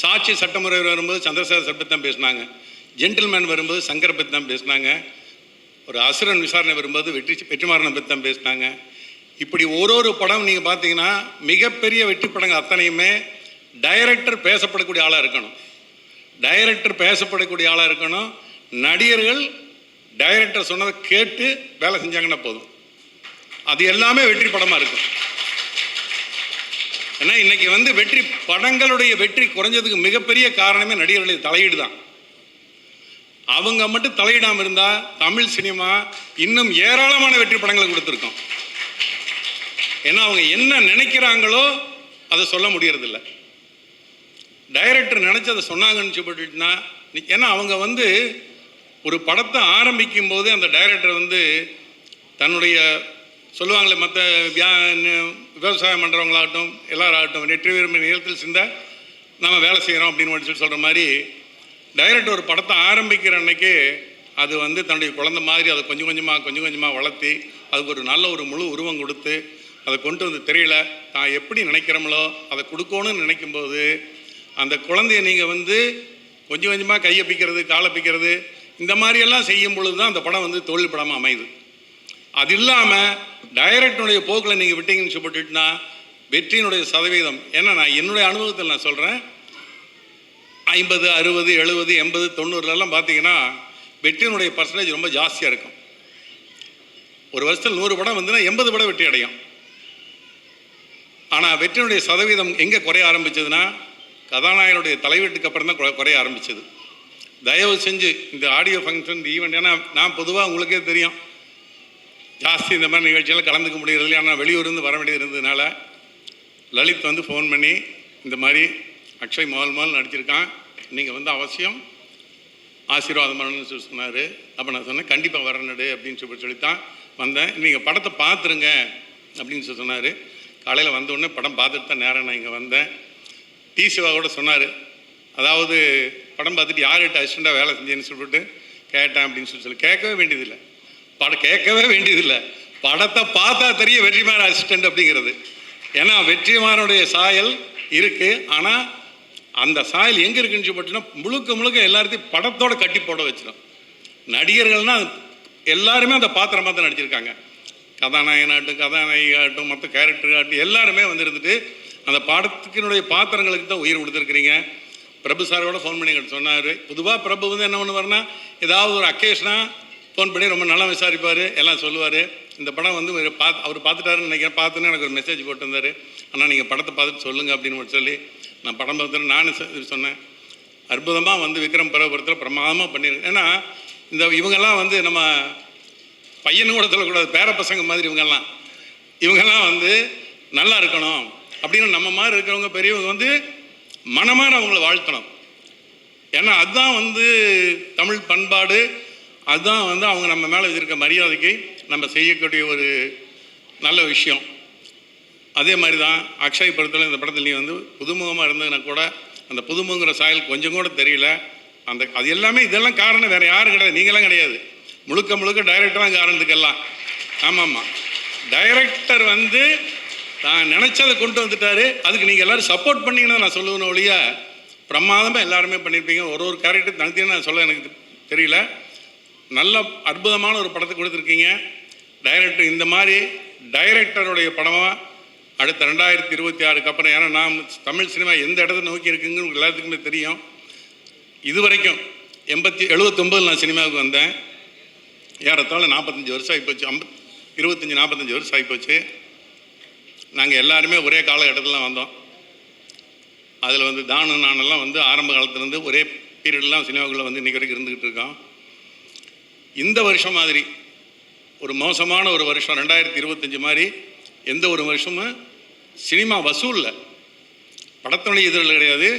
சாட்சி சட்டமுறை வரும்போது சந்திரசேகர் சார் பற்றி தான் பேசினாங்க. ஜென்டில்மேன் வரும்போது சங்கரை பற்றி தான் பேசினாங்க. ஒரு அசுரன் விசாரணை வரும்போது வெற்றிமாறனை பற்றி தான் பேசினாங்க. இப்படி ஒரு படம் நீங்கள் பார்த்தீங்கன்னா மிகப்பெரிய வெற்றி படங்கள் அத்தனையுமே டைரக்டர் பேசப்படக்கூடிய ஆளாக இருக்கணும். டைரக்டர் பேசப்படக்கூடிய ஆளாக இருக்கணும். நடிகர்கள் டைரக்டர் சொன்னதை கேட்டு வேலை செஞ்சாங்கன்னா போதும். அது எல்லாமே வெற்றி படமாக இருக்கும். ஏன்னா இன்னைக்கு வந்து படங்களுடைய வெற்றி குறைஞ்சதுக்கு மிகப்பெரிய காரணமே நடிகர்களுடைய தலையீடு தான். அவங்க மட்டும் தலையிடாமல் இருந்தால் தமிழ் சினிமா இன்னும் ஏராளமான வெற்றி படங்களை கொடுத்துருக்கோம். ஏன்னா அவங்க என்ன நினைக்கிறாங்களோ அதை சொல்ல முடியறதில்ல. டைரக்டர் நினச்சதை சொன்னாங்கன்னு சொல்லிட்டுனா, ஏன்னா அவங்க வந்து ஒரு படத்தை ஆரம்பிக்கும் போது அந்த டைரக்டர் வந்து தன்னுடைய சொல்லுவாங்களே மற்ற விவசாயம் பண்ணுறவங்களாகட்டும் எல்லாராகட்டும் வெற்றி விரும்பின நிலத்தில் சிந்த நம்ம வேலை செய்கிறோம் அப்படின்னு சொல்லி சொல்கிற மாதிரி டைரக்டர் ஒரு படத்தை ஆரம்பிக்கிற அன்னைக்கு அது வந்து தன்னுடைய குழந்தை மாதிரி அதை கொஞ்சம் கொஞ்சமாக வளர்த்தி அதுக்கு ஒரு நல்ல ஒரு முழு உருவம் கொடுத்து அதை கொண்டு வந்து தெரியல தான் எப்படி நினைக்கிறோமோ அதை கொடுக்கணும்னு நினைக்கும்போது அந்த குழந்தைய நீங்கள் வந்து கொஞ்சம் கொஞ்சமாக கையப்பிக்கிறது காலப்பிக்கிறது இந்த மாதிரியெல்லாம் செய்யும் பொழுது தான் அந்த படம் வந்து தோல்வி படமாக அமையுது. அது இல்லாமல் டைரக்டருடைய போக்கில் நீங்கள் விட்டீங்கன்னு சொல்லிட்டுனா வெற்றியினுடைய சதவீதம், ஏன்னா நான் என்னுடைய அனுபவத்தில் நான் சொல்கிறேன், 50, 60, 70, 80, 90 பார்த்தீங்கன்னா வெற்றியினுடைய பர்சன்டேஜ் ரொம்ப ஜாஸ்தியாக இருக்கும். ஒரு வருஷத்தில் 100 படம் வந்துன்னா 80 படம் வெற்றி அடையும். ஆனால் வெற்றியினுடைய சதவீதம் எங்கே குறைய ஆரம்பிச்சதுன்னா கதாநாயகனுடைய தலைவீட்டுக்கு அப்புறம் தான் குறைய ஆரம்பிச்சது. தயவு செஞ்சு இந்த ஆடியோ ஃபங்க்ஷன் இந்த ஈவெண்ட், ஏன்னா நான் பொதுவாக உங்களுக்கே தெரியும் ஜாஸ்தி இந்த மாதிரி நிகழ்ச்சியெல்லாம் கலந்துக்க முடியறது. ஏன்னா வெளியூர்லேருந்து வர வேண்டியது இருந்ததுனால லலித் வந்து ஃபோன் பண்ணி இந்த மாதிரி அக்ஷய் முதல் நடிச்சிருக்கான், நீங்கள் வந்து அவசியம் ஆசீர்வாதம் பண்ணணும்னு சொன்னார். அப்போ நான் சொன்னேன் கண்டிப்பாக வரணுடு அப்படின்னு சொல்லித்தான் வந்தேன். நீங்கள் படத்தை பார்த்துருங்க அப்படின்னு சொன்னார். காலையில் வந்த உடனே படம் பார்த்துட்டு தான் நேரம் நான் இங்கே வந்தேன். டி சிவா கூட சொன்னார், அதாவது படம் பார்த்துட்டு யார்கிட்ட அசிஸ்டண்டாக வேலை செஞ்சேன்னு சொல்லிட்டு கேட்டேன் அப்படின்னு சொல்லி கேட்கவே வேண்டியதில்லை, படத்தை பார்த்தா தெரிய வெற்றிமாறன் அசிஸ்டண்ட் அப்படிங்கிறது. ஏன்னா வெற்றிமாறனுடைய சாயல் இருக்குது, ஆனால் அந்த சாயல் எங்கே இருக்குன்னு சொல்லிட்டுன்னா முழுக்க எல்லாத்தையும் படத்தோட கட்டி போட வச்சிடும். நடிகர்கள்னால் எல்லாருமே அந்த பாத்திரமாக தான் நடிச்சிருக்காங்க. கதாநாயகனாகட்டும் கதாநாயகியாகட்டும் மற்ற கேரக்டராகட்டும் எல்லாருமே வந்து இருந்துட்டு அந்த படத்துக்கினுடைய பாத்திரங்களுக்கு தான் உயிர் கொடுத்துருக்குறீங்க. பிரபு சாரோட ஃபோன் பண்ணி சொன்னார். பொதுவாக பிரபு வந்து என்ன பண்ணுவார்னா ஏதாவது ஒரு அக்கேஷனாக ஃபோன் பண்ணி ரொம்ப நல்லா விசாரிப்பார், எல்லாம் சொல்லுவார். இந்த படம் வந்து அவர் பார்த்துட்டாருன்னு நினைக்கிறேன். பார்த்துன்னு எனக்கு ஒரு மெசேஜ் போட்டிருந்தார், ஆனால் நீங்கள் படத்தை பார்த்துட்டு சொல்லுங்கள் அப்படின்னு சொல்லி நான் படம் பார்த்துட்டு நானும் சொன்னேன். அற்புதமாக வந்து விக்ரம் பரவபுரத்தில் பிரமாதமாக பண்ணியிருக்கேன். ஏன்னா இவங்கெல்லாம் வந்து நம்ம பையனு கூட சொல்லக்கூடாது, பேர பசங்க மாதிரி இவங்கெல்லாம் வந்து நல்லா இருக்கணும் அப்படின்னு நம்ம மாதிரி இருக்கிறவங்க பெரியவங்க வந்து மனமாற அவங்கள வாழ்த்தணும். ஏன்னா அதுதான் வந்து தமிழ் பண்பாடு, அதுதான் வந்து அவங்க நம்ம மேலே இருக்க மரியாதைக்கு நம்ம செய்யக்கூடிய ஒரு நல்ல விஷயம். அதே மாதிரி தான் அக்ஷய் படத்தில் இந்த படத்தில் நீ வந்து புதுமுகமாக இருந்ததுன்னா கூட அந்த புதுமுகங்கிற சாயல் கொஞ்சம் கூட தெரியல. அது எல்லாமே இதெல்லாம் காரணம் வேறு யாரும் கிடையாது, நீங்களாம் கிடையாது, முழுக்க டைரக்டர் தான் காரணத்துக்கெல்லாம். ஆமாம்மா, டைரக்டர் வந்து தான் நினச்சதை கொண்டு வந்துட்டாரு. அதுக்கு நீங்கள் எல்லோரும் சப்போர்ட் பண்ணிங்கன்னா நான் சொல்லுவேன் ஒழிய பிரமாதமாக எல்லாருமே பண்ணியிருப்பீங்க. ஒரு கேரக்டர் தனித்தனியாக நான் சொல்ல எனக்கு தெரியல. நல்ல அற்புதமான ஒரு படத்தை கொடுத்துருக்கீங்க. டைரக்டர் இந்த மாதிரி டைரக்டருடைய படமாக அடுத்த 2026 அப்புறம், ஏன்னா நான் தமிழ் சினிமா எந்த இடத்த நோக்கி இருக்குங்கன்னு எல்லாத்துக்குமே தெரியும். இது வரைக்கும் 79 நான் சினிமாவுக்கு வந்தேன். ஏறத்தாழ 45 வருஷம் ஆகிப்போச்சு, 25-45 வருஷம் ஆகிப்போச்சு. நாங்கள் எல்லாருமே ஒரே காலகட்டத்தில் வந்தோம். அதில் வந்து நானெல்லாம் வந்து ஆரம்ப காலத்துலேருந்து ஒரே பீரியட்லாம் சினிமாவுக்குள்ளே வந்து இன்றைக்கி வரைக்கும் இருந்துக்கிட்டு இருக்கோம். இந்த வருஷம் மாதிரி ஒரு மோசமான ஒரு வருஷம் 2025 மாதிரி எந்த ஒரு வருஷமும் சினிமா வசூலில் படத்தினுடைய இதில் கிடையாது,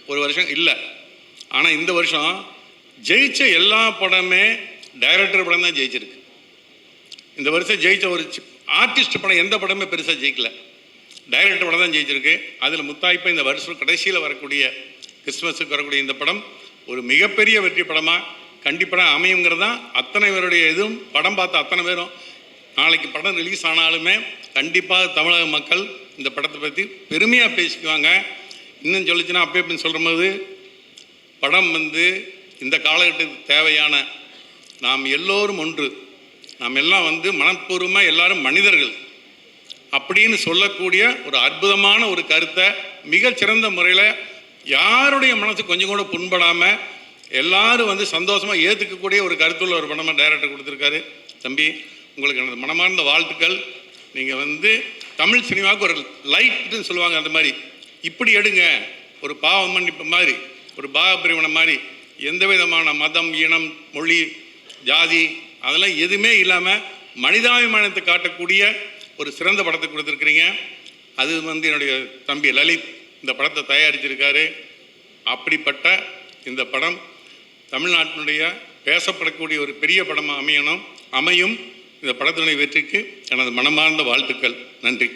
ஒரு வருஷம் இல்லை. ஆனால் இந்த வருஷம் ஜெயிச்ச எல்லா படமே டைரக்டர் படம் தான் ஜெயிச்சிருக்கு. இந்த வருஷம் ஜெயித்த ஒரு ஆர்டிஸ்ட் படம் எந்த படமே பெருசாக ஜெயிக்கல, டைரக்டர் படம் தான் ஜெயிச்சிருக்கு. அதில் முத்தாய்ப்பாக இந்த வருஷம் கடைசியில் வரக்கூடிய கிறிஸ்மஸுக்கு வரக்கூடிய இந்த படம் ஒரு மிகப்பெரிய வெற்றி படமாக கண்டிப்பாக அமையுங்கிறது தான் அத்தனை பேருடைய இதுவும். படம் பார்த்த அத்தனை பேரும் நாளைக்கு படம் ரிலீஸ் ஆனாலுமே கண்டிப்பாக தமிழக மக்கள் இந்த படத்தை பற்றி பெருமையாக பேசிக்குவாங்க. இன்னும் சொல்லிச்சுன்னா அப்படின்னு சொல்கிற போது படம் வந்து இந்த காலகட்டத்துக்கு தேவையான நாம் எல்லோரும் ஒன்று, நாம் எல்லாம் வந்து மனப்பூர்வமாக எல்லாரும் மனிதர்கள் அப்படின்னு சொல்லக்கூடிய ஒரு அற்புதமான ஒரு கருத்தை மிகச்சிறந்த முறையில் யாருடைய மனசு கொஞ்சம் கூட புண்படாமல் எல்லாரும் வந்து சந்தோஷமாக ஏற்றுக்கக்கூடிய ஒரு கருத்துள்ள ஒரு படமாக டைரக்டர் கொடுத்துருக்காரு. தம்பி, உங்களுக்கு எனது மனமார்ந்த வாழ்த்துக்கள். நீங்கள் வந்து தமிழ் சினிமாவுக்கு ஒரு லைட்னு சொல்லுவாங்க, அந்த மாதிரி இப்படி எடுங்க. ஒரு பாவ மன்னிப்பு மாதிரி, ஒரு பாவப்பிரிவினை மாதிரி, எந்த விதமான மதம், இனம், மொழி, ஜாதி அதெல்லாம் எதுவுமே இல்லாமல் மனிதாபிமானத்தை காட்டக்கூடிய ஒரு சிறந்த படத்தை கொடுத்துருக்குறீங்க. அது வந்து என்னுடைய தம்பி லலித் இந்த படத்தை தயாரிச்சிருக்காரு. அப்படிப்பட்ட இந்த படம் தமிழ்நாட்டினுடைய பேசப்படக்கூடிய ஒரு பெரிய படமாக அமையும். இந்த படத்தினுடைய வெற்றிக்கு எனது மனமார்ந்த வாழ்த்துக்கள். நன்றி.